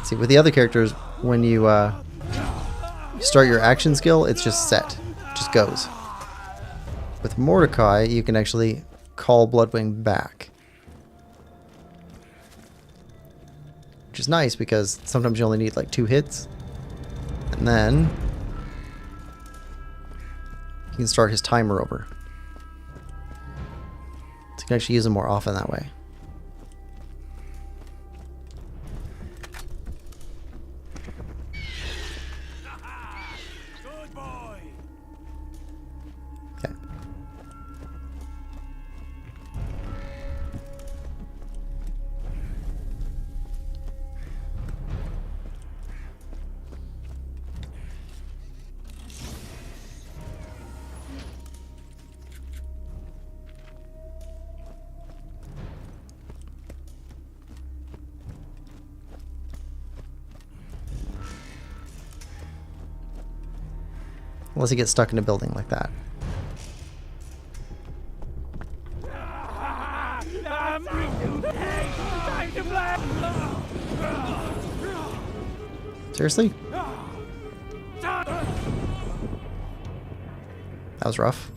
see, with the other characters, when you start your action skill, it's just set. It just goes. With Mordecai, you can actually call Bloodwing back. Which is nice because sometimes you only need like 2 hits. And then you can start his timer over. So you can actually use him more often that way. Good boy. Okay. Unless he gets stuck in a building like that. Seriously? That was rough.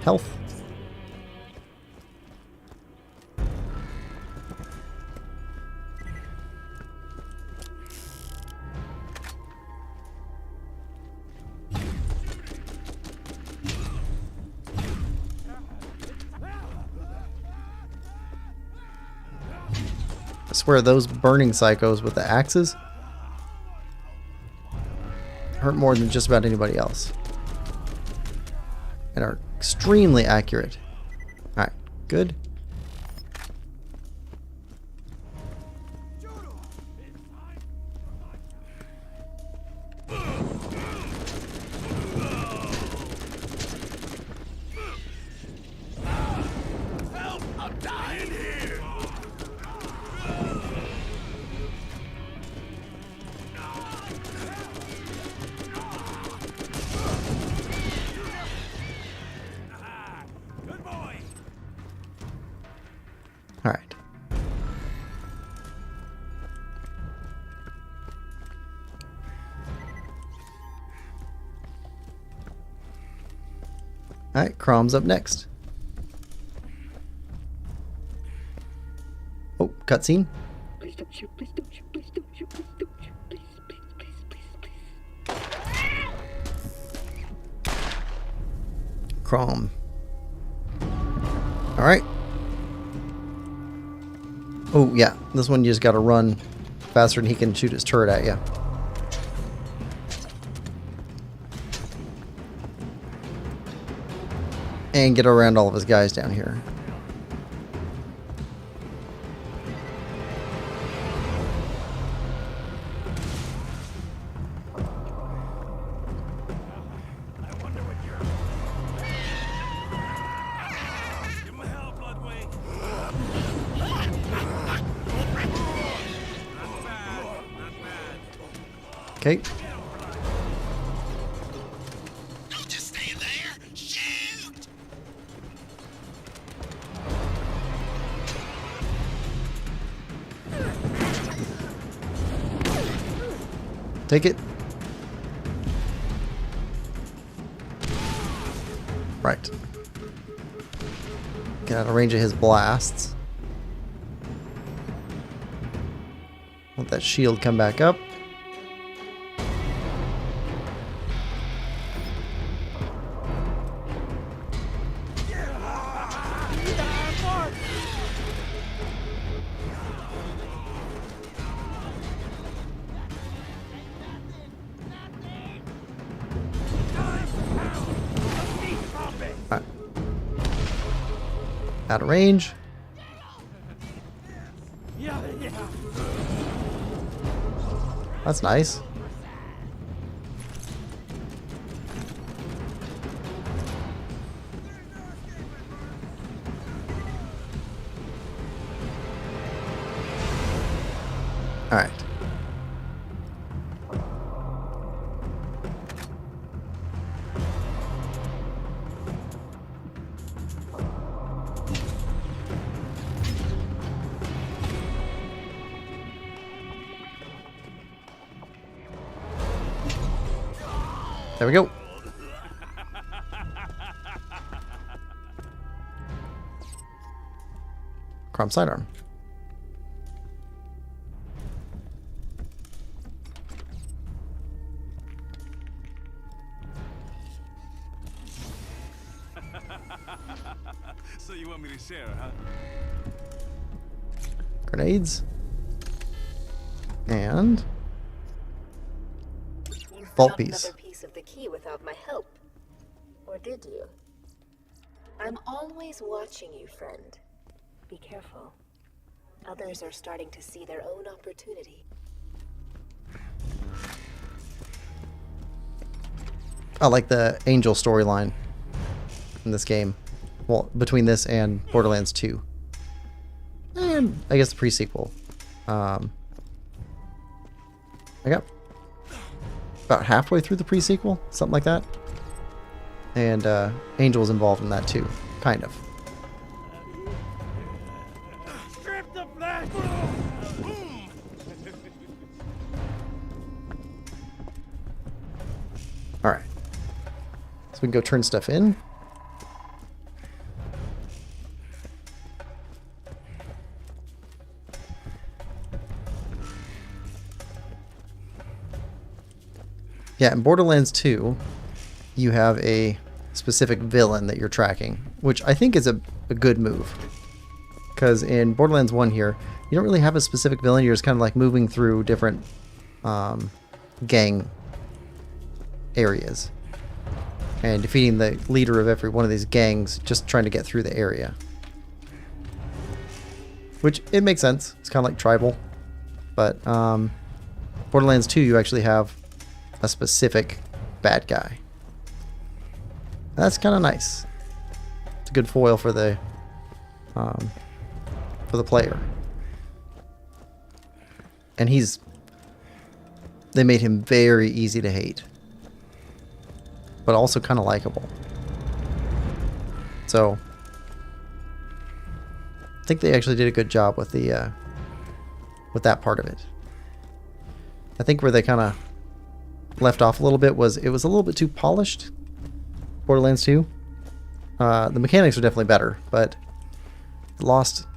Health. I swear those burning psychos with the axes hurt more than just about anybody else. And are extremely accurate. Alright, good. Help! I'm dying here. Good boy. Alright. Alright, Crom's up next. Oh, cutscene. Please don't shoot, please don't shoot, please don't shoot, please don't shoot, please, please, please, please, please. Crom. Alright. Oh, yeah. This one you just gotta run faster than he can shoot his turret at you. And get around all of his guys down here. Okay. Don't just stay there. Shoot! Take it. Right. Get out of range of his blasts. Let that shield come back up. Alright. Out of range. That's nice. All right. There we go. Chrome sidearm. So you want me to share, huh? Grenades. And You Vault found piece. another piece of the key without my help. Or did you? I'm always watching you, friend. Be careful. Others are starting to see their own opportunity. I like the Angel storyline in this game. Well, between this and Borderlands 2. And I guess the pre-sequel. I got about halfway through the pre-sequel, something like that. And Angel was involved in that too, kind of. Strip the flesh! Alright. So we can go turn stuff in. Yeah, in Borderlands 2, you have a specific villain that you're tracking, which I think is a good move. Because in Borderlands 1 here, you don't really have a specific villain, you're just kind of like moving through different gang areas. And defeating the leader of every one of these gangs, just trying to get through the area. Which, it makes sense, it's kind of like tribal. But Borderlands 2, you actually have a specific bad guy. That's kind of nice. It's a good foil for the player. And they made him very easy to hate, but also kind of likable. So I think they actually did a good job with the with that part of it. I think where they kind of left off a little bit was it was a little bit too polished. Borderlands 2. The mechanics are definitely better, but it lost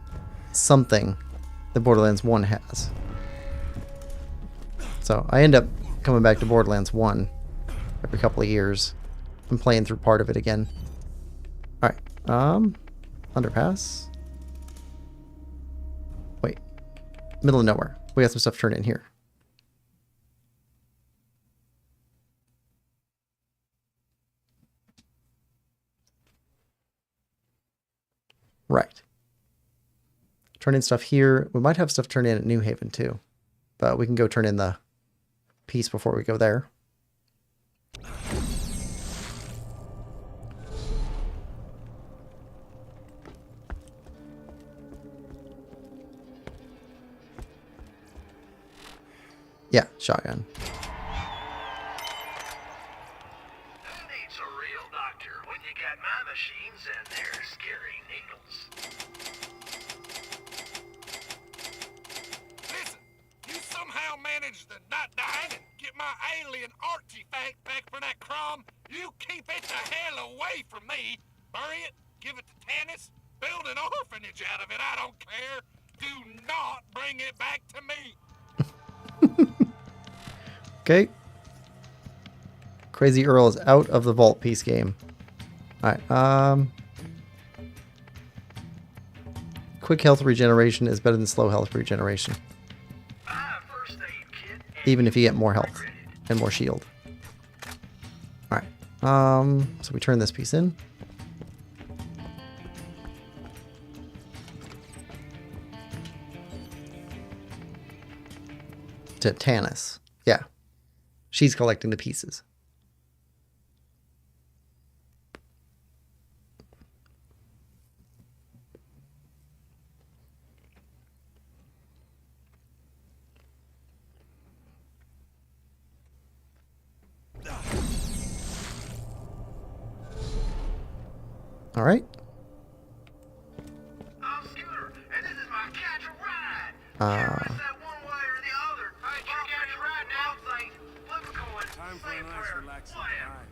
something that Borderlands 1 has. So I end up coming back to Borderlands 1 every couple of years and playing through part of it again. Alright, underpass. Wait, middle of nowhere. We got some stuff turned in here. Right. Turn in stuff here. We might have stuff turned in at New Haven too. But we can go turn in the piece before we go there. Yeah, shotgun. alien artifact back for that crumb, you keep it the hell away from me. Bury it, give it to Tannis, build an orphanage out of it, I don't care. Do not bring it back to me. Okay. Crazy Earl is out of the vault piece game. Alright, quick health regeneration is better than slow health regeneration. First aid kit. Even if you get more health and more shield. Alright. So we turn this piece in. To Tannis. Yeah. She's collecting the pieces. All right. I'm Scooter, and this is my catch a ride. Can't miss that one way or the other. I ain't your catch a ride now. Say, flip a coin, Time for say a a nice prayer. relaxing Wham. ride.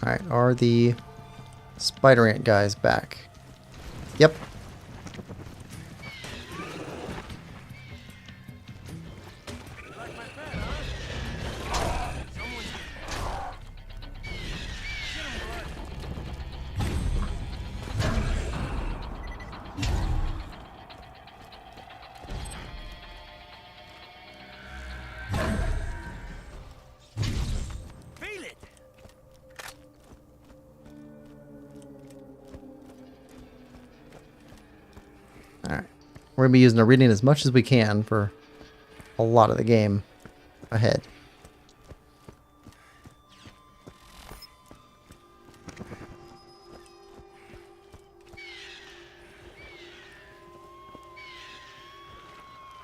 All right. Are the spider ant guys back? Yep. Like my pet, huh? Someone's get him, Blood. Feel it. All right. We're gonna be using Iridian as much as we can for a lot of the game ahead.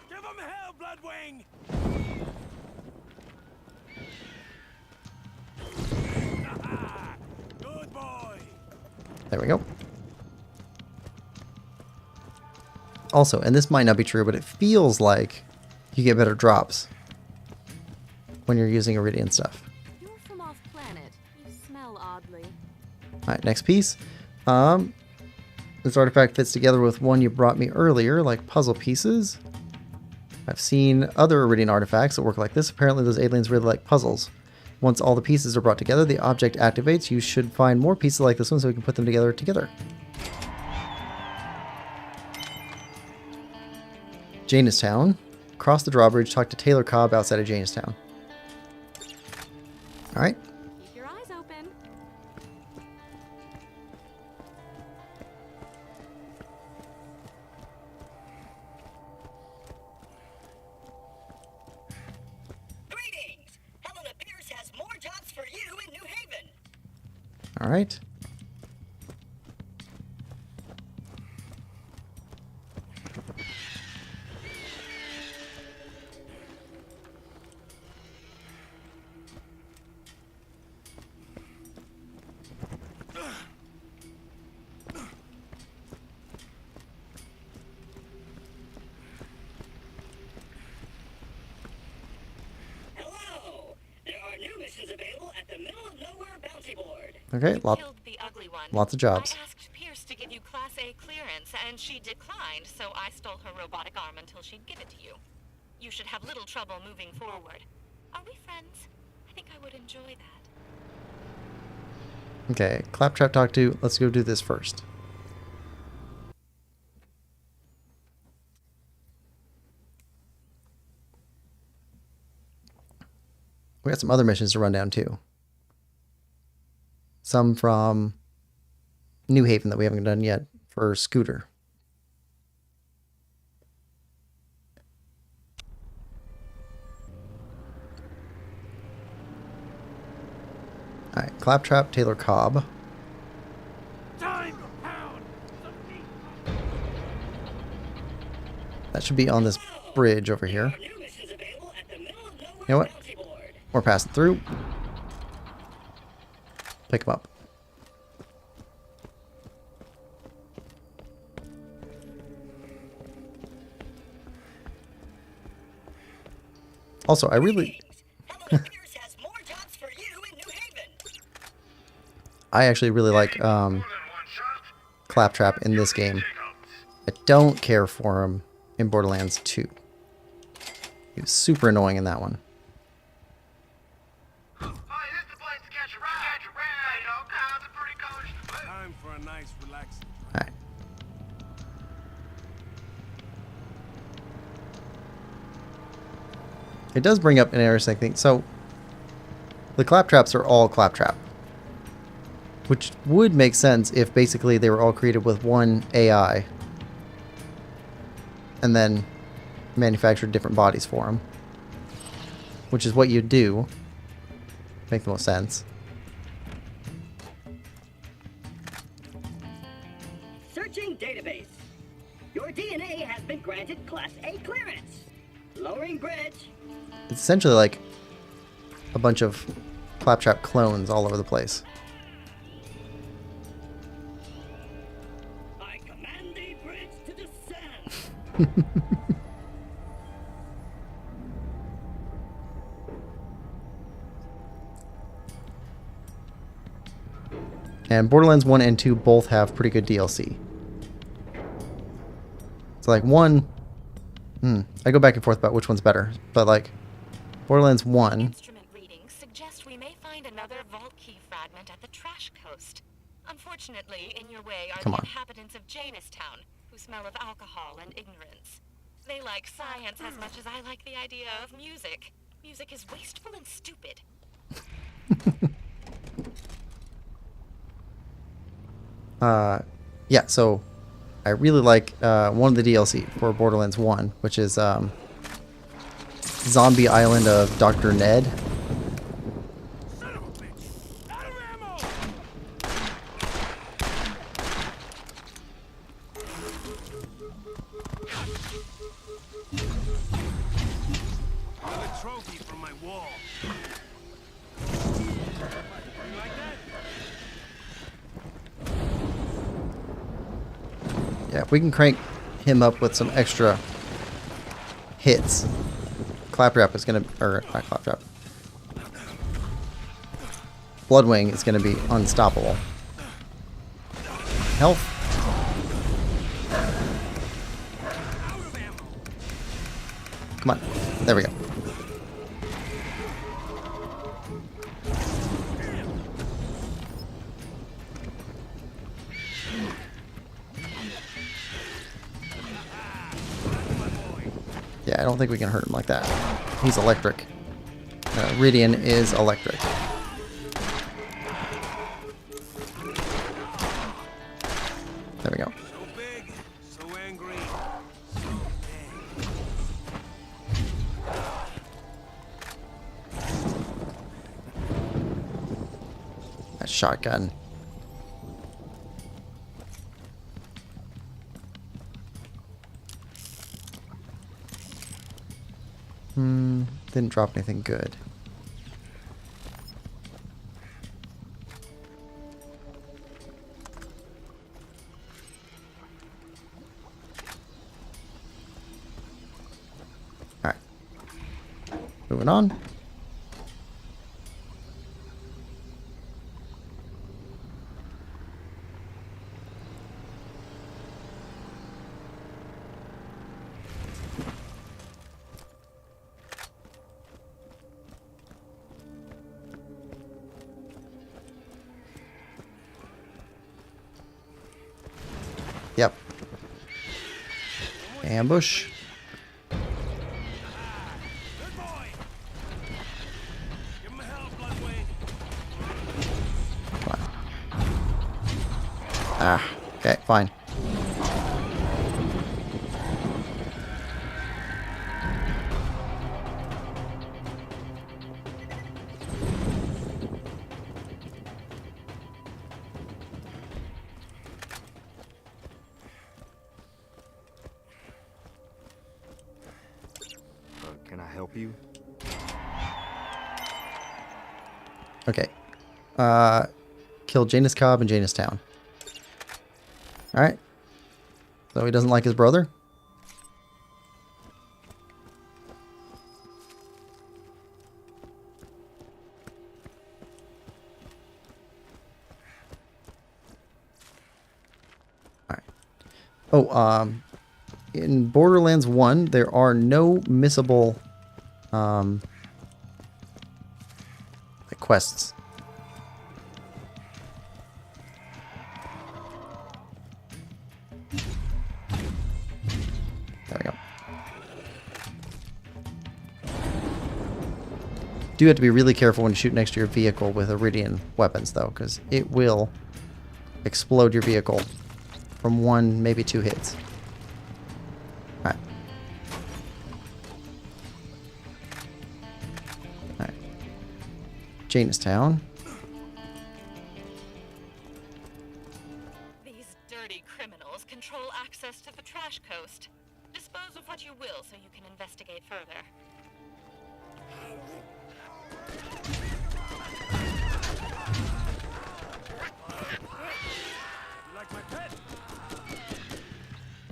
Give him hell, Bloodwing. Good boy. There we go. Also, and this might not be true, but it feels like you get better drops when you're using Iridian stuff. You're from off planet. You smell oddly. Alright, next piece. This artifact fits together with one you brought me earlier, like puzzle pieces. I've seen other Iridian artifacts that work like this. Apparently those aliens really like puzzles. Once all the pieces are brought together, the object activates. You should find more pieces like this one so we can put them together. Janestown. Cross the drawbridge, talk to Taylor Cobb outside of Janestown. Alright. Keep your eyes open. Greetings! Helena Pierce has more jobs for you in New Haven. Alright. Hello! There are new missions available at the Middle of Nowhere bounty board. Okay, You killed the ugly one. lots of jobs. I asked Pierce to give you Class A clearance, and she declined, so I stole her robotic arm until she'd give it to you. You should have little trouble moving forward. Are we friends? I think I would enjoy that. Okay, Claptrap talk to. Let's go do this first. We got some other missions to run down too. Some from New Haven that we haven't done yet for Scooter. Alright, Claptrap, Taylor Cobb. Time to pound some meat. That should be on this bridge over here. New missions available at the middle of nowhere You know what? bounty board. We're passing through. Pick them up. Also, I really... Heavenly Fierce has more jobs for you in New Haven. I actually really like More than one shot. Claptrap in this game. I don't care for him in Borderlands 2. He was super annoying in that one. Oh, is this the place to catch a ride? All kinds of pretty colors to boot. Time for a nice, relaxing. Alright. It does bring up an interesting thing. So, the Claptraps are all Claptrap. Which would make sense if basically they were all created with one AI. And then manufactured different bodies for them. Which is what you do. Make the most sense. Searching database. Your DNA has been granted Class A clearance. Lowering bridge. It's essentially like a bunch of Claptrap clones all over the place. I command the bridge to descend. And Borderlands 1 and 2 both have pretty good DLC. So like 1... I go back and forth about which one's better. But like, Borderlands 1... Instrument readings suggest we may find another vault key fragment at the trash coast. Unfortunately, in your way are Come the on. inhabitants of Jamestown, who smell of alcohol and ignorance. They like science as much as I like the idea of music. Music is wasteful and stupid. Yeah, so I really like one of the DLC for Borderlands 1, which is Zombie Island of Dr. Ned. Son of a bitch! Out of ammo! Another trophy from my wall. You like that? Yeah, if we can crank him up with some extra hits, Claptrap is gonna, or not Claptrap, Bloodwing is gonna be unstoppable. Health. Come on, there we go. Yeah, I don't think we can hurt him like that. He's electric. Ridian is electric. There we go. So big, so angry, That shotgun. Didn't drop anything good. Alright. Moving on. Yep. Ambush. Good boy. Give him a hell, Bloodwing. Come on. Ah, okay, fine. help you? Okay. Kill Janus Cobb and Janus Town. Alright. So he doesn't like his brother? Alright. Oh, in Borderlands 1, there are no missable like quests. There we go. Do have to be really careful when you shoot next to your vehicle with Iridian weapons, though, because it will explode your vehicle from 1, maybe 2 hits. Alright. Alright. Janestown. These dirty criminals control access to the trash coast. Dispose of what you will so you can investigate further. You like my pet?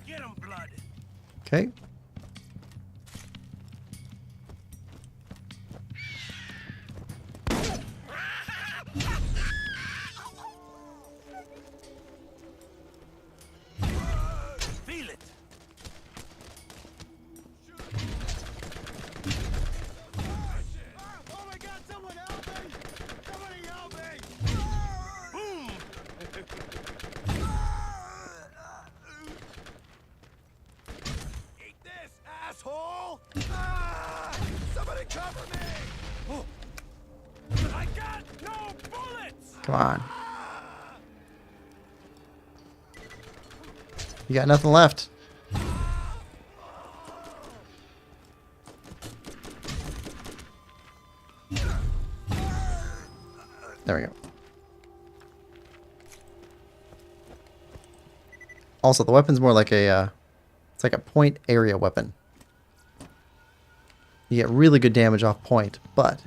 Get him, Blood. Okay. Feel it. Oh my God! Someone help me! Somebody help me! Boom! Eat this, asshole! Somebody cover me! Oh. I got no bullets! Come on. You got nothing left. There we go. Also, the weapon's more like a, it's like a point area weapon. You get really good damage off point, but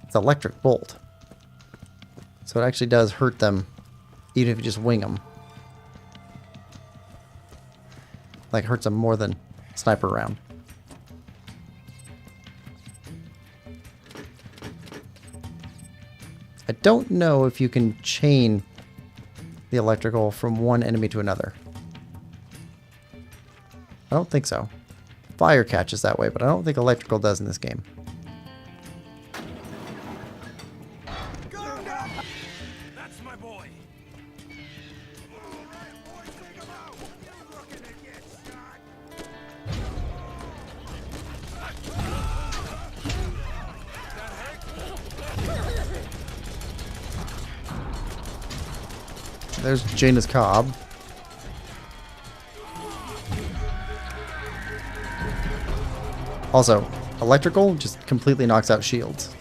it's electric bolt. So it actually does hurt them, even if you just wing them. Like, hurts them more than sniper round. I don't know if you can chain the electrical from one enemy to another. I don't think so. Fire catches that way, but I don't think electrical does in this game. That's my boy. There's Janus Cobb. Also, electrical just completely knocks out shields.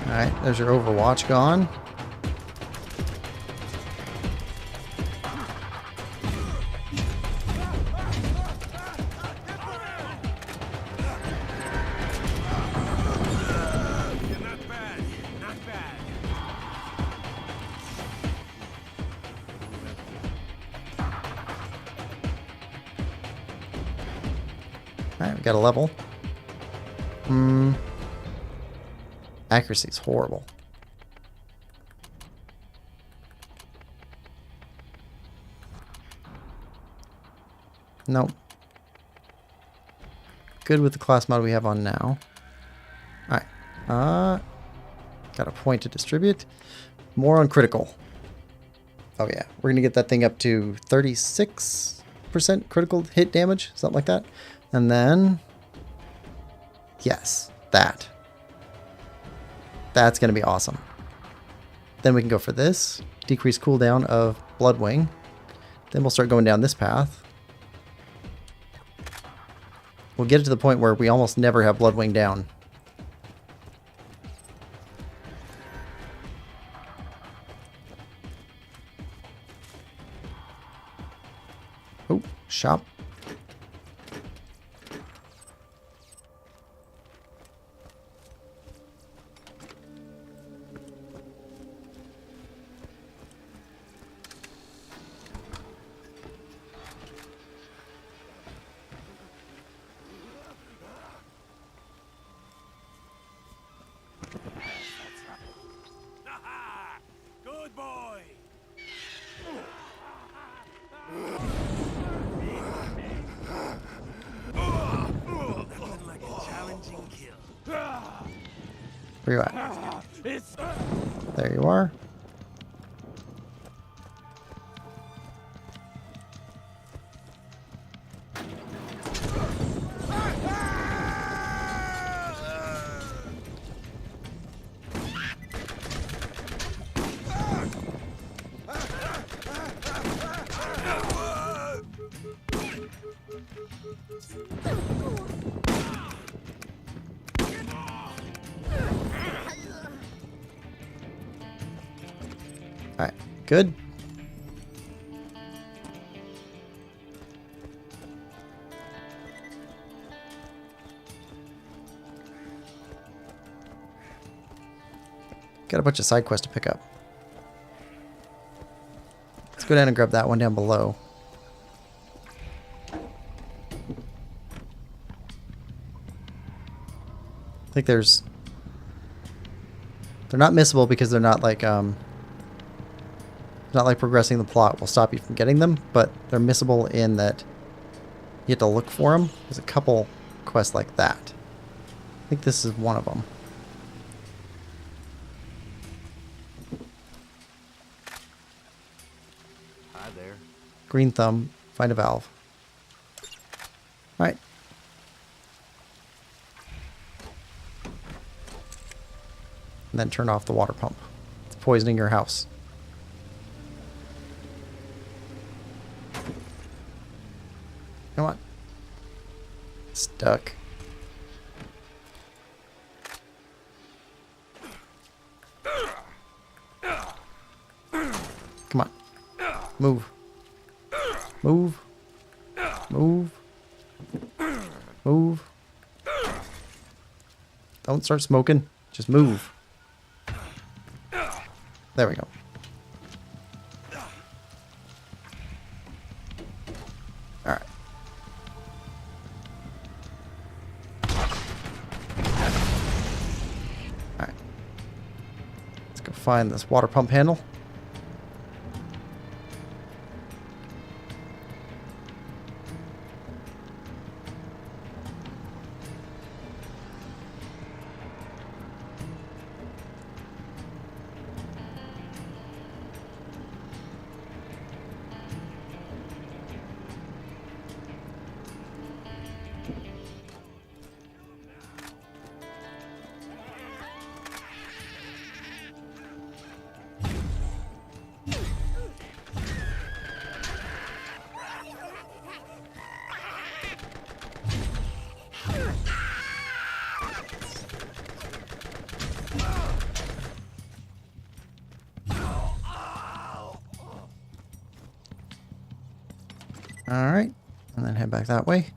Alright, there's your Overwatch gone. Alright, we got a level. Accuracy's horrible. Nope. Good with the class mod we have on now. Alright. Got a point to distribute. More on critical. Oh yeah. We're going to get that thing up to 36% critical hit damage. Something like that. And then... yes. That. That's going to be awesome. Then we can go for this. Decrease cooldown of Blood Wing. Then we'll start going down this path. we'll get it to the point where we almost never have Bloodwing down. Oh, shop. Good boy. Nothing like a challenging kill. Where you at? It's There you are. Alright, good. Got a bunch of side quests to pick up. Let's go down and grab that one down below. I think they're not missable because they're not like progressing the plot will stop you from getting them, but they're missable in that you have to look for them. There's a couple quests like that. I think this is one of them. Hi there. Green thumb, find a valve. Alright. And then turn off the water pump. It's poisoning your house. Come on. Stuck. Come on. Move. Move. Move. Move. Don't start smoking. Just move. There we go. Alright. Alright. Let's go find this water pump handle. Alright, and then head back that way.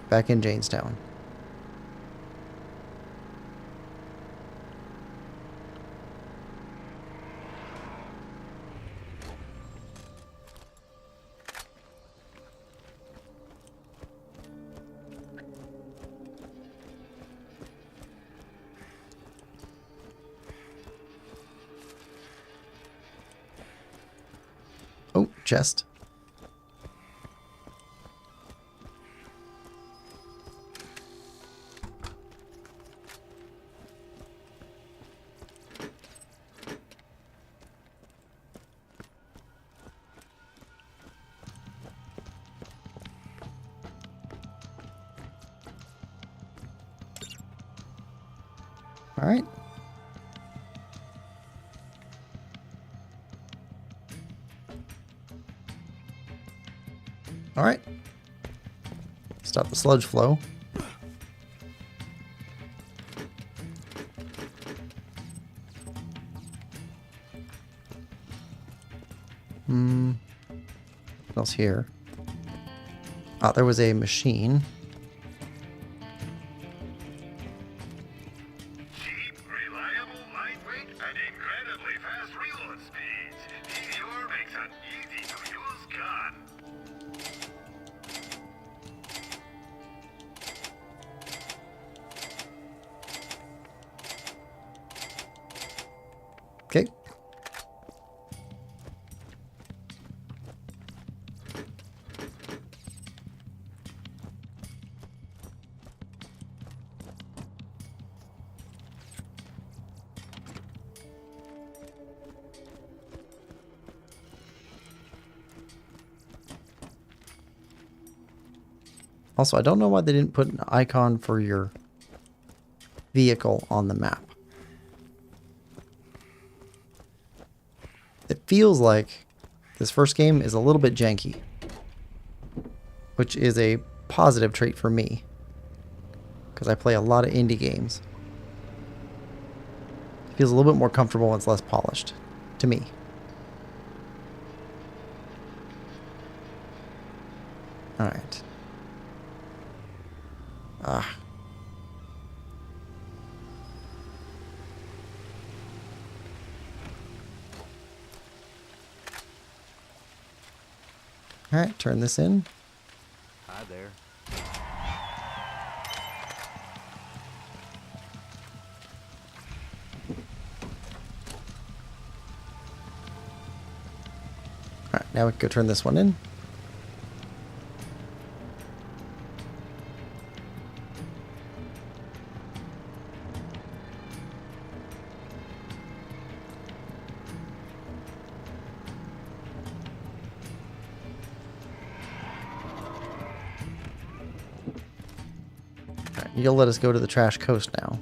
Back in Janestown. Oh, chest. Alright. Alright. Stop the sludge flow. What else here? Ah, there was a machine. Cheap, reliable, lightweight, and incredibly fast reload speeds. Meteor makes an easy-to-use gun. Okay. Also, I don't know why they didn't put an icon for your vehicle on the map. It feels like this first game is a little bit janky, which is a positive trait for me, because I play a lot of indie games. It feels a little bit more comfortable when it's less polished, to me. Alright. Ah. Alright, turn this in. Hi there. Alright, now we can go turn this one in. You'll let us go to the trash coast now.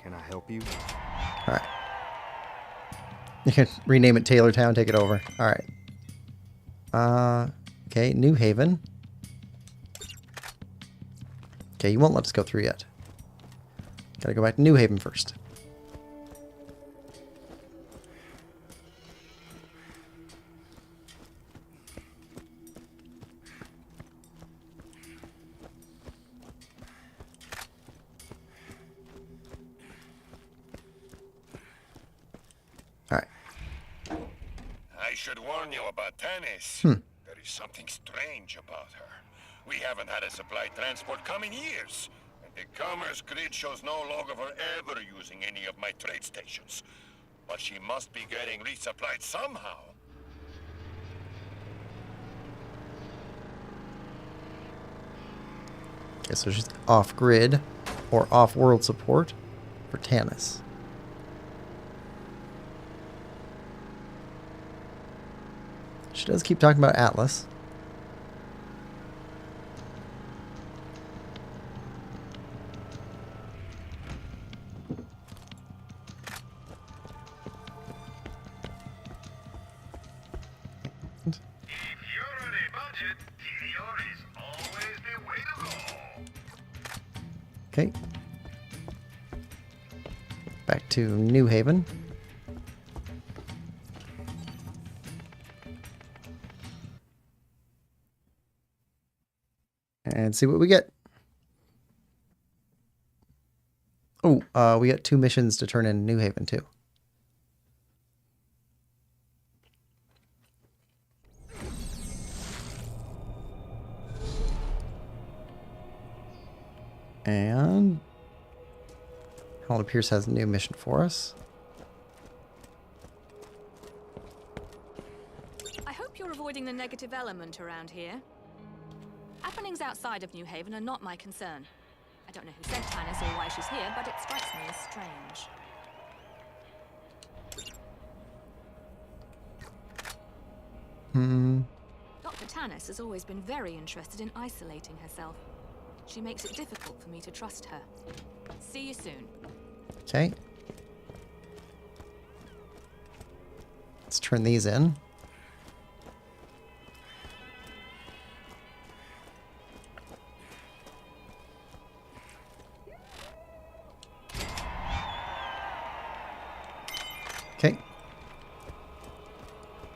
Can I help you? Alright. You can rename it Taylortown, take it over. Alright. Okay, New Haven. Okay, you won't let us go through yet. Gotta go back to New Haven first. Alright. I should warn you about Tanis. There is something strange about her. We haven't had a supply transport come in years. And the commerce grid shows no log of her ever using any of my trade stations. But she must be getting resupplied somehow. Okay, so she's off-grid or off-world support for Tanis. She does keep talking about Atlas. If you're on a budget, TDR is always the way to go. Okay. Back to New Haven. And see what we get. Oh, we got 2 missions to turn in New Haven too. And Holland Pierce has a new mission for us. I hope you're avoiding the negative element around here. At Happenings outside of New Haven are not my concern. I don't know who sent Tannis or why she's here, but it strikes me as strange. Dr. Tannis has always been very interested in isolating herself. She makes it difficult for me to trust her. See you soon. Okay. Let's turn these in. Okay.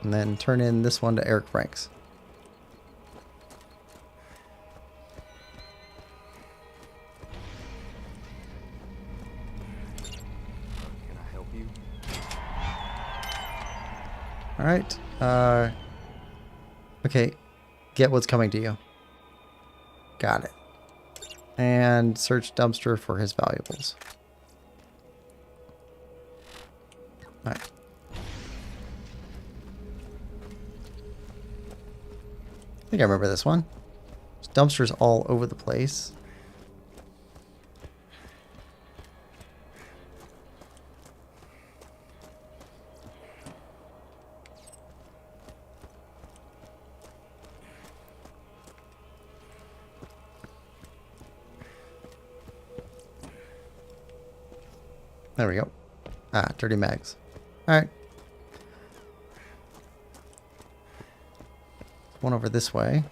And then turn in this one to Eric Franks. Can I help you? All right. Okay. Get what's coming to you. Got it. And search dumpster for his valuables. All right. I think I remember this one. There's dumpsters all over the place. There we go. Ah, dirty mags. Alright. One over this way.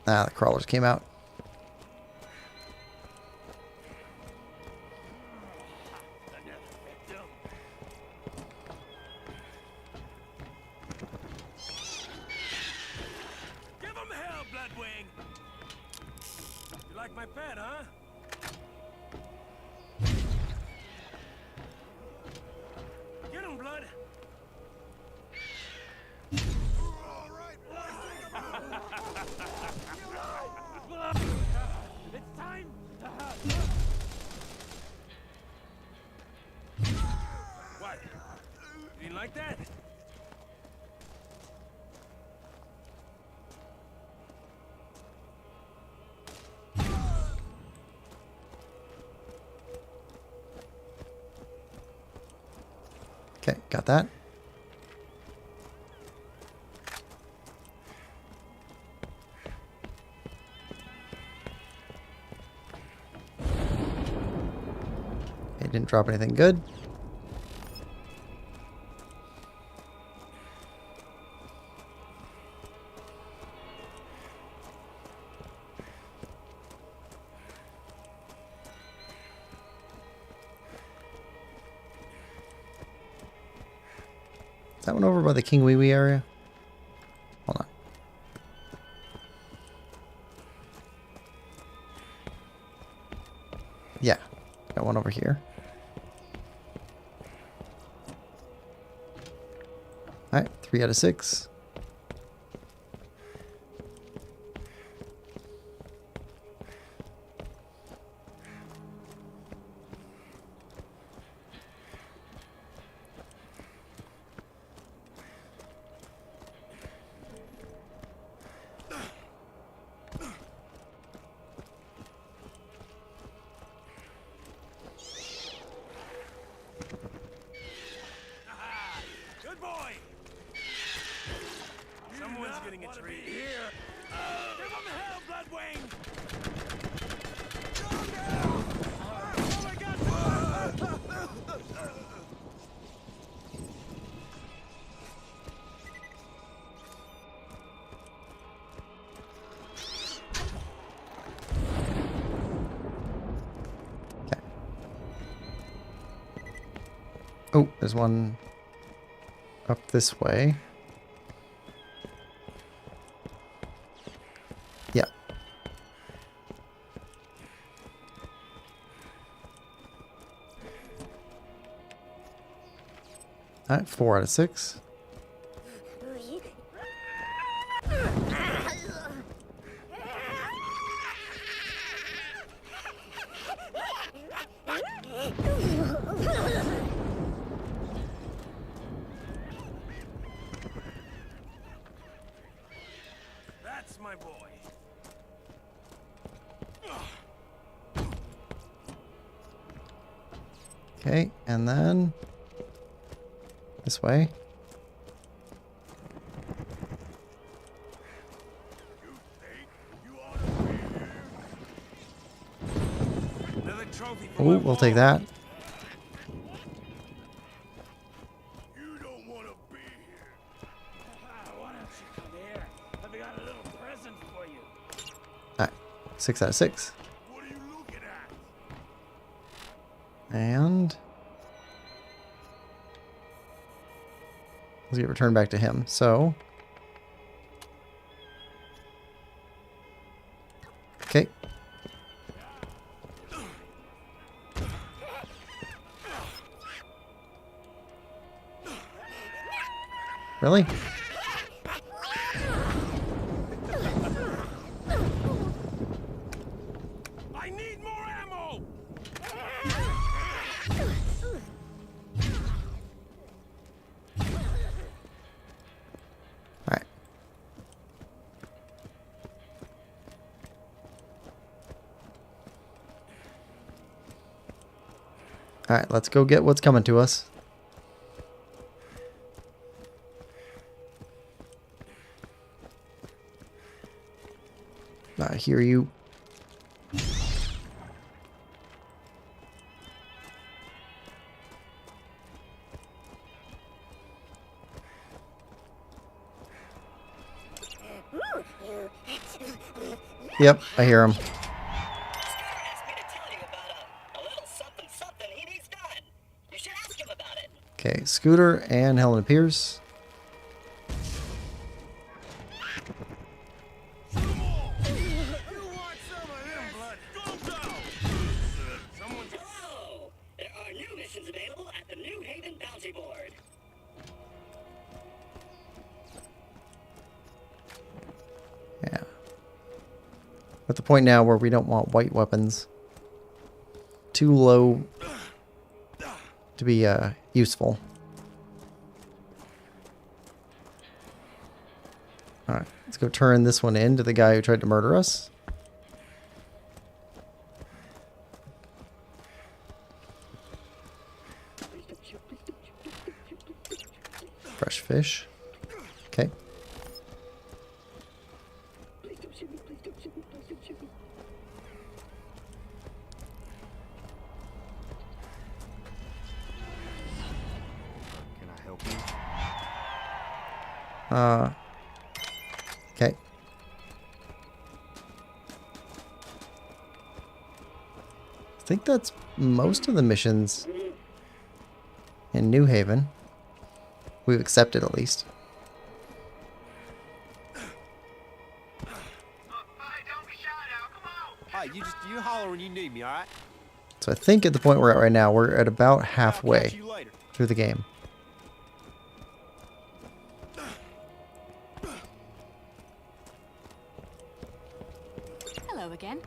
Ah, the crawlers came out. Like my pet, huh? Get him, Blood. All right, it's time to have. What? You didn't like that? Okay, got that. It didn't drop anything good. Is that one over by the King Wee Wee area? Hold on. Yeah, got one over here. Alright, 3 out of 6. Good boy. Someone's getting a treat here. Give him hell, Bloodwing. Oh my God! Okay. Oh, there's one up this way. Yeah. Alright, 4 out of 6. That's my boy. Okay, and then this way. Another trophy for Oh, my we'll take wall. that. You don't want to be here. Why don't you come here? I've got a little present for you. Alright, 6 out of 6. What are you looking at? And let's get returned back to him. So, okay. Really? I need more ammo. Alright. Alright, let's go get what's coming to us. I hear you. Yep, I hear him. Scooter asked me to tell you about a little something something he needs done. You should ask him about it. Okay, Scooter and Helen Pierce. You want some of him, Blood? Go! Someone's... Hello! There are new missions available at the New Haven Bounty Board. Yeah. At the point now where we don't want white weapons. Too low to be useful. Alright, let's go turn this one in to the guy who tried to murder us. Fresh fish. Okay. Please don't shoot me, please don't shoot me, please don't shoot me. Can I help you? Okay. I think that's most of the missions in New Haven. We've accepted at least. Hi, you holler when you need me, all right? So I think at the point we're at right now, we're at about I'll catch halfway you later. through the game. Hello again.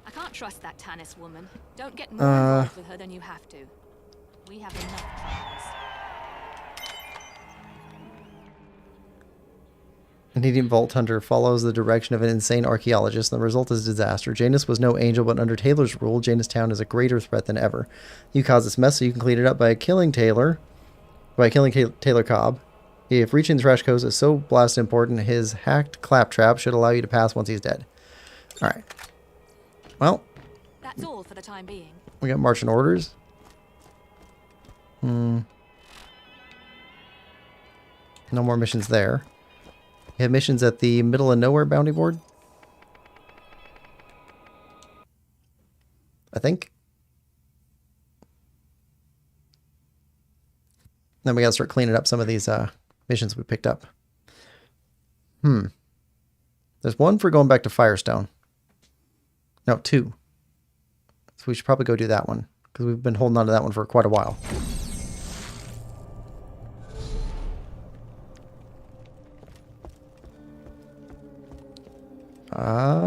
I can't trust that Tannis woman. Don't get more involved with her than you have to. We have enough troubles. An Indian Vault Hunter follows the direction of an insane archaeologist, and the result is disaster. Janus was no angel, but under Taylor's rule, Janus Town is a greater threat than ever. You caused this mess, so you can clean it up by killing Taylor Cobb. If reaching the trash coast is so blasted important, his hacked claptrap should allow you to pass once he's dead. Alright. Well, That's all for the time being. we got marching orders. No more missions there. We have missions at the middle of nowhere bounty board. I think. Then we gotta start cleaning up some of these missions we picked up. There's one for going back to Firestone. No, 2. So we should probably go do that one, because we've been holding on to that one for quite a while.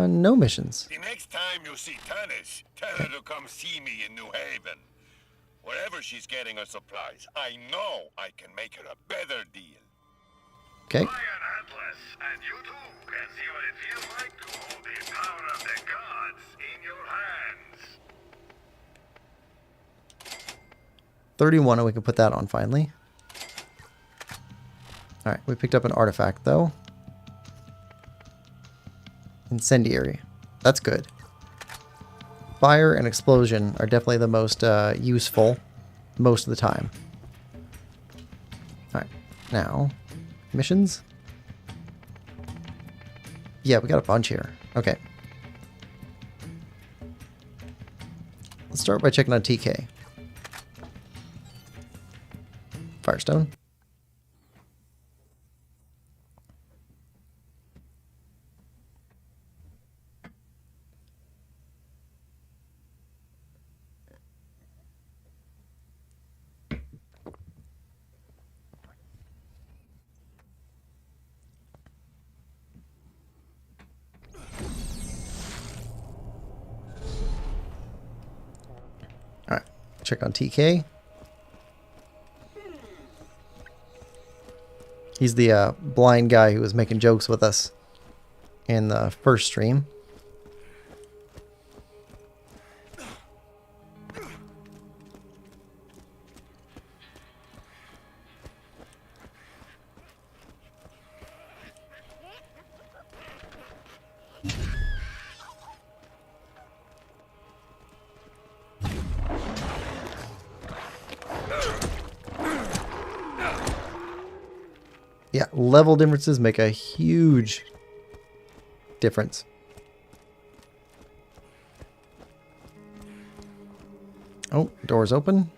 No missions. The next time you see Tannis, tell her to come see me in New Haven. she's getting her supplies. I know I can make her a better deal. Okay. Buy an Atlas, and you too can see what it feels like to hold the power of the gods in your hands. 31, and we can put that on finally. Alright, we picked up an artifact though. Incendiary. That's good. Fire and explosion are definitely the most useful most of the time. Alright, now, missions? Yeah, we got a bunch here. Okay. Let's start by checking on TK. Firestone. Alright, check on TK. He's the blind guy who was making jokes with us in the first stream. Yeah, level differences make a huge difference. Oh, door's open.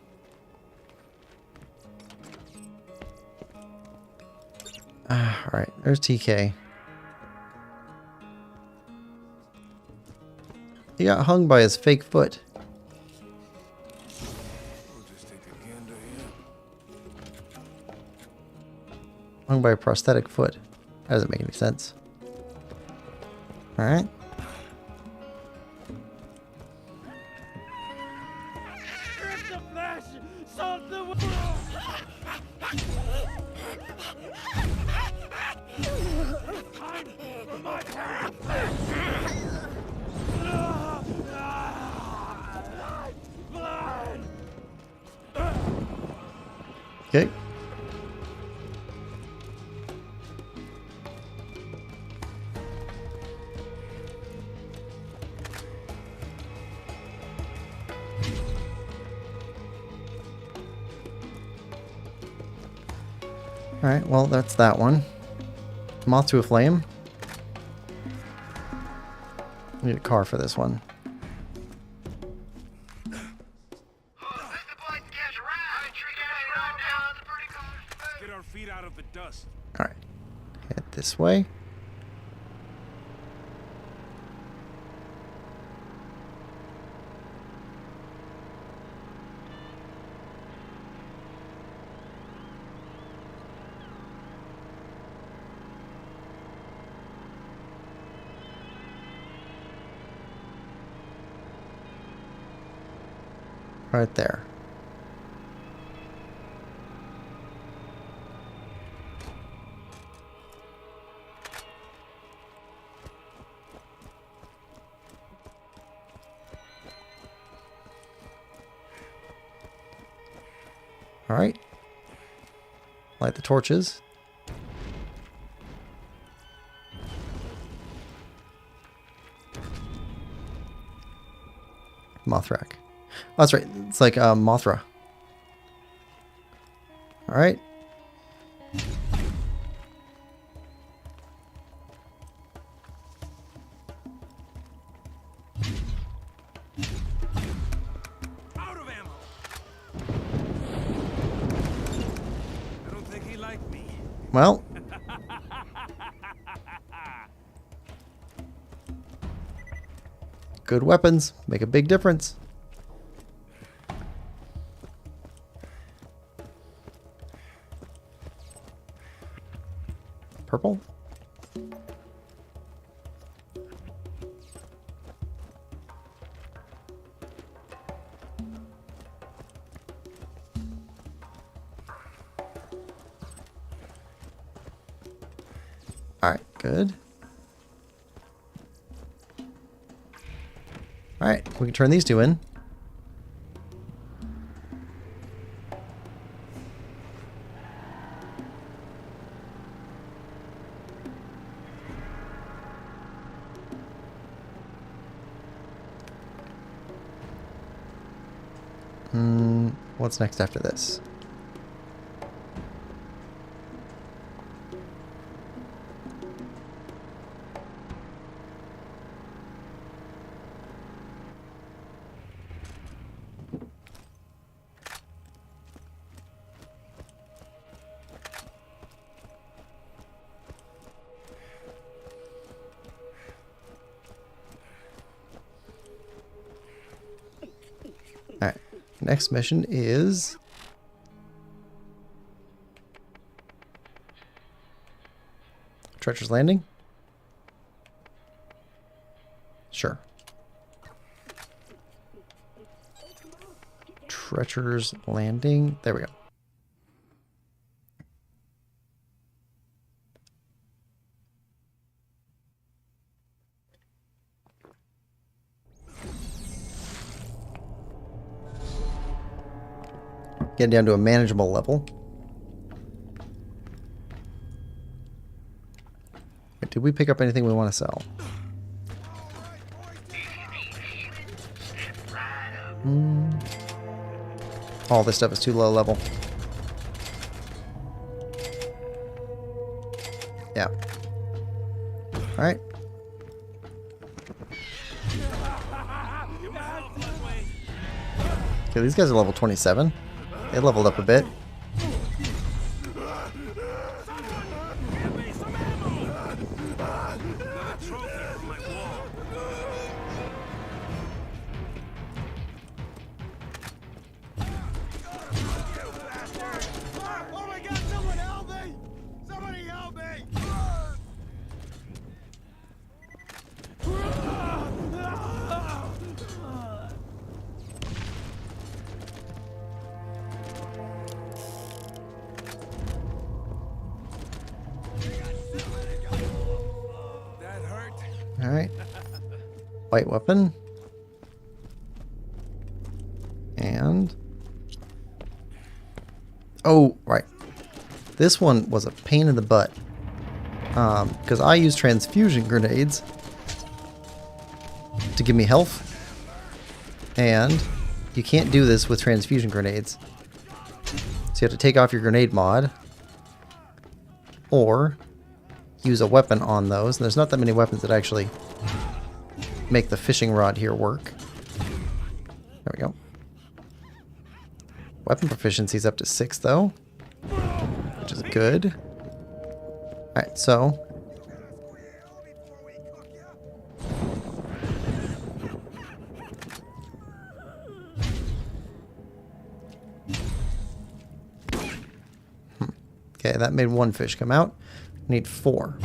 Alright, there's TK. He got hung by his fake foot. Hung by a prosthetic foot. That doesn't make any sense. Alright. Okay. Alright, well, that's that one. Moth to a flame. I need a car for this one. Get our feet out of the dust. Alright. Head this way. Right there. All right. Light the torches. Mothrak. Oh, that's right. It's like Mothra. All right. Out of ammo. I don't think he liked me. Well. Good weapons make a big difference. Purple. Alright, good. Alright, we can turn these two in. What's next after this? Alright, next mission is... Treacher's Landing? Sure. Treacher's Landing. There we go. Getting down to a manageable level. Wait, did we pick up anything we want to sell? All this stuff is too low level. Yeah. Alright. Okay, these guys are level 27. They leveled up a bit. Alright. White weapon. And... oh, right. This one was a pain in the butt. Because I use transfusion grenades to give me health. And you can't do this with transfusion grenades. So you have to take off your grenade mod. Or... use a weapon on those. And there's not that many weapons that actually make the fishing rod here work. There we go. Weapon proficiency's up to 6 though, which is good. Alright, so okay, that made 1 fish come out. Need 4.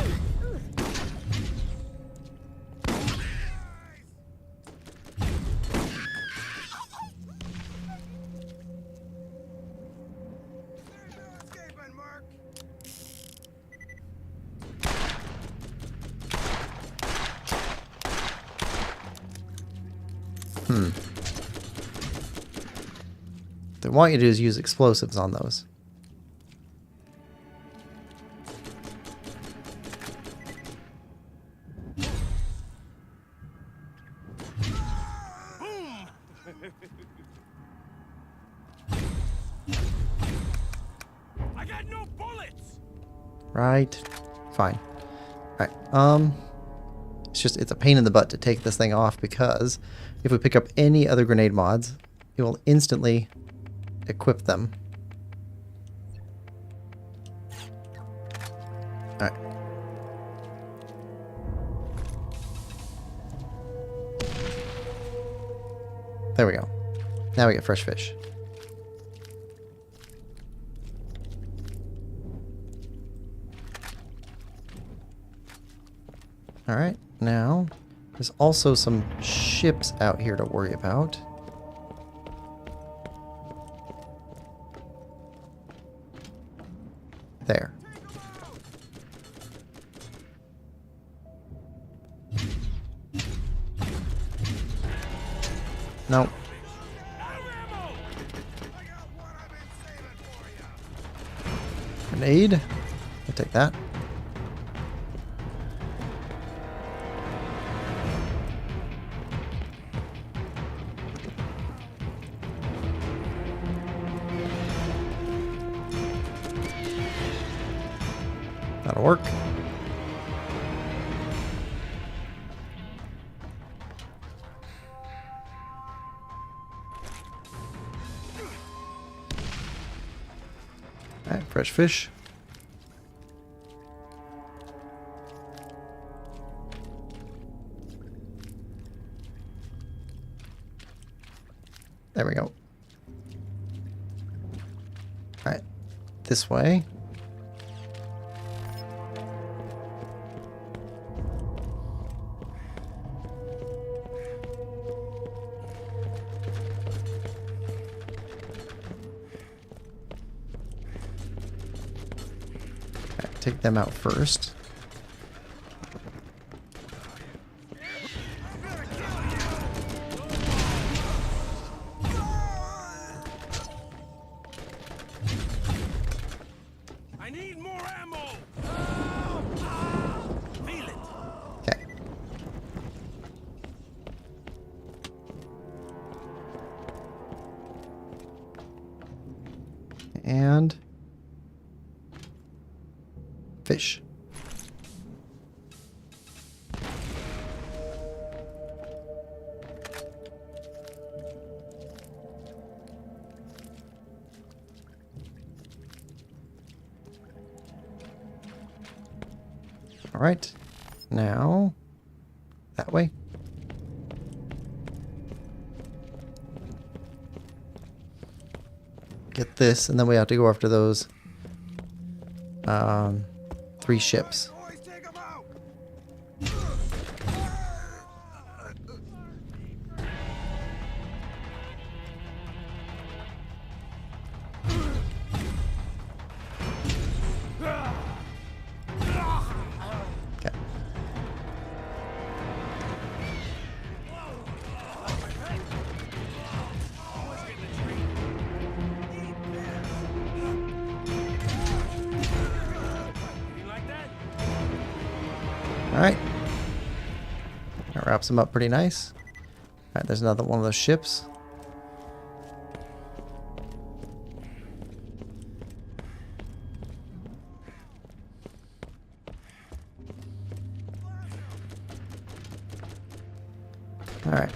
What they want you to do is use explosives on those. I got no bullets. Right. Fine. Alright, it's a pain in the butt to take this thing off because if we pick up any other grenade mods, it will instantly equip them. Alright. There we go. Now we get fresh fish. Alright, now there's also some ships out here to worry about. There. No. Grenade. I'll take that. That'll work. Alright, fresh fish. There we go. Alright, this way. Take them out first. I need more ammo. Feel it. Okay. And fish. All right, now that way. Get this, and then we have to go after those 3 ships. Okay. All right. That wraps them up pretty nice. All right, there's another one of those ships. All right.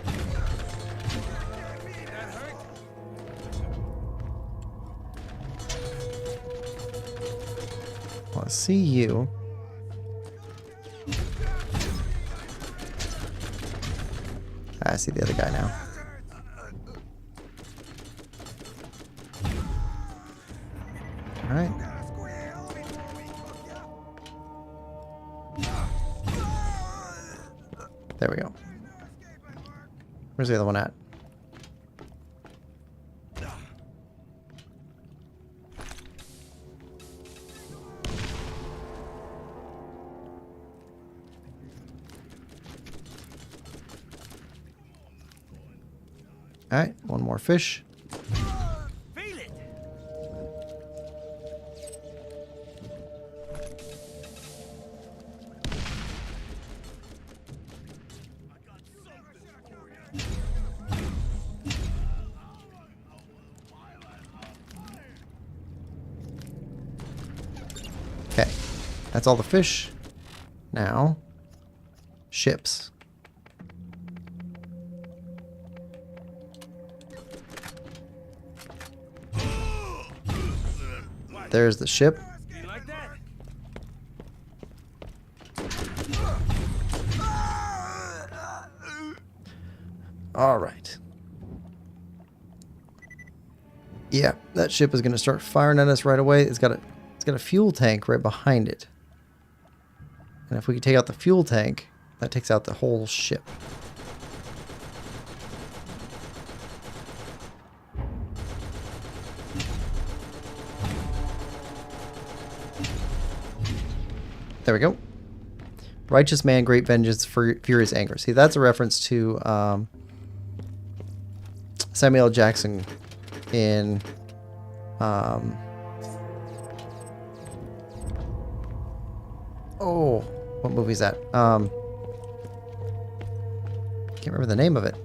Well, I see you. I see the other guy now. All right. There we go. Where's the other one at? All right, one more fish. Feel it. Okay, that's all the fish. Now, ships. There's the ship. You like that? All right. Yeah, that ship is going to start firing at us right away. It's got a fuel tank right behind it. And if we could take out the fuel tank, that takes out the whole ship. There we go. Righteous man, great vengeance, furious anger. See, that's a reference to Samuel L. Jackson in oh, what movie is that? Can't remember the name of it.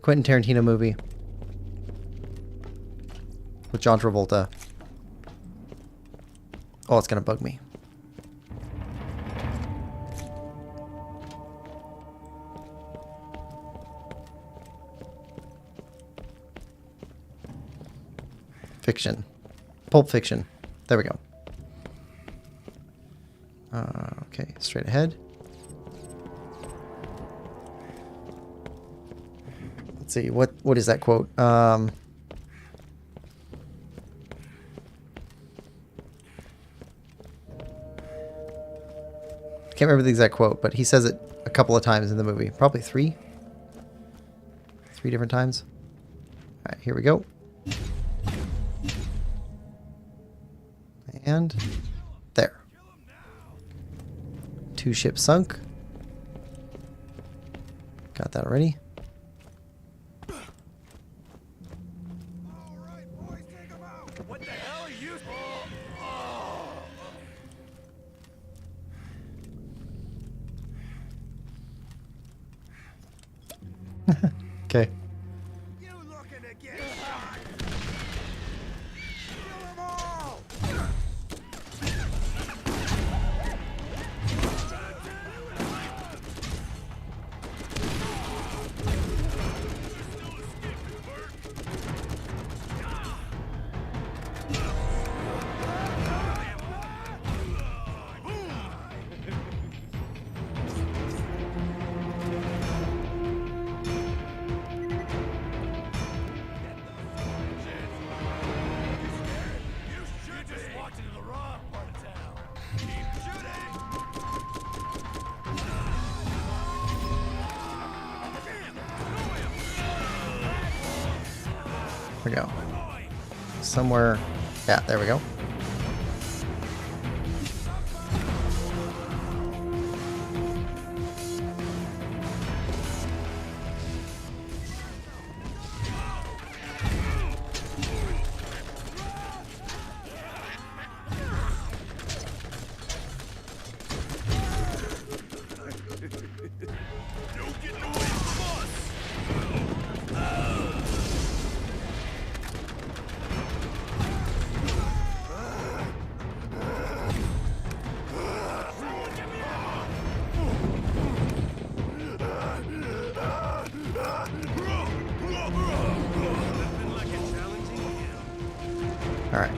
Quentin Tarantino movie with John Travolta. Oh, it's gonna bug me. Fiction. Pulp Fiction. There we go. Okay, straight ahead. Let's see, what is that quote? Can't remember the exact quote, but he says it a couple of times in the movie. Probably three different times. All right, here we go. And there. 2 ships sunk. Got that already. What the hell are you? Okay. You looking to get shot? Kill them all! You just walked into the wrong part of town. Keep shooting! There we go. Somewhere. Yeah, there we go. Don't get in the way from us! All right.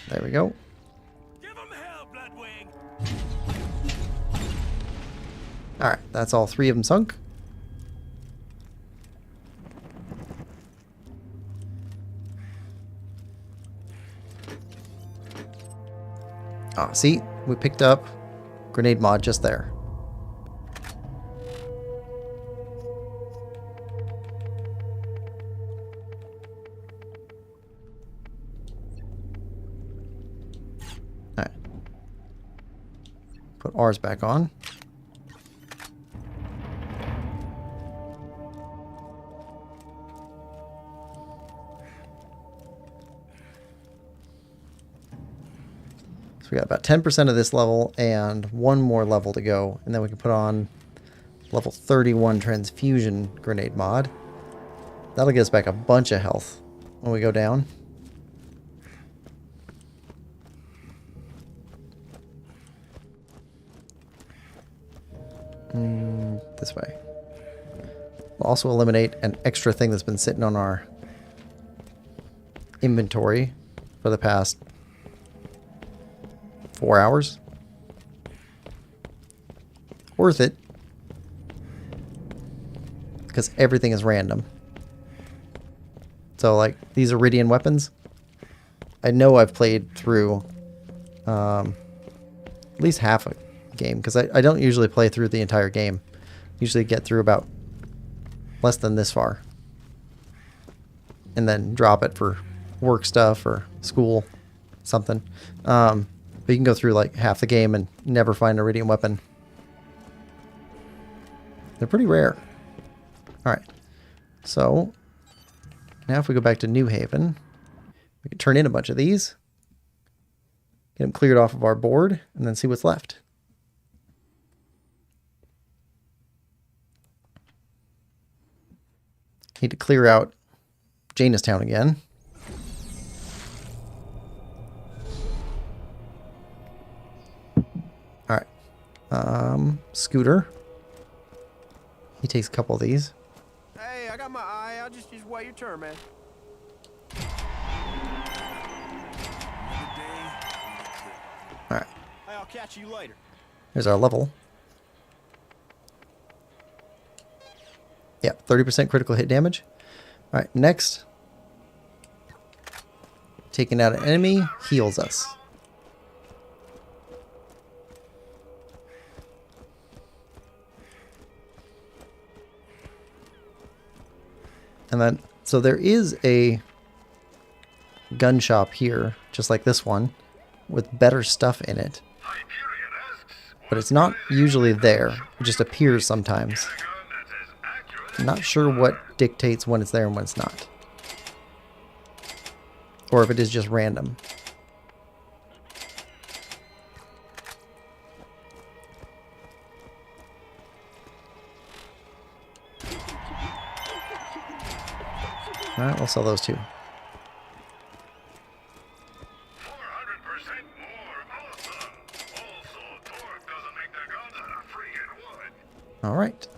There we go. Give him hell, Bloodwing! All right, that's all 3 of them sunk. Ah, see, we picked up grenade mod just there. All right. Put ours back on. So we got about 10% of this level and 1 more level to go. And then we can put on level 31 transfusion grenade mod. That'll get us back a bunch of health when we go down. This way. We'll also eliminate an extra thing that's been sitting on our inventory for the past 4 hours. Worth it. Because everything is random. So, like, these Iridian weapons. I know I've played through at least half a game. Because I don't usually play through the entire game. Usually get through about less than this far. And then drop it for work stuff or school. Something. But you can go through like half the game and never find an Iridian weapon. They're pretty rare. Alright. So, now if we go back to New Haven, we can turn in a bunch of these. Get them cleared off of our board, and then see what's left. Need to clear out Janestown again. Alright. Scooter. He takes a couple of these. Hey, I got my eye. I'll just wait your turn, man. Alright. Hey, I'll catch you later. Here's our level. Yeah, 30% critical hit damage. Alright, next. Taking out an enemy heals us. And then, so there is a gun shop here, just like this one, with better stuff in it. But it's not usually there. It just appears sometimes. I'm not sure what dictates when it's there and when it's not. Or if it is just random. Alright, we'll sell those too. 400% more. Awesome. Also, torque doesn't make their guns out of freaking wood. Alright.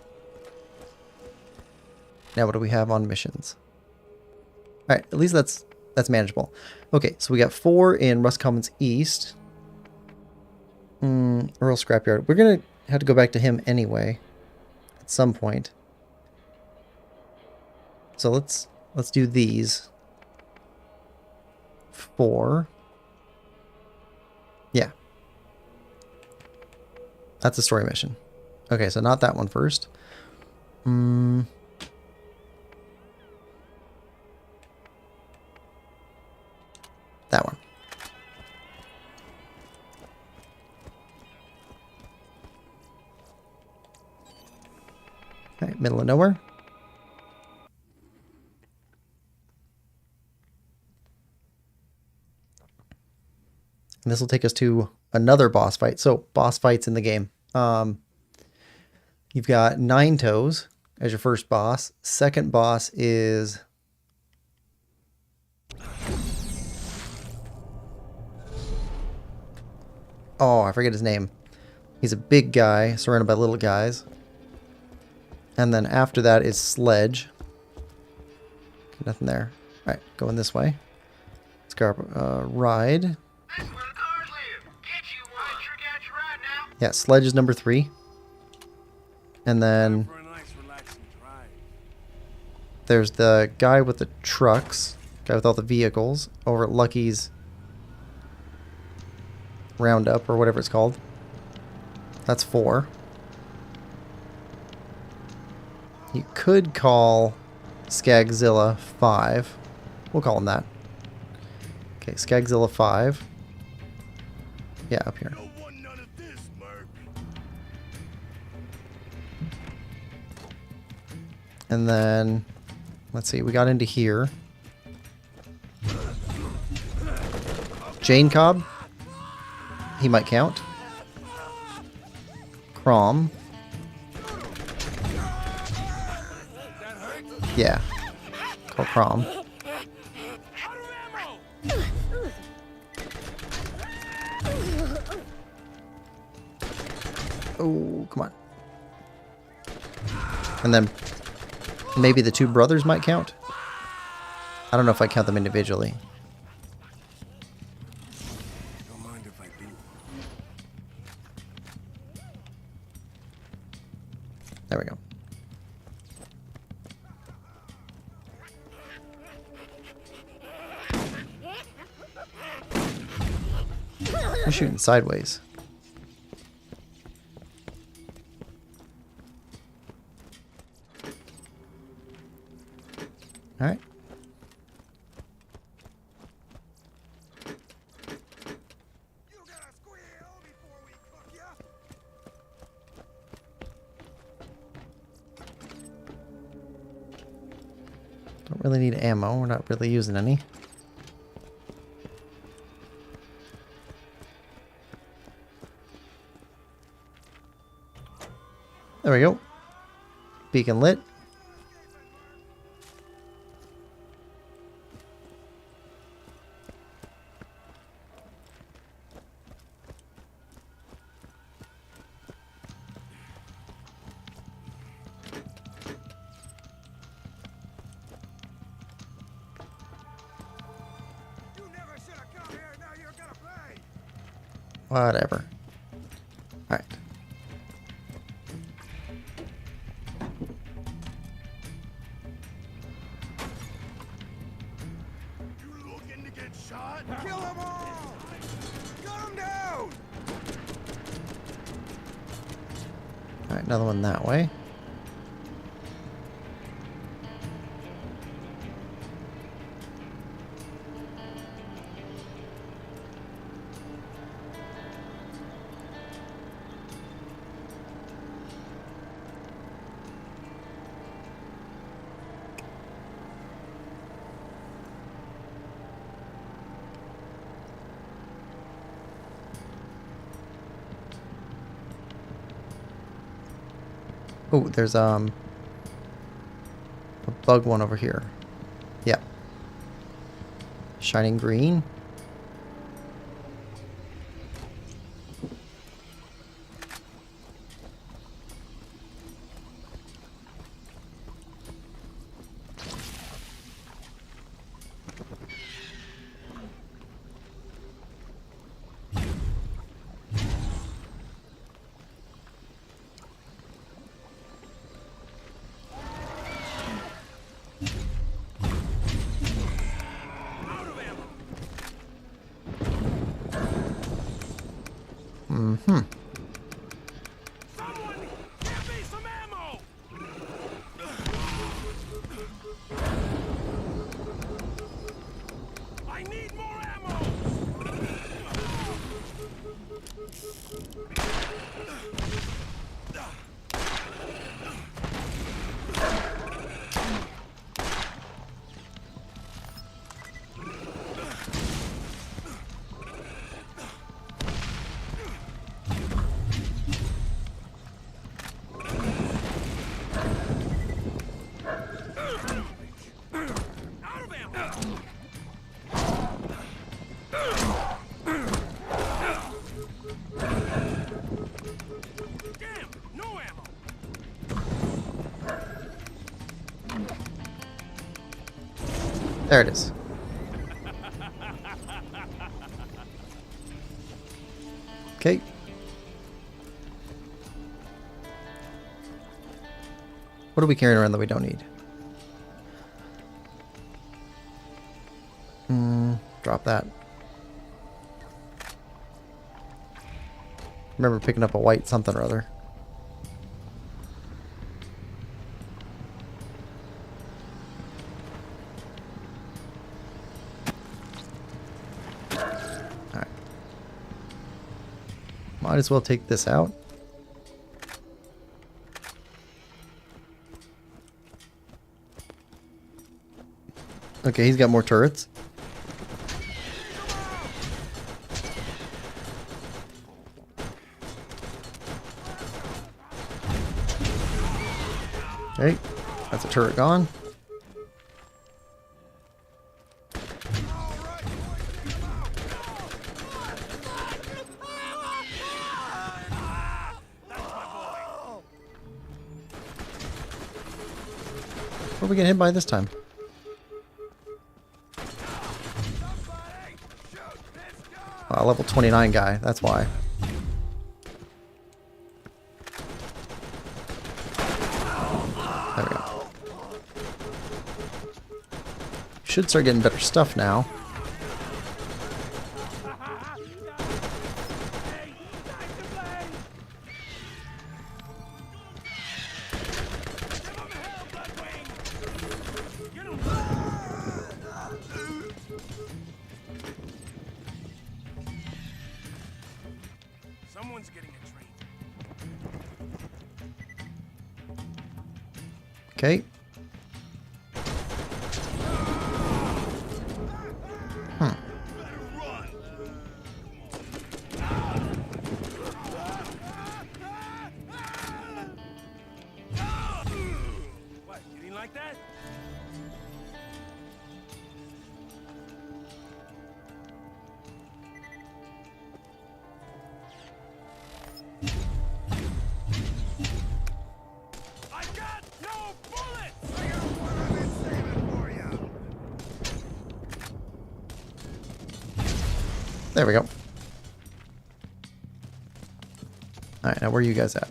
Now what do we have on missions? Alright, at least that's manageable. Okay, so we got 4 in Rust Commons East. Earl Scrapyard. We're gonna have to go back to him anyway. At some point. So let's do these. 4. Yeah. That's a story mission. Okay, so not that one first. That one. Okay, middle of nowhere. And this will take us to another boss fight. So, boss fights in the game. You've got 9 Toes as your first boss. Second boss is... oh, I forget his name. He's a big guy surrounded by little guys. And then after that is Sledge. Nothing there. Alright, going this way. Let's go ride. That's where the cars live. Get you one. Sure got you right now. Yeah, Sledge is number 3. And then For a nice, relaxing drive. there's the guy with the trucks. Guy with all the vehicles over at Lucky's Roundup or whatever it's called. That's 4. You could call Skagzilla 5. We'll call him that. Okay, Skagzilla 5. Yeah, up here. Don't want none of this, Merc. And then, let's see, we got into here. Jane Cobb. He might count. Crom. Yeah. Call Crom. Oh, come on. And then maybe the 2 brothers might count. I don't know if I count them individually. Don't mind if I do. There we go. I'm shooting sideways. All right. You gotta squeal before we cook ya. Don't really need ammo. We're not really using any. There we go. Beacon lit. Whatever. Alright. You looking to get shot? Kill them all! Gun them down! Alright, another one that way. Oh, there's a bug one over here. Yep. Shining green. Mm-hmm. Someone give me some ammo! I need more ammo! Out of ammo! Damn, no ammo! There it is. Okay. What are we carrying around that we don't need? Drop that. Remember picking up a white something or other. Alright. Might as well take this out. Okay, he's got more turrets. Okay, that's a turret gone. What are we getting hit by this time? Oh, level 29 guy, that's why. There we go. Should start getting better stuff now. Someone's getting a treat. Okay. like that? I got no bullets! I got one I've been saving for you. There we go. Alright, now where are you guys at?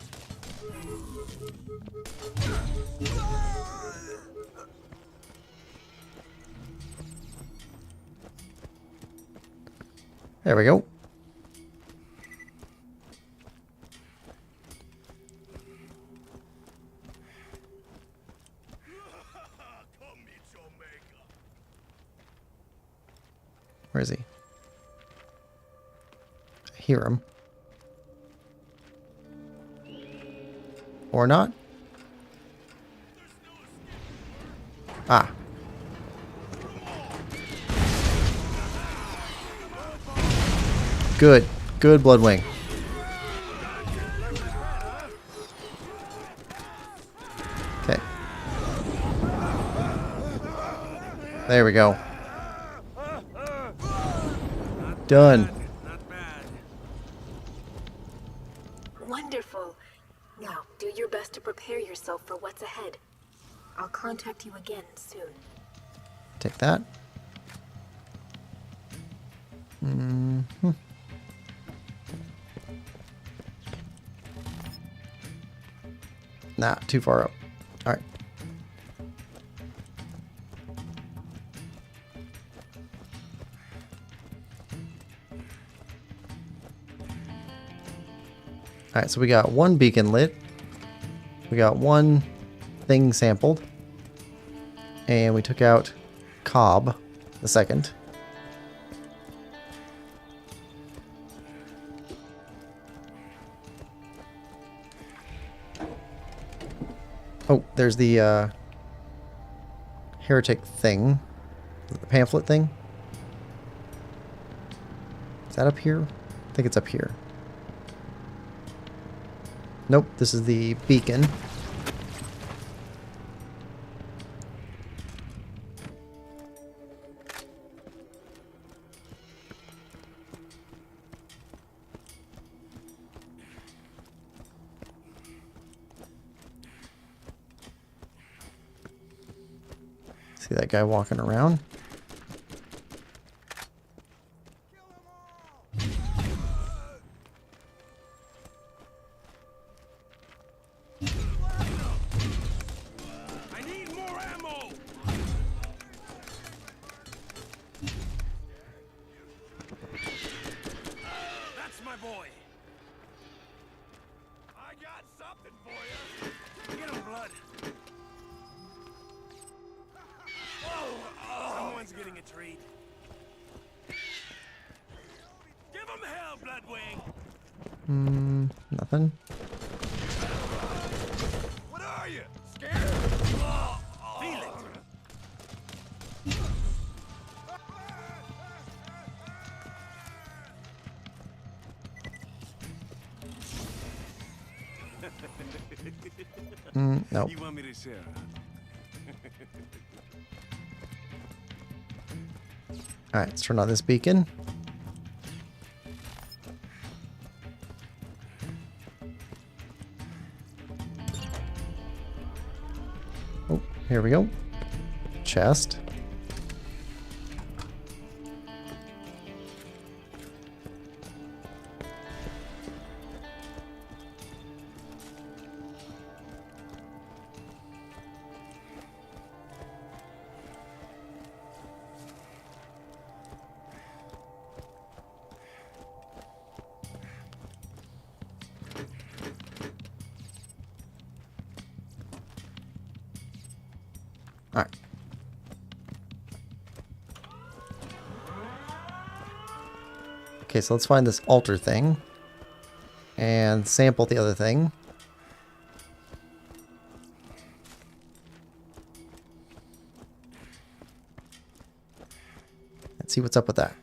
There we go. Where is he? I hear him. Or not? Ah. Good. Good, Bloodwing. Okay. There we go. Done. Not bad. Wonderful. Now, do your best to prepare yourself for what's ahead. I'll contact you again soon. Take that. Mm-hmm. Nah, too far up. All right. All right, so we got one beacon lit. We got one thing sampled. And we took out Cobb, the second. Oh, there's the heretic thing. The pamphlet thing. Is that up here? I think it's up here. Nope, this is the beacon. See that guy walking around? I need more ammo. That's my boy. I got something for you. Get him, Blood. Someone's getting a treat. Give him hell, Bloodwing. Nothing. What are you? Scared? Feel it. Nope. You want me to share? Alright, let's turn on this beacon. Oh, here we go. Chest. All right. Okay, so let's find this altar thing and sample the other thing. Let's see what's up with that.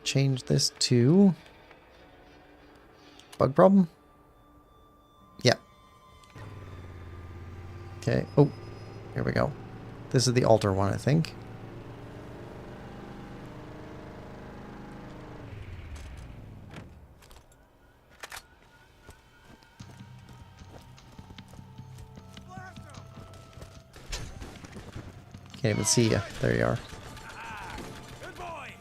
Change this to bug problem. Yeah. Okay. Oh, here we go. This is the altar one, I think. Can't even see you. There you are. Good boy.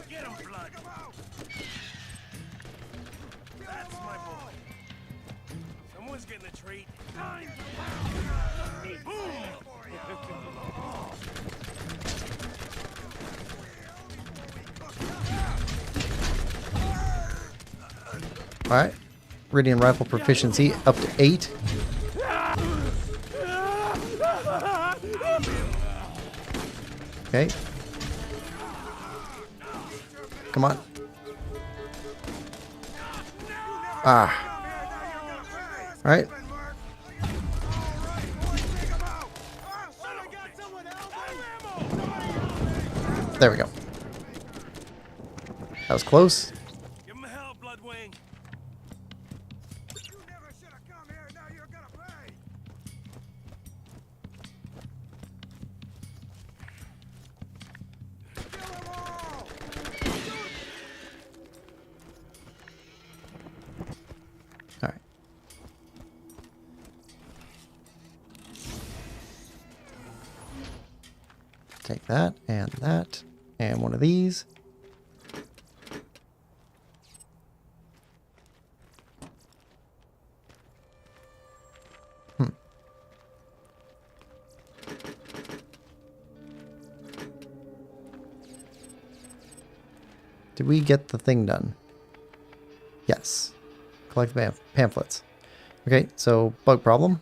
Get him, Blood. That's my boy. Someone's getting a treat. Alright. Radiant rifle proficiency up to 8. Okay. Come on. Ah. Alright. There we go. That was close. Give him hell, Bloodwing. You never should have come here. Now you're gonna pay. Kill them all. Alright. Take that, and one of these. Did we get the thing done? Yes. Collect the pamphlets. Okay, so bug problem.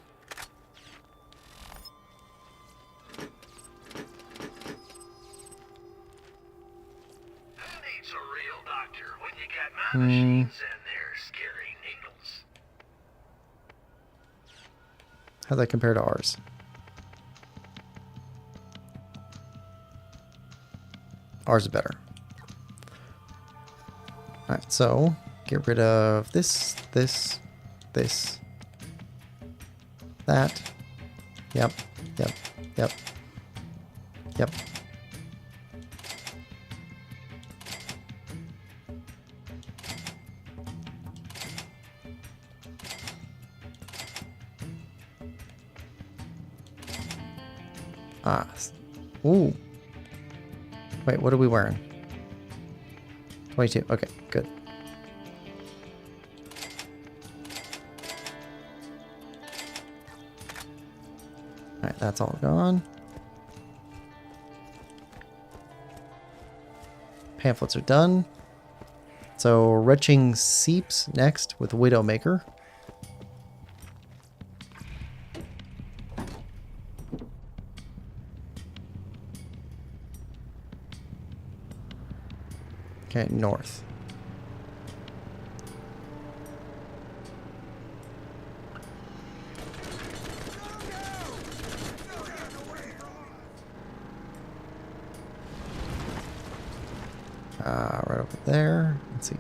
Who needs a real doctor when you got my machines and their scary needles? How's that compare to ours? Ours is better. Alright, so get rid of this, that. Yep. Ah. Ooh. Wait, what are we wearing? 22. Okay, good. Alright, that's all gone. Pamphlets are done. So, Retching Seeps next with Widowmaker. Okay, north. Right over there. Let's see.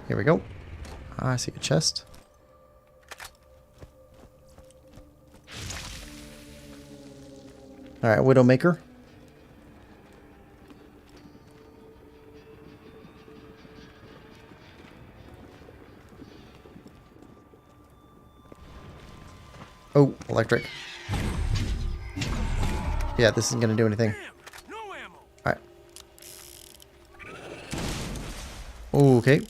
Here we go. I see a chest. Alright, Widowmaker. Oh, electric. Yeah, this isn't going to do anything. No ammo. Alright. Okay.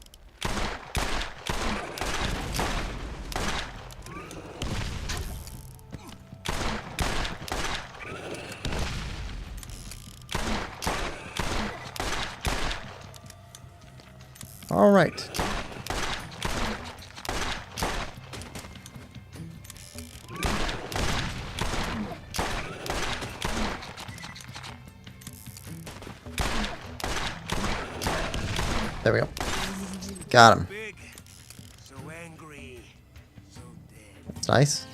All right. There we go. Got him. Big, so angry, so dead. That's nice.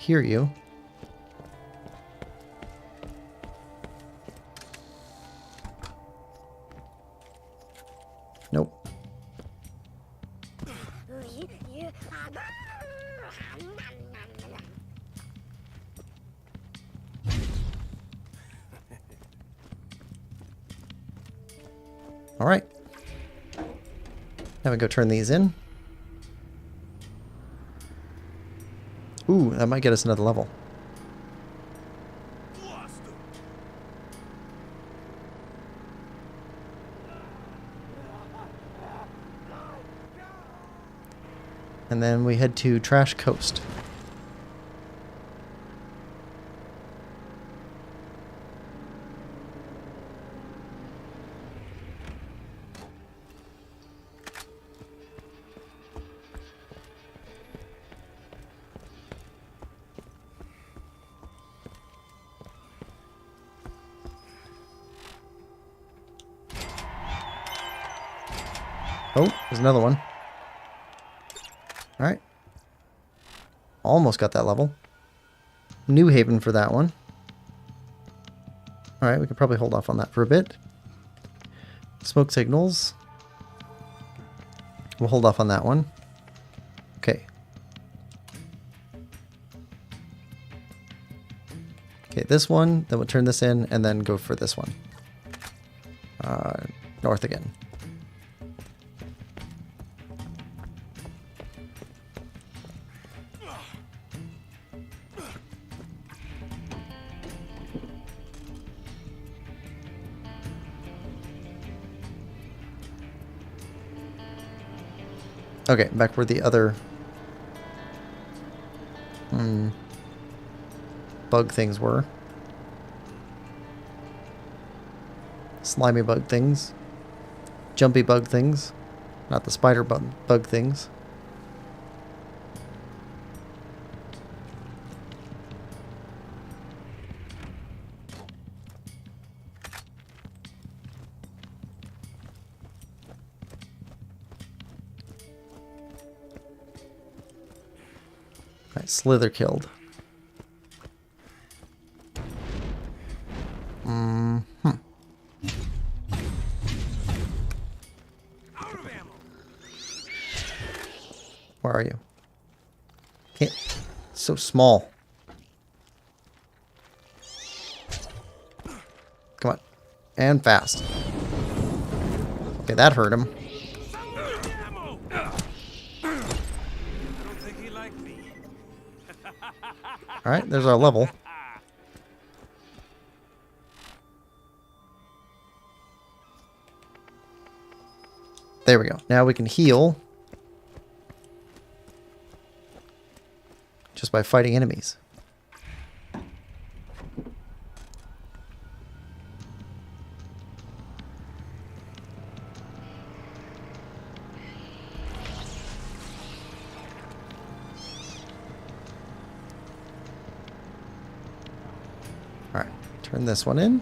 hear you. Nope. All right. Now we go turn these in. Ooh, that might get us another level. And then we head to Trash Coast. Oh, there's another one. Alright. Almost got that level. New Haven for that one. Alright, we could probably hold off on that for a bit. Smoke signals. We'll hold off on that one. Okay. Okay, this one, then we'll turn this in, and then go for this one. North again. Okay, back where the other bug things were. Slimy bug things. Jumpy bug things. Not the spider bug things. Alright, Slither killed. Where are you? Can't. So small. Come on. And fast. Okay, that hurt him. Alright, there's our level. There we go. Now we can heal just by fighting enemies. Alright, turn this one in.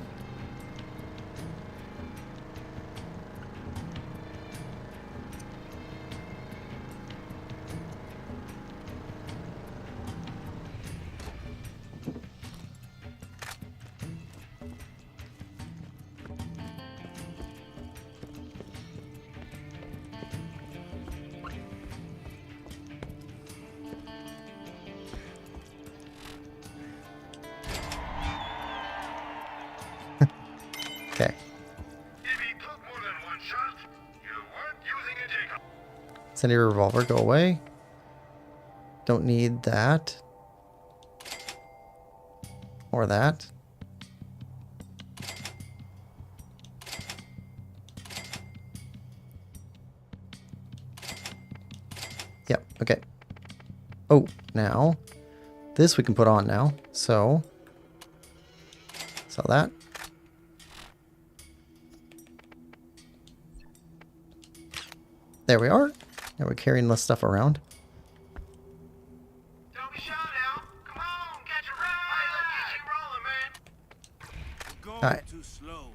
Okay. Incendiary revolver, go away. Don't need that. Or that. Yep, okay. Oh, now. This we can put on now. So. Sell that. There we are. Now we're carrying less stuff around. Don't be shy now. Come on, catch a ride. Let's get you rolling, man. Alright. Too slow.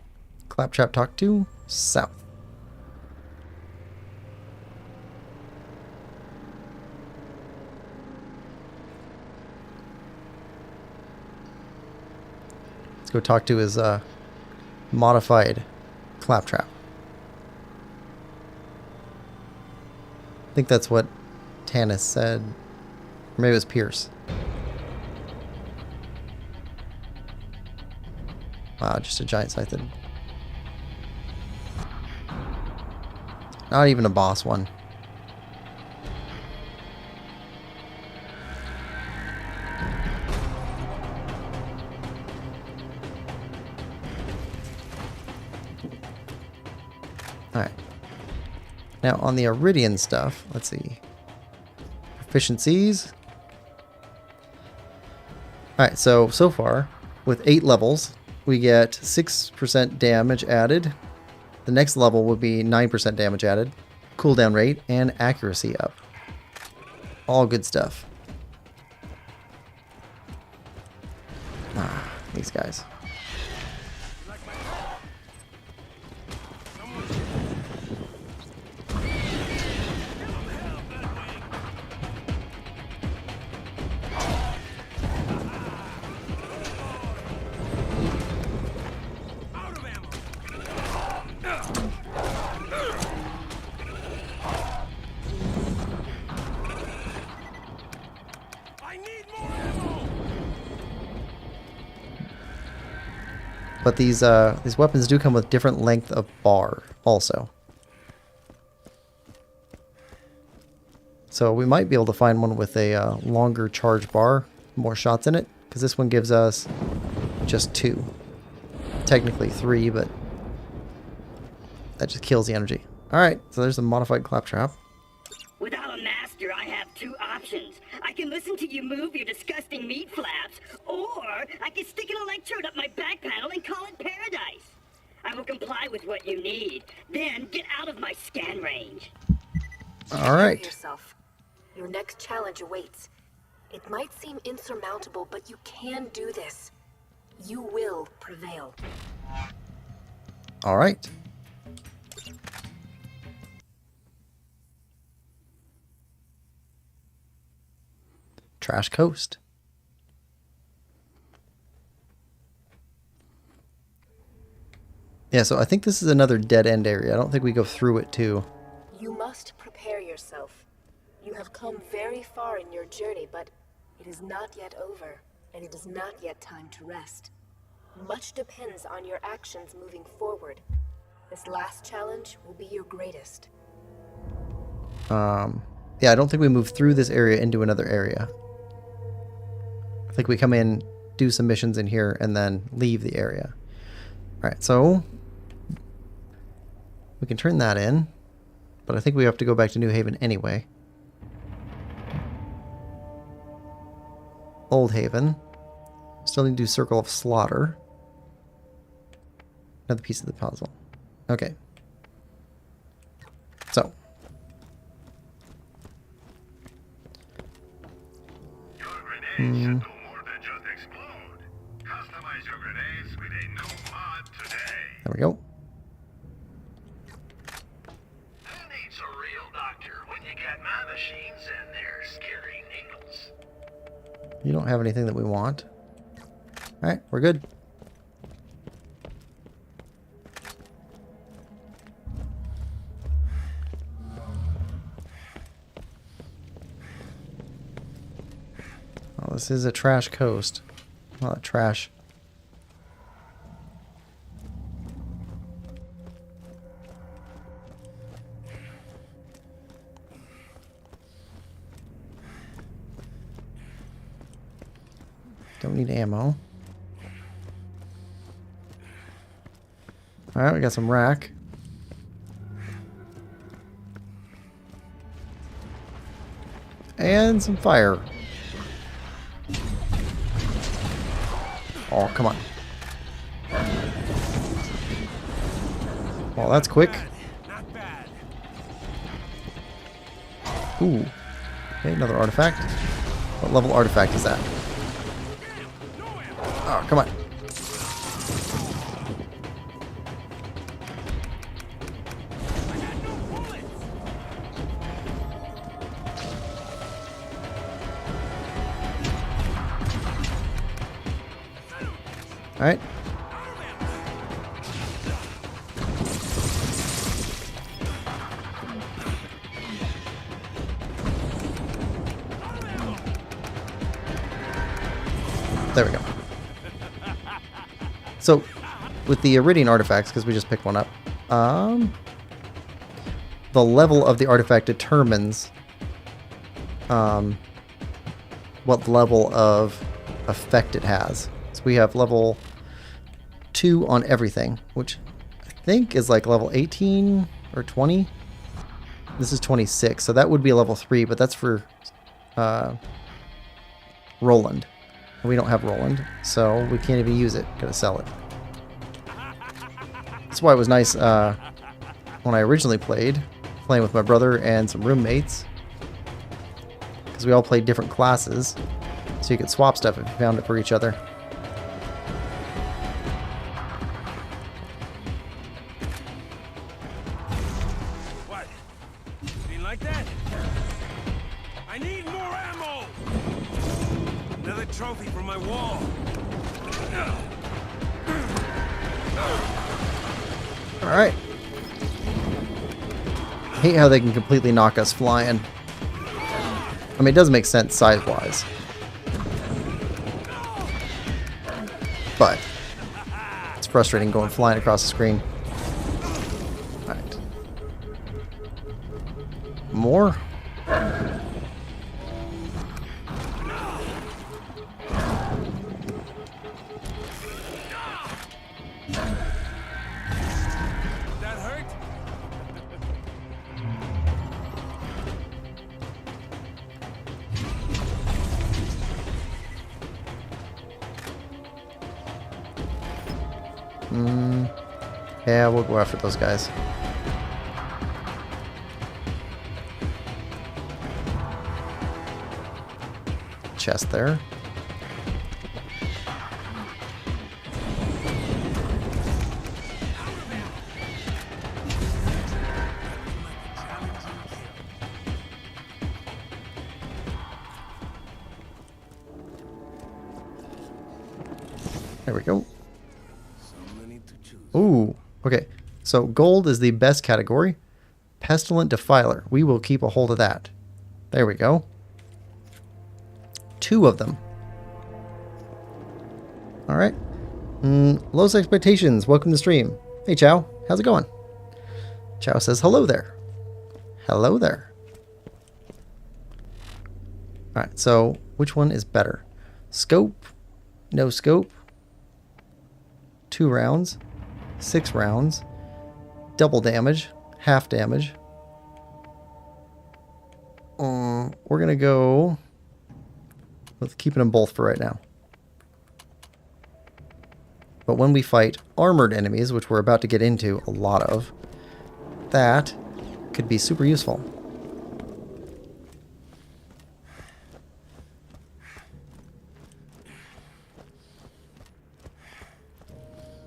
Claptrap talk to south. go talk to his modified claptrap. I think that's what Tanis said. Or maybe it was Pierce. Wow, just a giant scythed. Not even a boss one. Alright. Now on the Iridian stuff, let's see. Proficiencies. Alright, so far, with 8 levels, we get 6% damage added. The next level would be 9% damage added, cooldown rate, and accuracy up. All good stuff. Ah, these guys. But these weapons do come with different length of bar also. So we might be able to find one with a longer charge bar, more shots in it, because this one gives us just 2. Technically 3, but that just kills the energy. Alright, so there's the modified claptrap. Without a master, I have 2 options. I can listen to you move your disgusting meat flaps, or I can stick an electrode up my back panel and call it paradise. I will comply with what you need. Then get out of my scan range. Alright. Yourself. Your next challenge awaits. It might seem insurmountable, but you can do this. You will prevail. Alright. Trash Coast. Yeah, so I think this is another dead-end area. I don't think we go through it, too. You must prepare yourself. You have come very far in your journey, but it is not yet over, and it is not yet time to rest. Much depends on your actions moving forward. This last challenge will be your greatest. Yeah, I don't think we move through this area into another area. I think we come in, do some missions in here, and then leave the area. Alright, so we can turn that in, but I think we have to go back to New Haven anyway. Old Haven. Still need to do Circle of Slaughter. Another piece of the puzzle. Okay. So. Your grenades should do more than just explode. Customize your grenades with a new mod today. There we go. Who needs a real doctor when you got my machines and their scary needles? You don't have anything that we want. Alright, we're good. Oh, this is a trash coast. Not trash. Don't need ammo. Alright, we got some rack. And some fire. Oh, come on. Well, that's quick. Not bad. Ooh. Okay, another artifact. What level artifact is that? Oh, come on. Alright. So, with the Iridian artifacts, because we just picked one up, the level of the artifact determines what level of effect it has. So we have level 2 on everything, which I think is like level 18 or 20. This is 26, so that would be a level 3, but that's for Roland. We don't have Roland, so we can't even use it. Gotta sell it. That's why it was nice when I originally playing with my brother and some roommates, because we all played different classes, so you could swap stuff if you found it for each other. What? You like that? I need more ammo! Another trophy from my wall. Alright. Hate how they can completely knock us flying. I mean, it does make sense size-wise. But it's frustrating going flying across the screen. Alright. More? That hurt? Yeah, we'll go after those guys. Chest there. There we go. Ooh, okay. So gold is the best category. Pestilent Defiler. We will keep a hold of that. There we go. 2 of them. All right. Lowe's Expectations. Welcome to the stream. Hey, Chow. How's it going? Chow says hello there. Hello there. All right. So which one is better? Scope. No scope. 2 rounds. 6 rounds, double damage, half damage. We're gonna go with keeping them both for right now. But when we fight armored enemies, which we're about to get into a lot of, that could be super useful.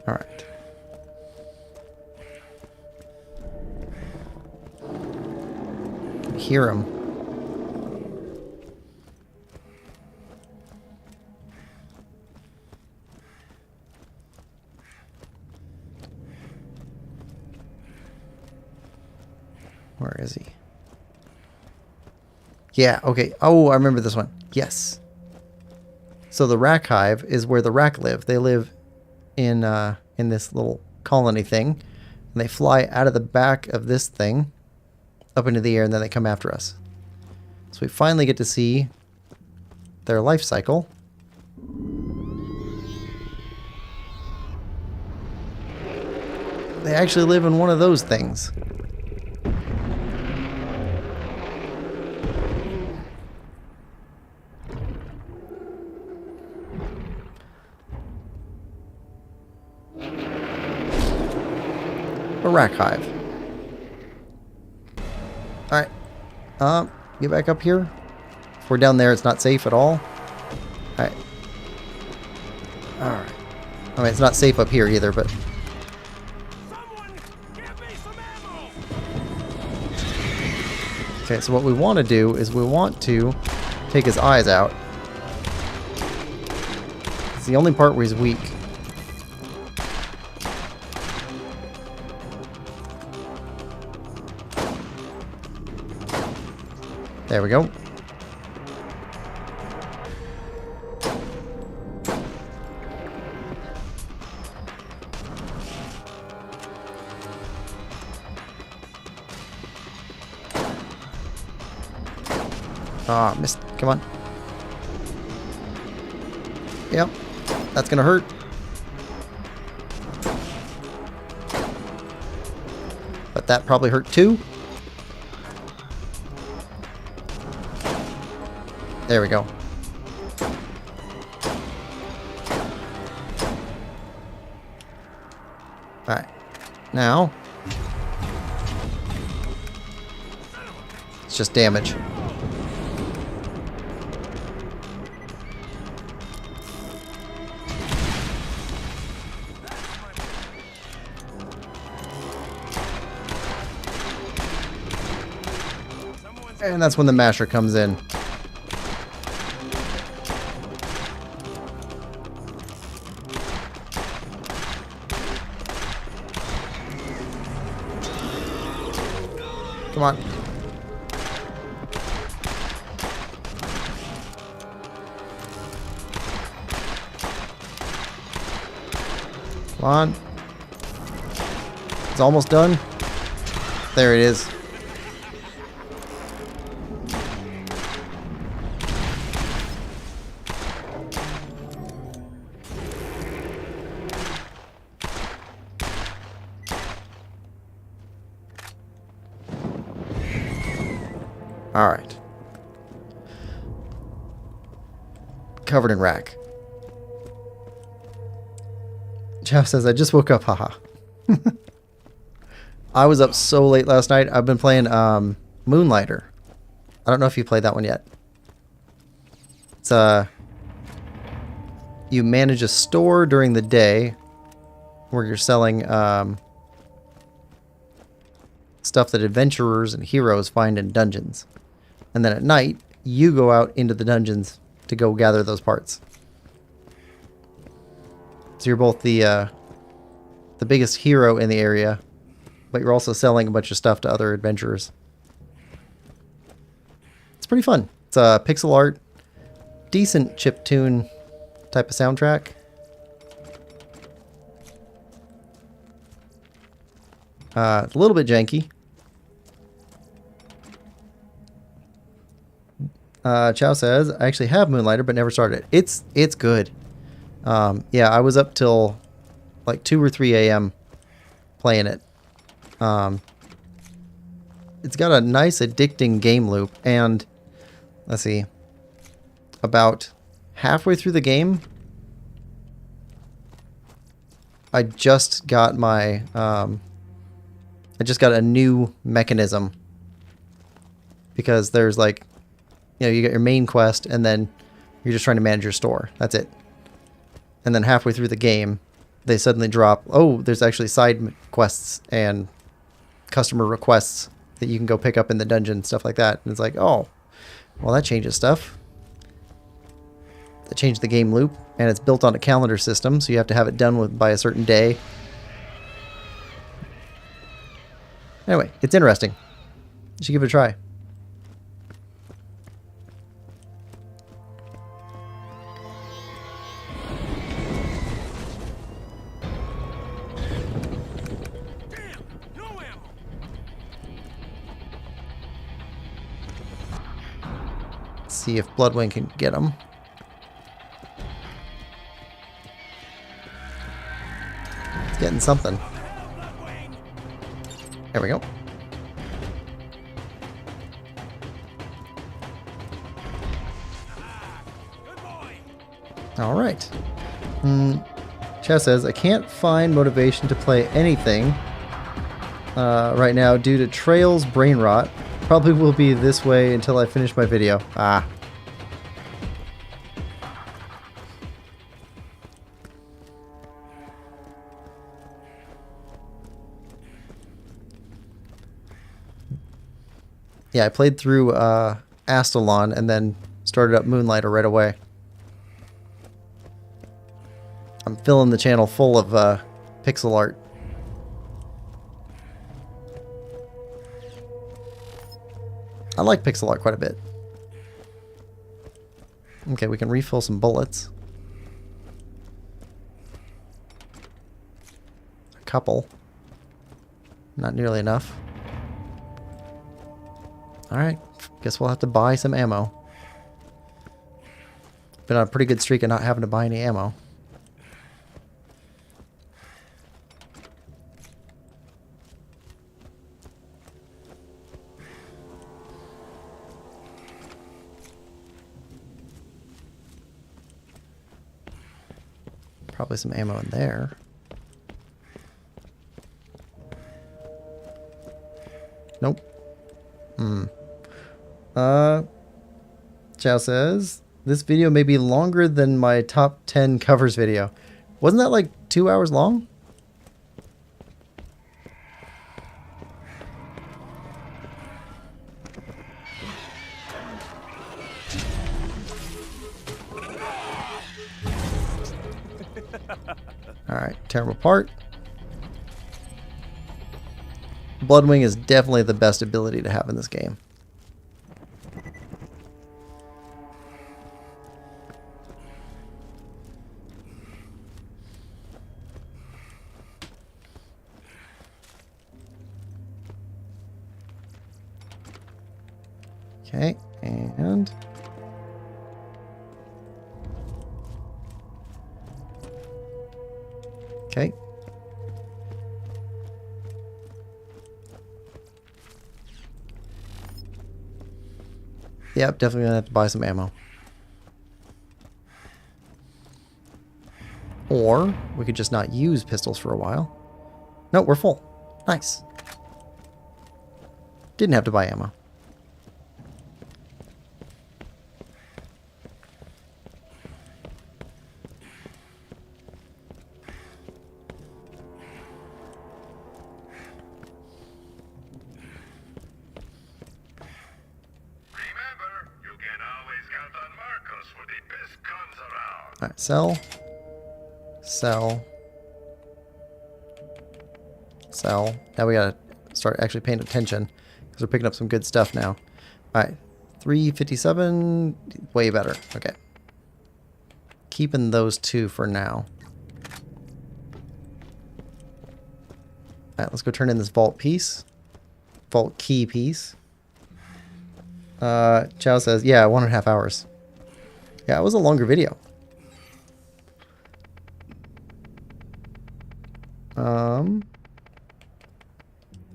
All right. Hear him. Where is he? Yeah, okay. Oh, I remember this one. Yes. So the Rack Hive is where the Rack live. They live in this little colony thing. And they fly out of the back of this thing up into the air, and then they come after us. So we finally get to see their life cycle. They actually live in one of those things. A Rack Hive. Alright. Get back up here. If we're down there, it's not safe at all. Alright. Alright. I mean, it's not safe up here either, but... Okay, so what we want to do is we want to take his eyes out. It's the only part where he's weak. There we go. Ah, missed. Come on. Yep. That's gonna hurt. But that probably hurt too. There we go. Alright. Now. It's just damage. And that's when the masher comes in. Come on. Come on. It's almost done. There it is. Alright. Covered in rack. Jeff says, I just woke up, haha. I was up so late last night. I've been playing Moonlighter. I don't know if you played that one yet. It's you manage a store during the day where you're selling stuff that adventurers and heroes find in dungeons. And then at night, you go out into the dungeons to go gather those parts. So you're both the biggest hero in the area, but you're also selling a bunch of stuff to other adventurers. It's pretty fun. It's pixel art, decent chiptune type of soundtrack. It's a little bit janky. Chow says, I actually have Moonlighter, but never started it. It's good. Yeah, I was up till like 2 or 3 a.m. playing it. It's got a nice addicting game loop, and let's see, about halfway through the game, I just got my, I just got a new mechanism, because there's like, you know, you get your main quest, and then you're just trying to manage your store. That's it. And then halfway through the game, they suddenly drop, oh, there's actually side quests and customer requests that you can go pick up in the dungeon, stuff like that. And it's like, oh, well, that changes stuff. That changed the game loop, and it's built on a calendar system, so you have to have it done by a certain day. Anyway, it's interesting. You should give it a try. See if Bloodwing can get him. It's getting something. There we go. All right. Chess says, I can't find motivation to play anything right now due to Trail's brain rot. Probably will be this way until I finish my video. Ah. Yeah, I played through Astalon and then started up Moonlighter right away. I'm filling the channel full of pixel art. I like pixel art quite a bit. Okay, we can refill some bullets. A couple. Not nearly enough. Alright, guess we'll have to buy some ammo. been on a pretty good streak of not having to buy any ammo. Probably some ammo in there. Nope. Chow says, this video may be longer than my top 10 covers video. Wasn't that like 2 hours long? Alright, tear them apart. Bloodwing is definitely the best ability to have in this game. Okay, and okay. Yep, definitely gonna have to buy some ammo. Or we could just not use pistols for a while. No, we're full. Nice. Didn't have to buy ammo. Alright, sell. Sell. Sell. Now we gotta start actually paying attention because we're picking up some good stuff now. Alright, 357, way better. Okay. Keeping those two for now. Alright, let's go turn in this vault piece. Vault key piece. Chow says, yeah, 1.5 hours. Yeah, it was a longer video.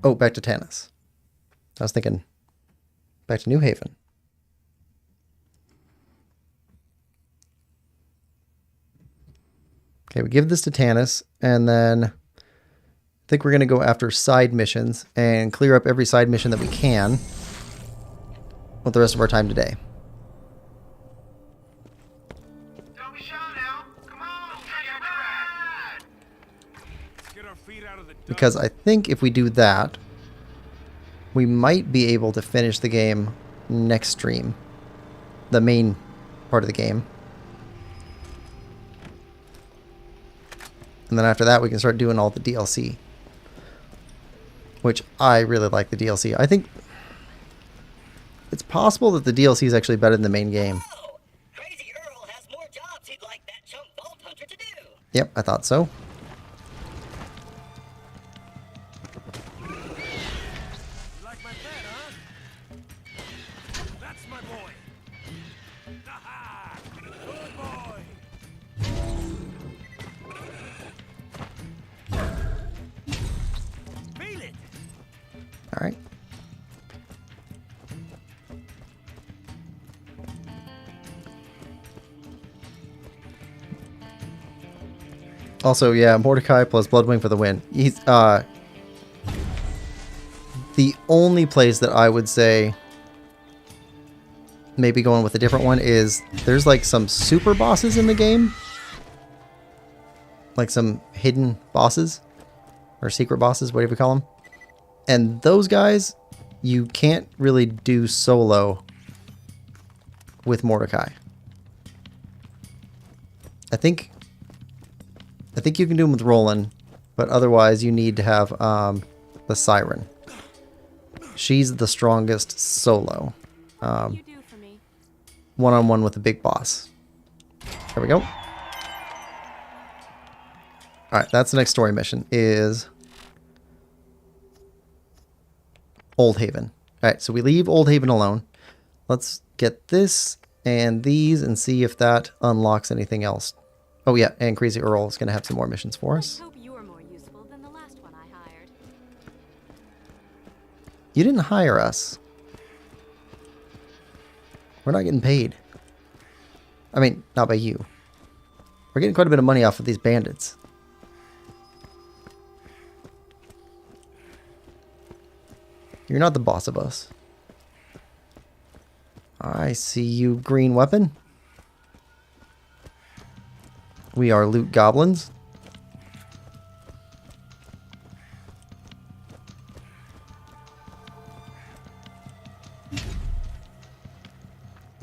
Oh, back to Tanis. I was thinking back to New Haven. Okay, we give this to Tanis, and then I think we're going to go after side missions and clear up every side mission that we can with the rest of our time today. Don't be shy now. Come on, take it. Let's get our feet out of the dust. Because I think if we do that, we might be able to finish the game next stream. The main part of the game. And then after that, we can start doing all the DLC. Which I really like the DLC. I think it's possible that the DLC is actually better than the main game. Oh, Crazy Earl has more jobs he'd like that chump vault hunter to do. Yep, I thought so. You like my pet, huh? That's my boy. Aha! Good boy. Feel it. All right. Also, yeah, Mordecai plus Bloodwing for the win. He's the only place that I would say maybe going with a different one is there's like some super bosses in the game. Like some hidden bosses or secret bosses, whatever you call them. And those guys you can't really do solo with Mordecai. I think you can do them with Roland, but otherwise you need to have the Siren. She's the strongest solo. You do for me. One-on-one with the big boss. There we go. Alright, that's the next story mission, is Old Haven. Alright, so we leave Old Haven alone. Let's get this and these and see if that unlocks anything else. Oh yeah, and Crazy Earl is going to have some more missions for us. Hope you're more useful than the last one I hired. You didn't hire us. We're not getting paid. I mean, not by you. We're getting quite a bit of money off of these bandits. You're not the boss of us. I see you, green weapon. We are loot goblins.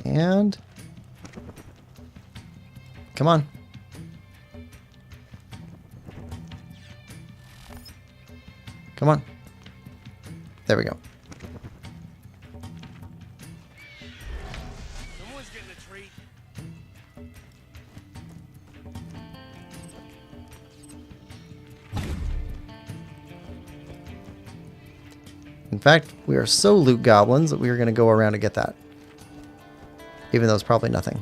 And come on. Come on. There we go. Someone's getting a treat. In fact, we are so loot goblins that we are going to go around and get that. Even though it's probably nothing.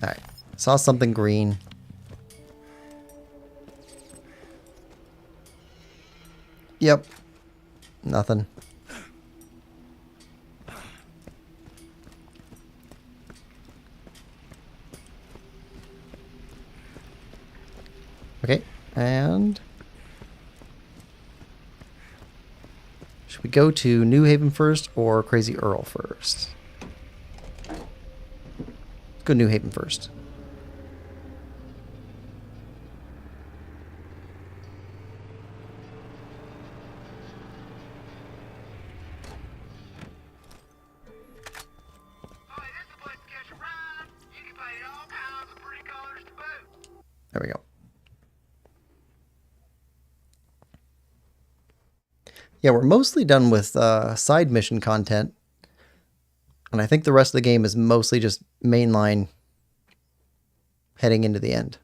Alright, saw something green. Yep. Nothing. Okay, and should we go to New Haven first or Crazy Earl first? Let's go New Haven first. There we go. Yeah, we're mostly done with side mission content. And I think the rest of the game is mostly just mainline heading into the end.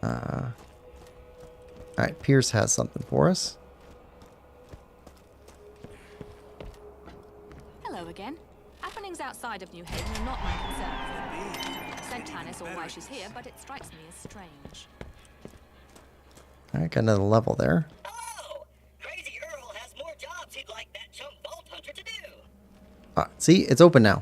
Alright, Pierce has something for us. Hello again. Happenings outside of New Haven are not my concern. Sent Tannis or why she's here, but it strikes me as strange. Alright, got another level there. Hello! Crazy Earl has more jobs he'd like that chump Vault Hunter to do. See, it's open now.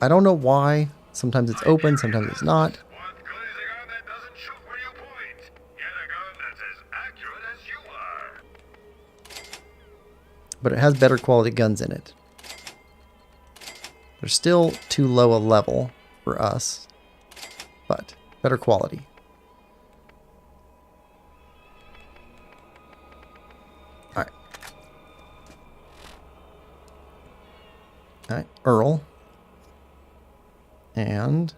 I don't know why. Sometimes it's open, sometimes it's not. What good is a gun that doesn't shoot where you point? Get a gun that's as accurate as you are. But it has better quality guns in it. They're still too low a level for us, but better quality. Alright. Alright, Earl. And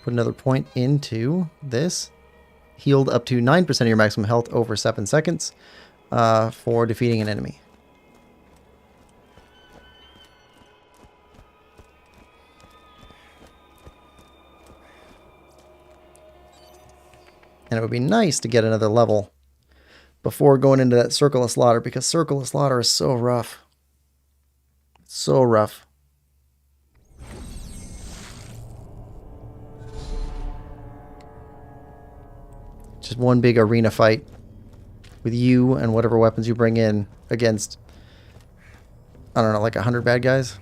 put another point into this. Healed up to 9% of your maximum health over 7 seconds for defeating an enemy. And it would be nice to get another level before going into that Circle of Slaughter, because Circle of Slaughter is so rough. So rough. Just one big arena fight with you and whatever weapons you bring in against, I don't know, like 100 bad guys.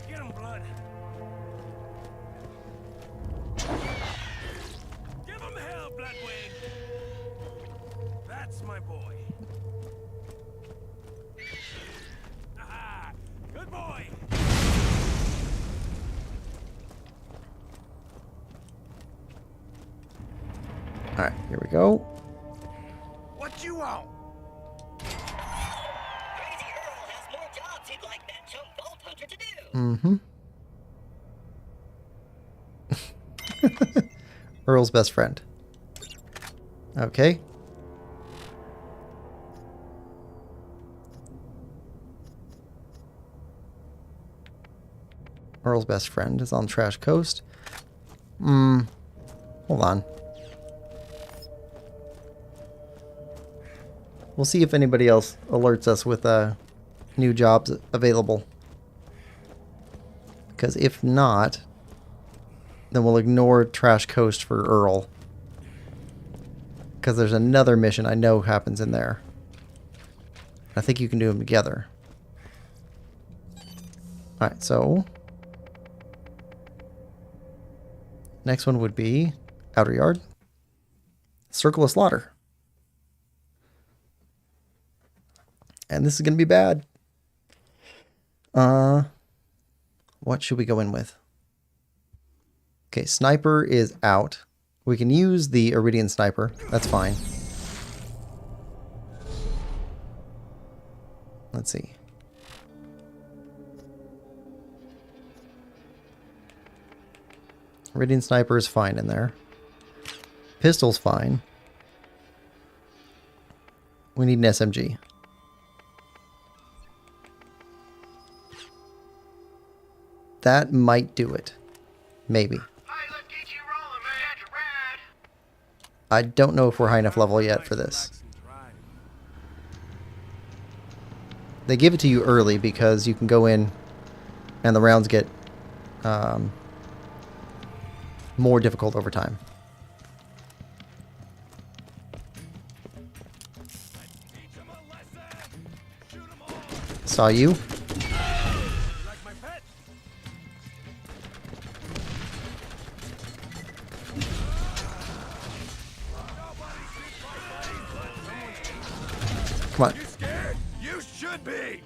Get him, Blood. Give him hell, Bloodwing. That's my boy. Aha! Good boy. Alright, here we go. What you want? Crazy Earl has more jobs he'd like that chump Vault Hunter Mm-hmm. Earl's best friend. Okay. Earl's best friend is on Trash Coast. Hold on. We'll see if anybody else alerts us with new jobs available. Because if not, then we'll ignore Trash Coast for Earl. Because there's another mission I know happens in there. I think you can do them together. Alright, so... next one would be Outer Yard. Circle of Slaughter. And this is going to be bad. What should we go in with? Okay, Sniper is out. We can use the Iridian Sniper. That's fine. Let's see. Iridian Sniper is fine in there. Pistol's fine. We need an SMG. That might do it. Maybe. I don't know if we're high enough level yet for this. They give it to you early because you can go in and the rounds get more difficult over time. Saw you. Come on. You scared? You should be.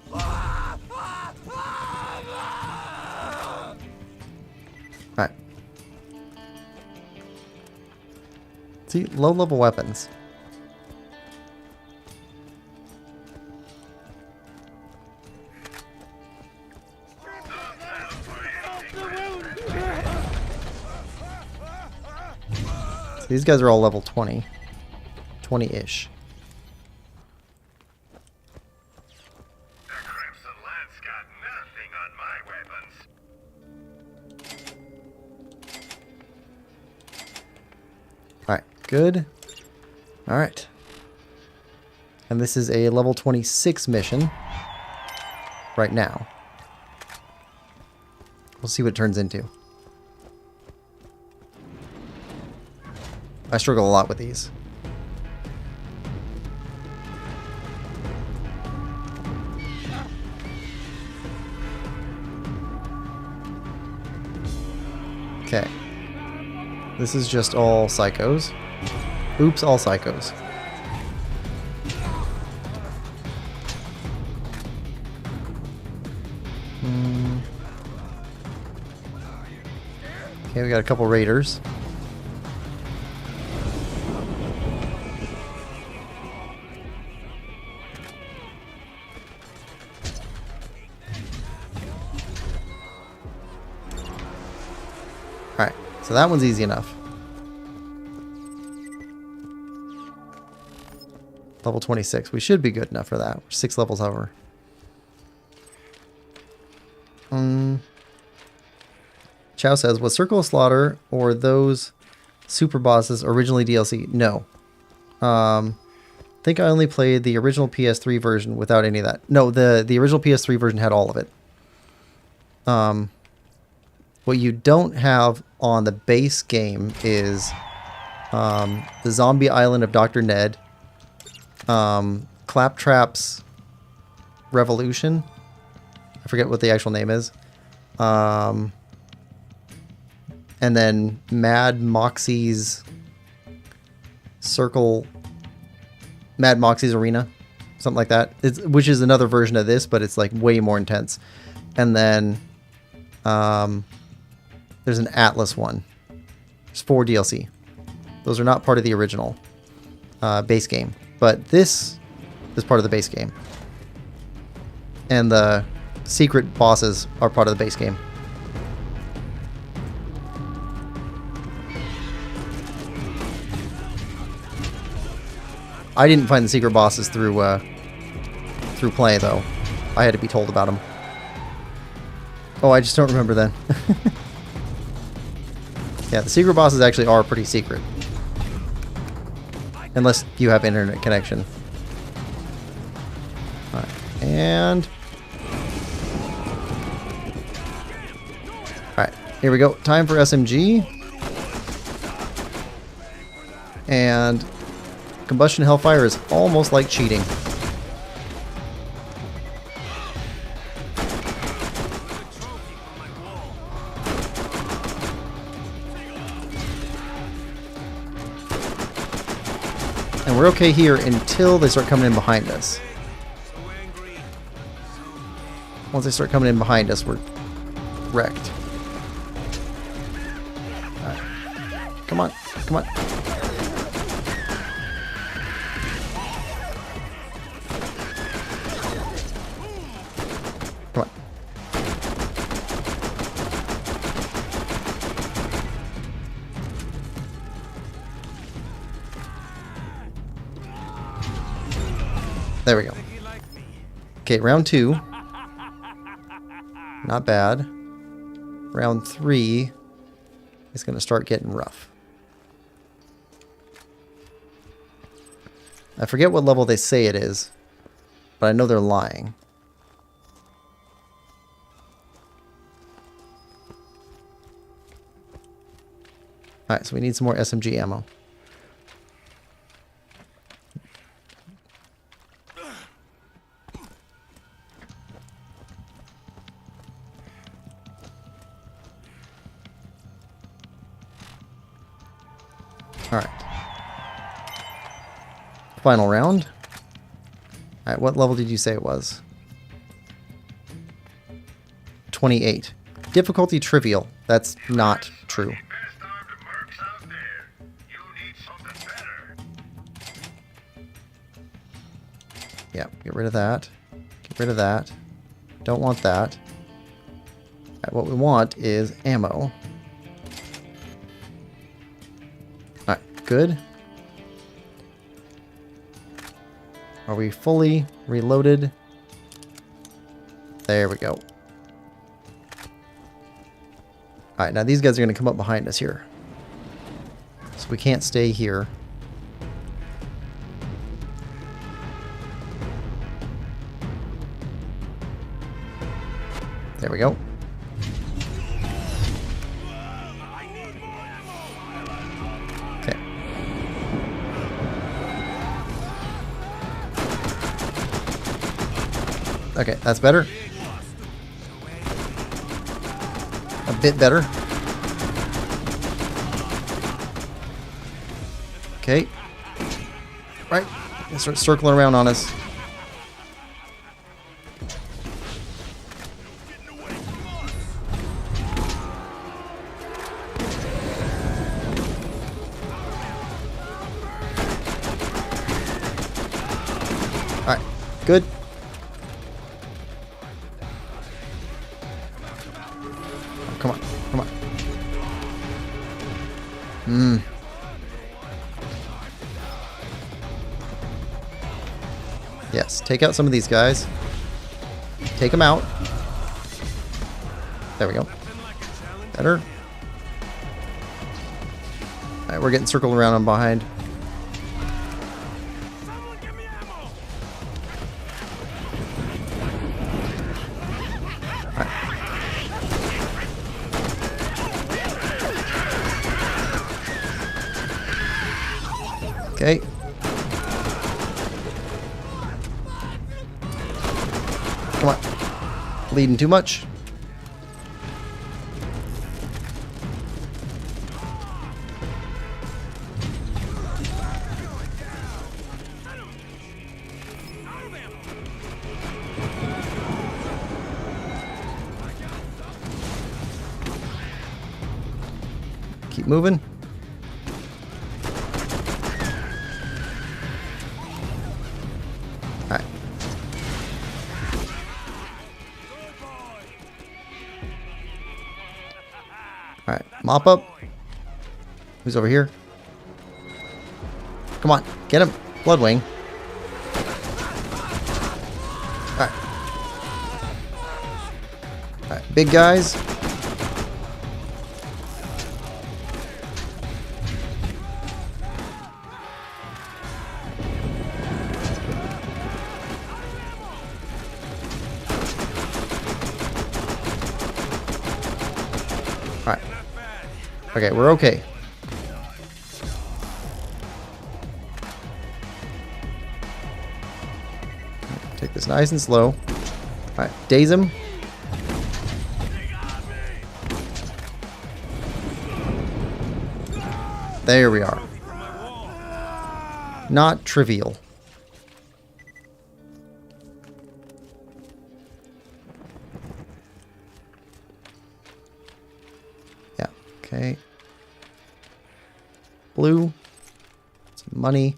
Alright. See, low-level weapons. So these guys are all level 20. 20-ish. Alright, good. Alright. And this is a level 26 mission right now. We'll see what it turns into. I struggle a lot with these. Okay. This is just all psychos. Oops, all psychos. Okay, we got a couple raiders. Alright, so that one's easy enough. Level 26. We should be good enough for that. We're 6 levels over. Chow says, was Circle of Slaughter or those super bosses originally DLC? No. I think I only played the original PS3 version without any of that. No, the original PS3 version had all of it. What you don't have on the base game is the Zombie Island of Dr. Ned, Claptrap's Revolution. I forget what the actual name is. And then Mad Moxie's Mad Moxie's Arena, something like that. Which is another version of this, but it's like way more intense. And then there's an Atlas one. There's 4 DLC. Those are not part of the original base game, but this is part of the base game. And the secret bosses are part of the base game. I didn't find the secret bosses through play though. I had to be told about them. Oh, I just don't remember then. Yeah, the secret bosses actually are pretty secret. Unless you have internet connection. Alright, and... Alright, here we go. Time for SMG. And... Combustion Hellfire is almost like cheating. And we're okay here until they start coming in behind us. Once they start coming in behind us, we're wrecked. Alright. Come on, come on. Come on. There we go. Okay, round 2. Not bad. Round 3 is going to start getting rough. I forget what level they say it is, but I know they're lying. Alright, so we need some more SMG ammo. Alright. Final round. Alright, what level did you say it was? 28. Difficulty trivial. That's not true. Yeah, get rid of that. Get rid of that. Don't want that. Alright, what we want is ammo. Alright, good. Are we fully reloaded? There we go. Alright, now these guys are going to come up behind us here. So we can't stay here. There we go. Okay. Okay, that's better. A bit better. Okay. Right. They start circling around on us. Alright, good. Oh, come on, come on. Yes, take out some of these guys. Take them out. There we go. Better. Alright, we're getting circled around on behind. Okay. Come on. Bleeding too much. Keep moving. Mop up. Who's over here? Come on, get him. Bloodwing. Alright. Alright, big guys. Alright. Okay, we're okay. Take this nice and slow. Alright, daze him. There we are. Not trivial. Yeah, okay. Blue. Some money.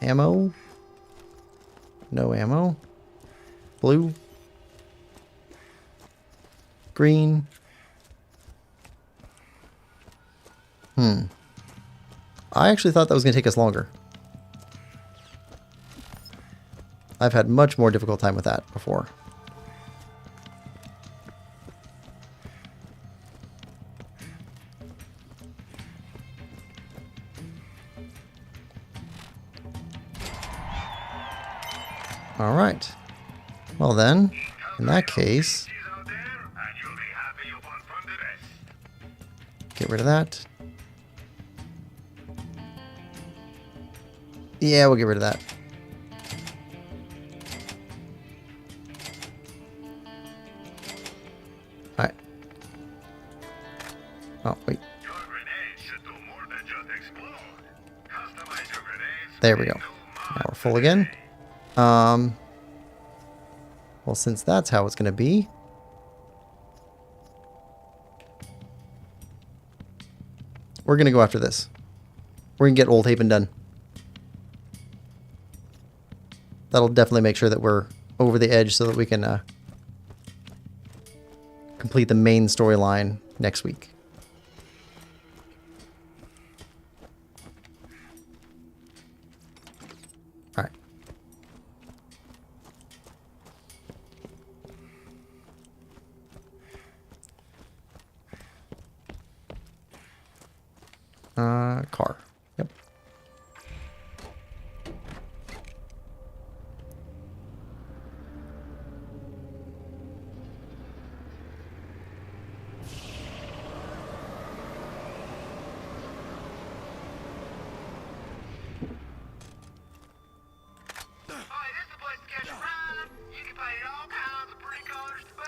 Ammo. No ammo. Blue. Green. I actually thought that was going to take us longer. I've had much more difficult time with that before. All right. Well then, in that case, get rid of that. Yeah, we'll get rid of that. Alright. Oh, wait. There we go. Now we're full again. Well, since that's how it's going to be, we're going to go after this. We're going to get Old Haven done. That'll definitely make sure that we're over the edge so that we can complete the main storyline next week. All right. Car. Yep.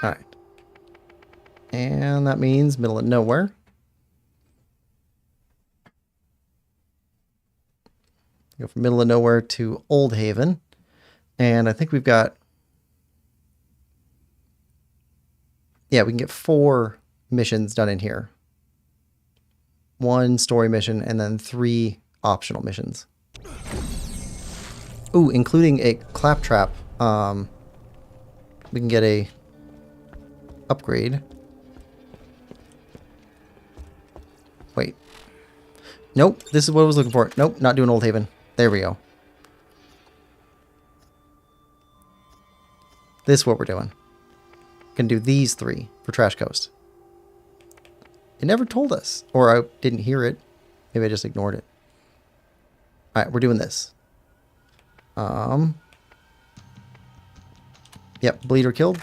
All right. And that means middle of nowhere. Go from middle of nowhere to Old Haven. And I think we've got... Yeah, we can get 4 missions done in here. 1 story mission and then 3 optional missions. Ooh, including a claptrap. We can get a upgrade. Wait. Nope, this is what I was looking for. Nope, not doing Old Haven. There we go. This is what we're doing. Can do these 3 for Trash Coast. It never told us. Or I didn't hear it. Maybe I just ignored it. Alright, we're doing this. Yep, bleeder killed.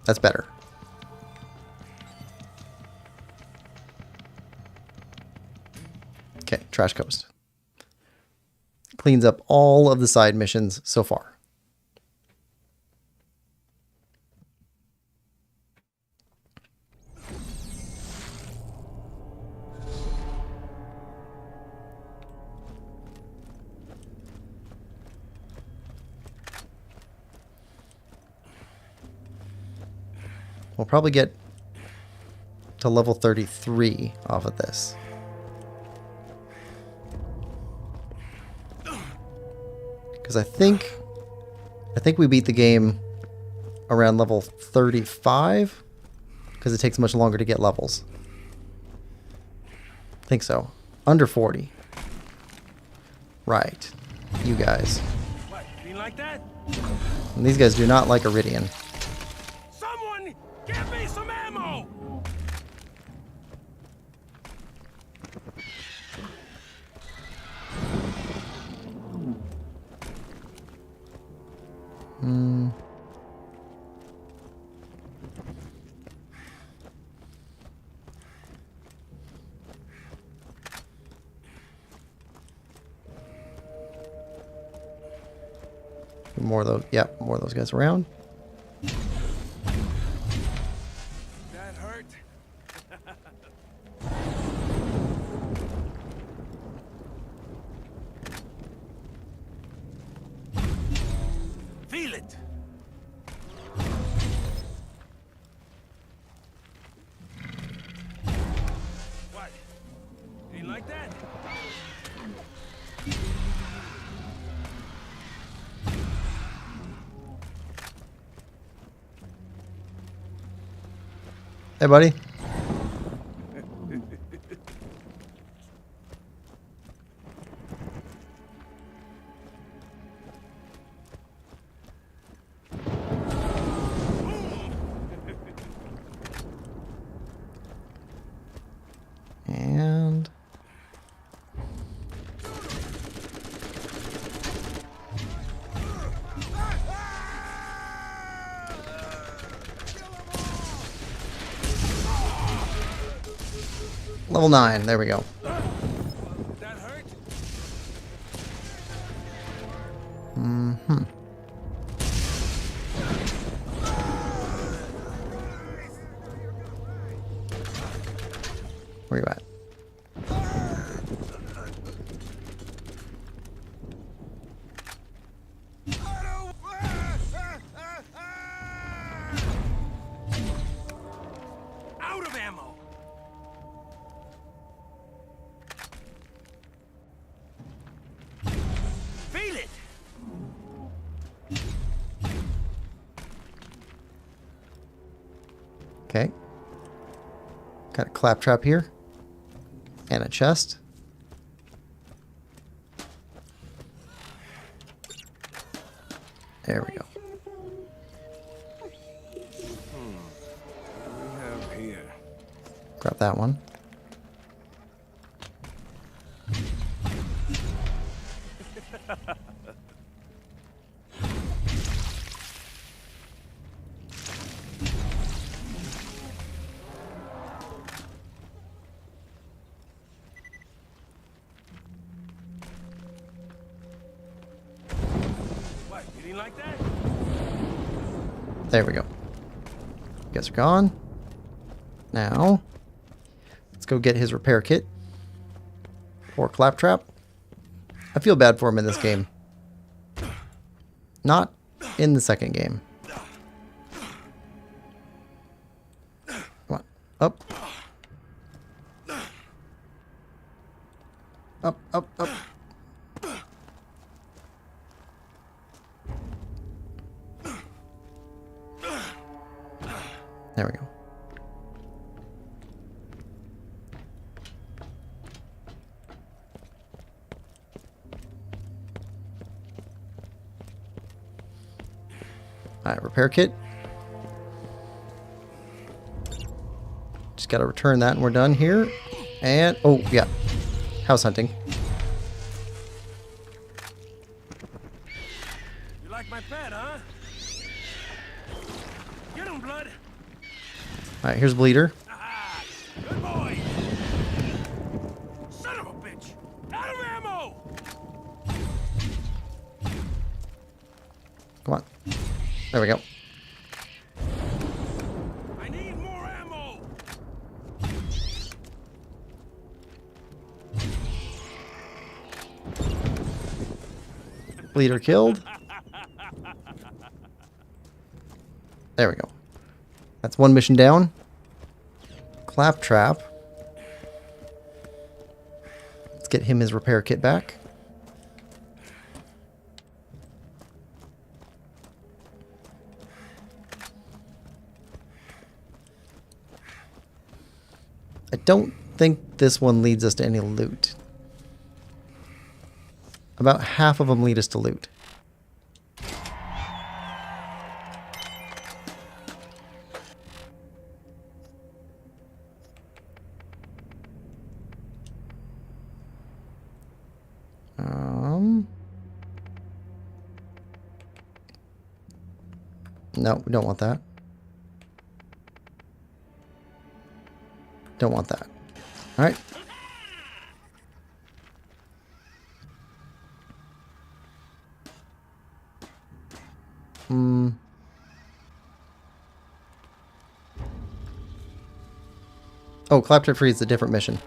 That's better. Okay, Trash Coast. Cleans up all of the side missions so far. We'll probably get to level 33 off of this. Because I think we beat the game around level 35 because it takes much longer to get levels. I think so. Under 40. Right. You guys. What? Clean like that? And these guys do not like Iridian. Someone, give me some ammo! Hmm. More of those, yeah, more of those guys around. That hurt? Feel it! What? Ain't like that? Hey, buddy. And level 9. There we go. That hurt? Mm-hmm. Where you at? Out of ammo! Feel it! Okay. Got a claptrap here. And a chest. There we go. What do we have here? Grab that one. What? You didn't like that? There we go. You guys are gone. Now, let's go get his repair kit. Or claptrap. I feel bad for him in this game. Not in the second game. Come on. Up. Up, up, up. There we go. Alright, repair kit. Just gotta return that and we're done here. And, oh, yeah. House hunting. You like my pet, huh? Get him, Blood! Alright, here's Bleeder. Ah, good boy! Son of a bitch! Out of ammo! Come on. There we go. I need more ammo! Bleeder killed. There we go. That's one mission down. Claptrap. Let's get him his repair kit back. I don't think this one leads us to any loot. About half of them lead us to loot. No, we don't want that. Don't want that. All right. Oh, Claptrap Free is a different mission.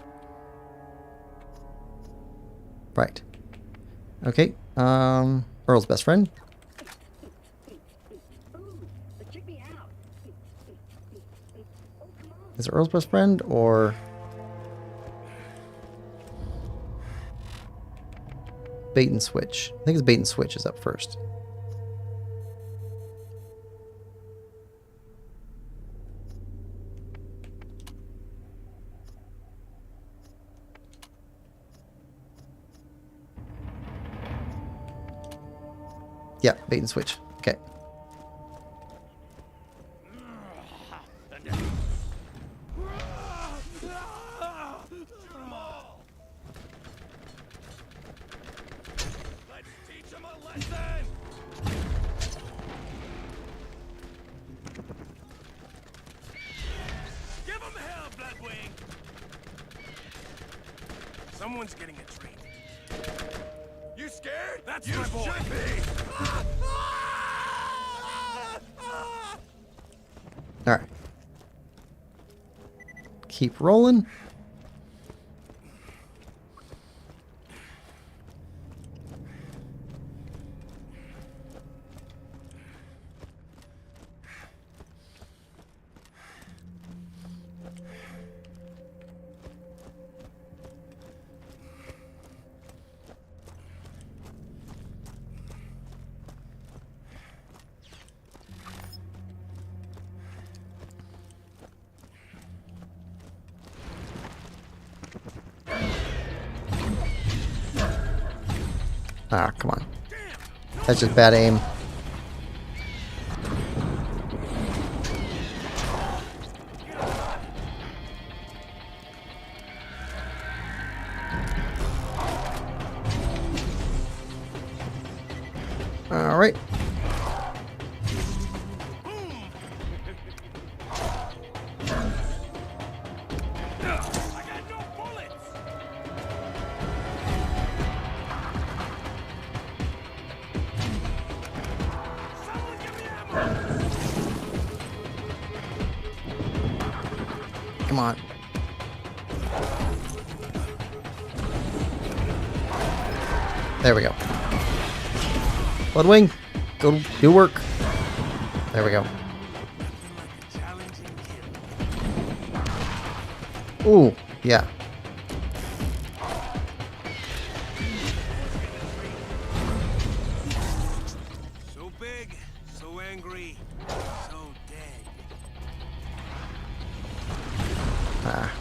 Right. Okay. Earl's best friend. Check me out. Is it Earl's best friend or Bait and Switch? I think it's Bait and Switch is up first. Yeah, Bait and Switch. Okay. Let's teach him a lesson! Give him hell, Bloodwing! Someone's getting a treat. You scared? That's my boy. You should be! All right. Keep rolling. Ah, come on. That's just bad aim. All right. Come on. There we go. Bloodwing, go do work. There we go. Ooh, yeah. So big, so angry, so dead. Ah.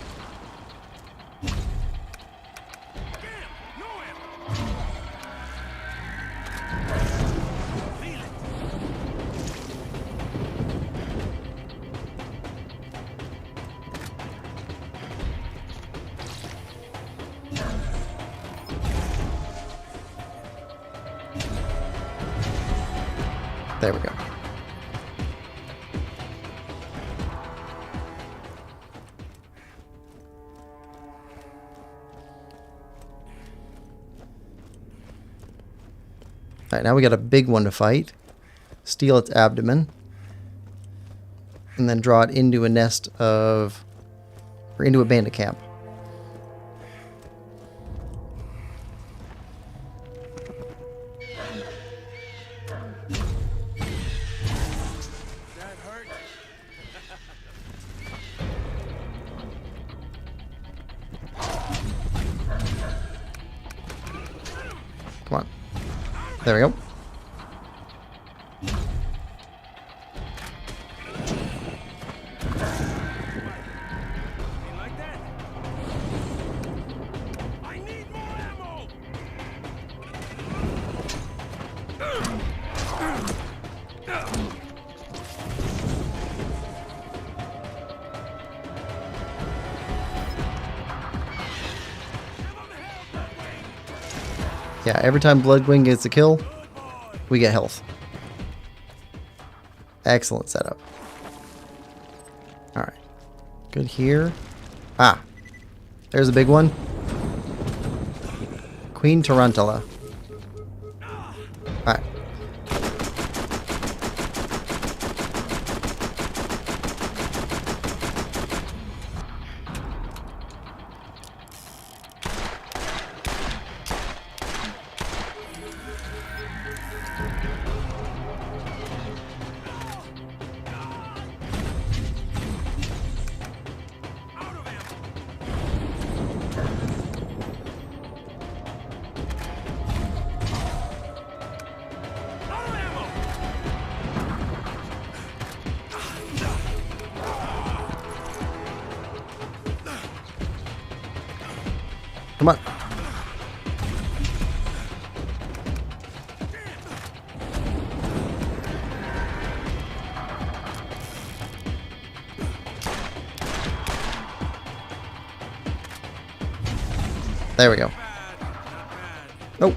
There we go. Alright, now we got a big one to fight. Steal its abdomen. And then draw it into a nest of... or into a bandit camp. That hurt? Come on. There we go. You like that? Yeah, every time Bloodwing gets a kill, we get health. Excellent setup. Alright. Good here. Ah. There's a big one. Queen Tarantula. Alright. Come on. There we go. Nope.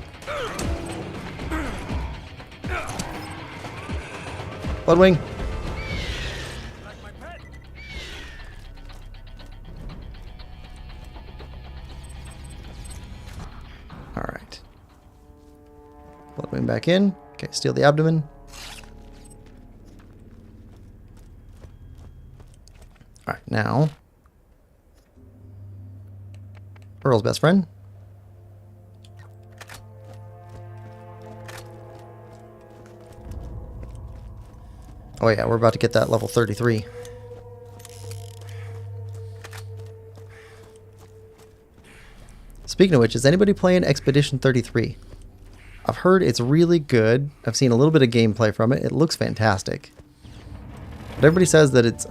Bloodwing. Alright. Bloodwing back in. Okay, steal the abdomen. Alright, now. Earl's best friend. Oh yeah, we're about to get that level 33. Speaking of which, is anybody playing Expedition 33? I've heard it's really good. I've seen a little bit of gameplay from it. It looks fantastic. But everybody says that it's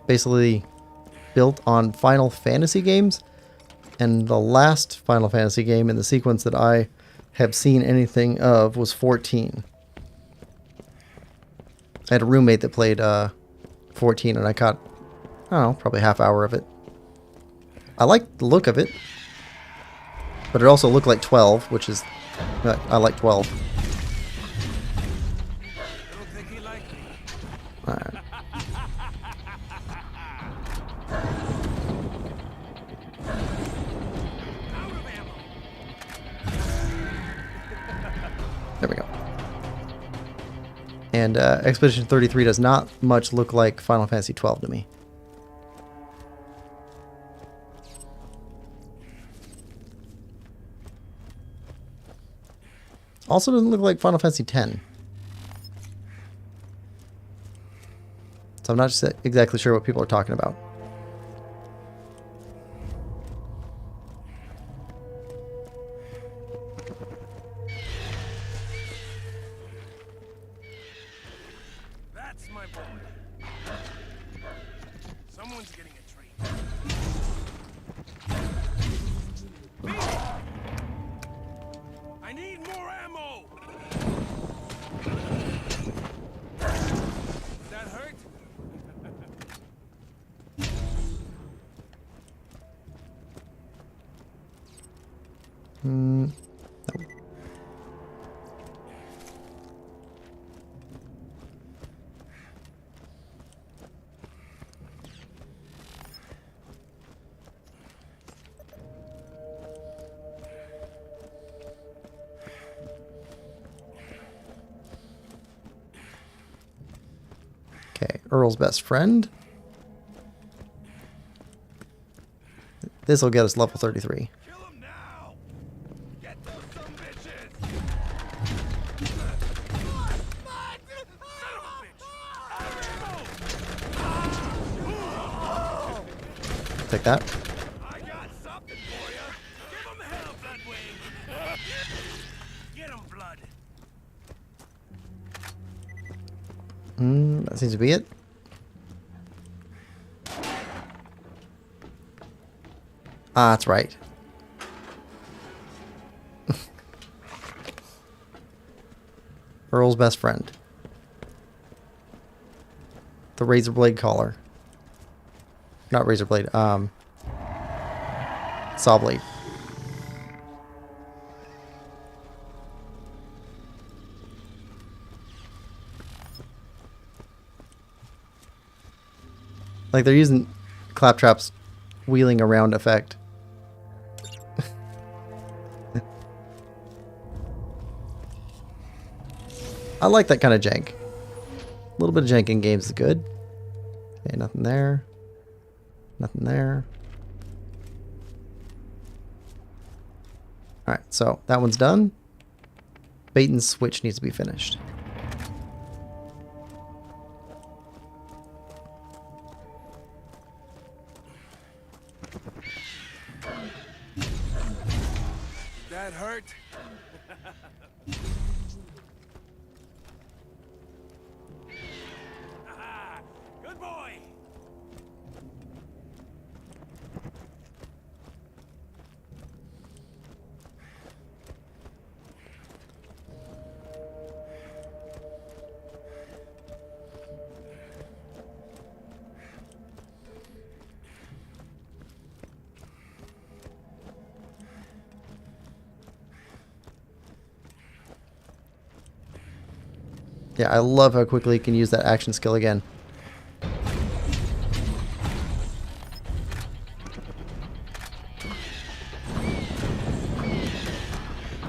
basically built on Final Fantasy games. And the last Final Fantasy game in the sequence that I have seen anything of was 14. I had a roommate that played 14 and I caught, I don't know, probably half hour of it. I liked the look of it. But it also looked like 12, which is, I like 12. Alright. There we go. And Expedition 33 does not much look like Final Fantasy 12 to me. Also doesn't look like Final Fantasy 10. So I'm not exactly sure what people are talking about. That's my boy. Someone's getting a treat. I need more ammo. Does that hurt? No. Okay, Earl's best friend. This will get us level 33. Kill him now. Get those some bitches. Take that. I got something for you. Give him hell, Bloodwing. Get him, Blood. That seems to be it. Ah, that's right. Earl's best friend. The razor blade collar. Not razor blade, saw blade. Like they're using Claptrap's wheeling around effect. I like that kind of jank. A little bit of jank in games is good. Okay, nothing there. Nothing there. Alright, so that one's done. Bait and switch needs to be finished. That hurt? Ah, good boy. Yeah, I love how quickly you can use that action skill again.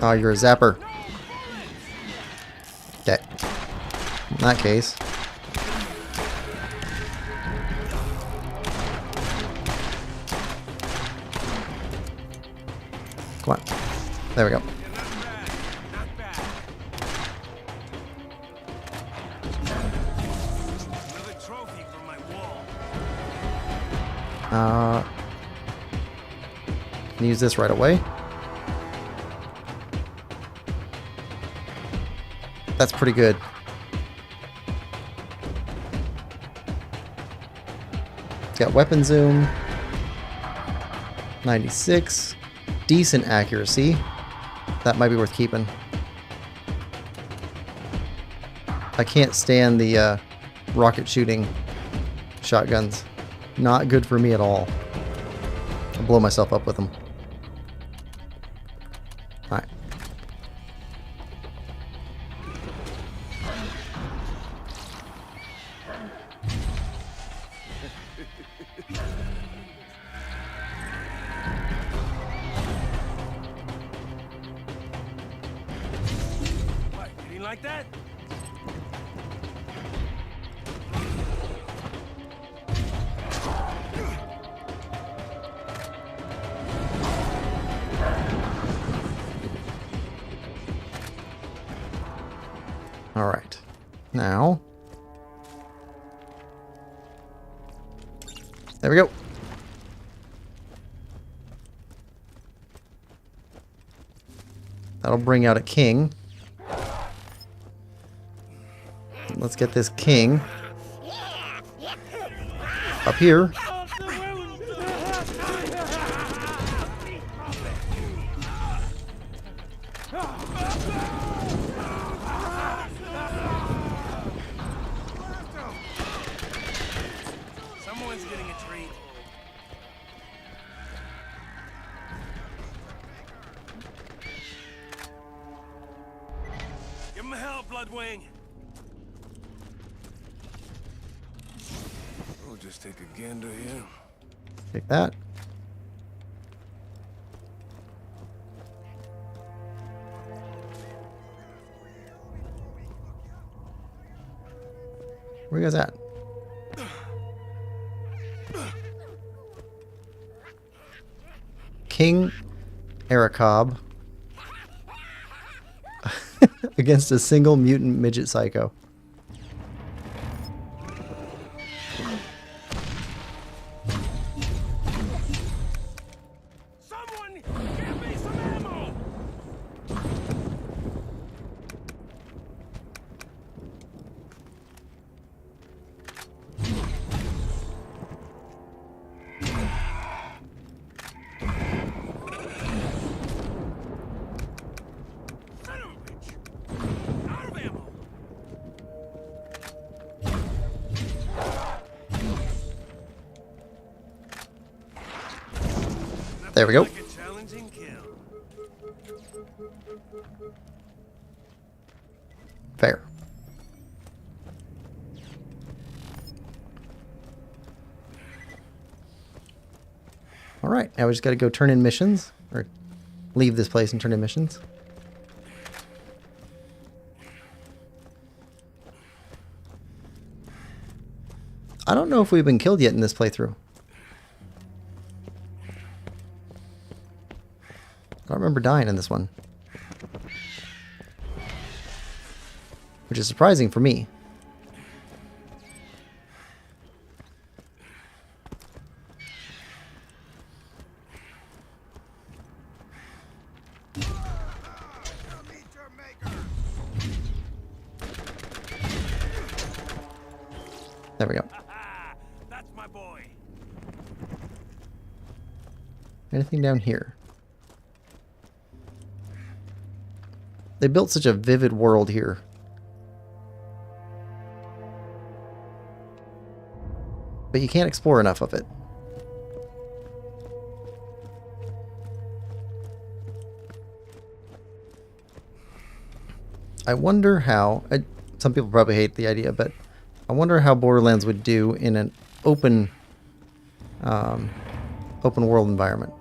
Oh, you're a zapper. Okay. In that case. Come on. There we go. Can use this right away. That's pretty good. It's got weapon zoom. 96. Decent accuracy. That might be worth keeping. I can't stand the rocket shooting shotguns. Not good for me at all. I'll blow myself up with them. Alright. What, you didn't like that? Alright. Now. There we go. That'll bring out a king. Let's get this king up here. Someone's getting a treat. Give him hell, Bloodwing. We'll just take a gander here. Take that. Where you guys at? King Aracob against a single mutant midget psycho. Someone give me some ammo. Son of a bitch. Out of ammo. There we go. Like a challenging kill. Fair. Alright, now we just gotta go turn in missions. Or leave this place and turn in missions. I don't know if we've been killed yet in this playthrough. I don't remember dying in this one. Which is surprising for me. There we go. That's my boy. Anything down here? They built such a vivid world here. But you can't explore enough of it. I wonder how... some people probably hate the idea, but I wonder how Borderlands would do in an open world environment.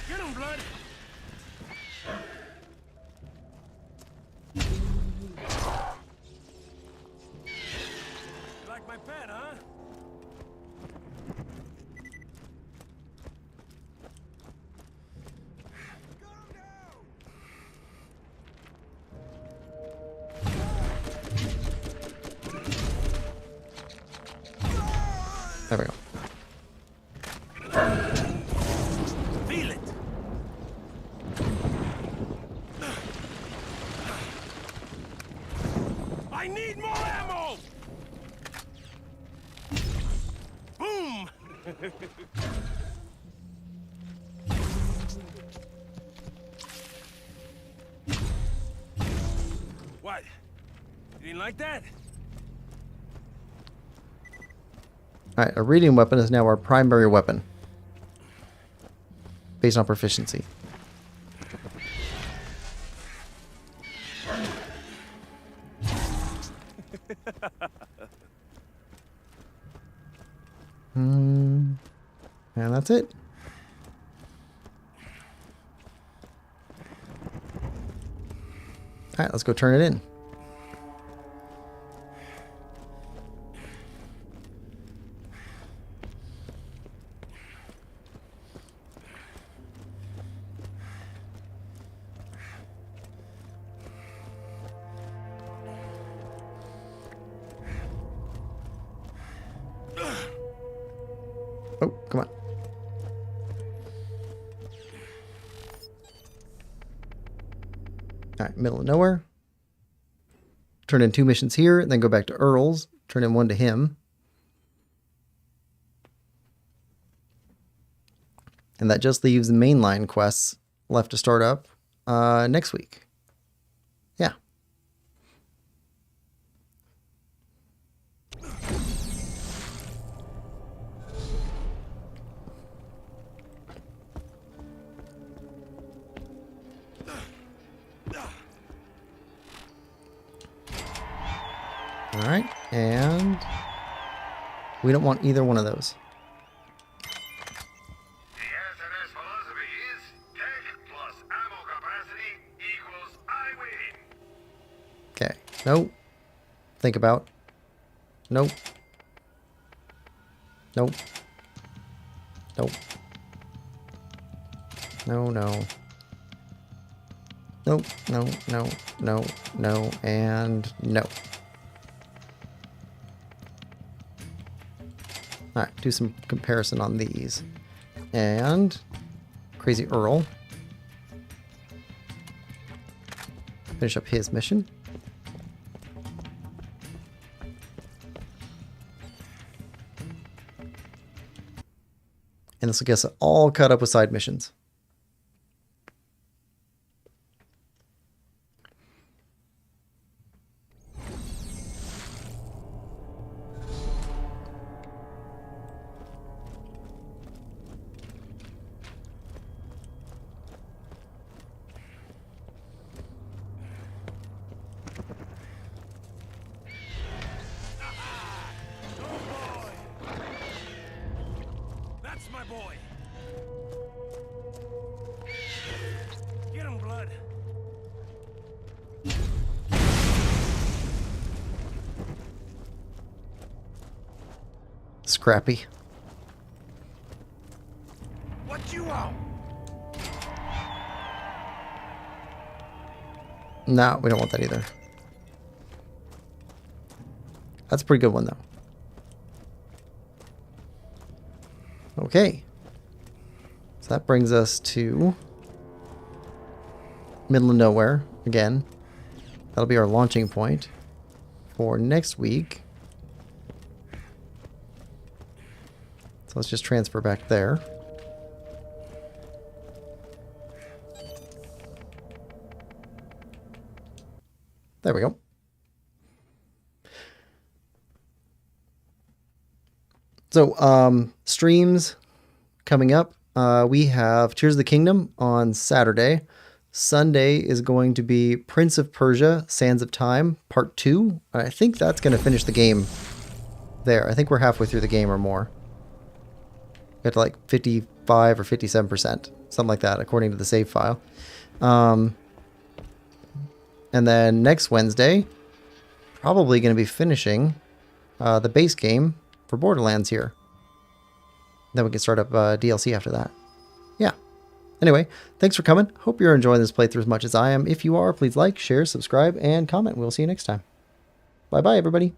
Get him, Blood. You like my pet, huh? There we go. Feel it. I need more ammo. Boom. What? You didn't like that? Alright, a reading weapon is now our primary weapon. Based on proficiency. And that's it. Alright, let's go turn it in. Oh, come on. Alright, middle of nowhere. Turn in 2 missions here, and then go back to Earl's. Turn in 1 to him. And that just leaves the mainline quests left to start up next week. Yeah. Alright, and we don't want either one of those. The SNS philosophy is tech plus ammo capacity equals I win. Okay, nope. Think about. Nope. Nope. Nope. No, no. Nope, no, no, no, no, and no. Alright, do some comparison on these. And Crazy Earl. Finish up his mission. And this will get us all caught up with side missions. boy. Get him, Blood. Scrappy. What you want? No, we don't want that either. That's a pretty good one, though. Okay. So that brings us to middle of nowhere again. That'll be our launching point for next week. So let's just transfer back there. There we go. So, streams coming up. We have Tears of the Kingdom on Saturday. Sunday is going to be Prince of Persia, Sands of Time, Part 2. I think that's going to finish the game there. I think we're halfway through the game or more. Got to like 55 or 57%, something like that, according to the save file. And then next Wednesday, probably going to be finishing the base game for Borderlands here. Then we can start up DLC after that. Yeah. Anyway, thanks for coming. Hope you're enjoying this playthrough as much as I am. If you are, please like, share, subscribe, and comment. We'll see you next time. Bye-bye, everybody.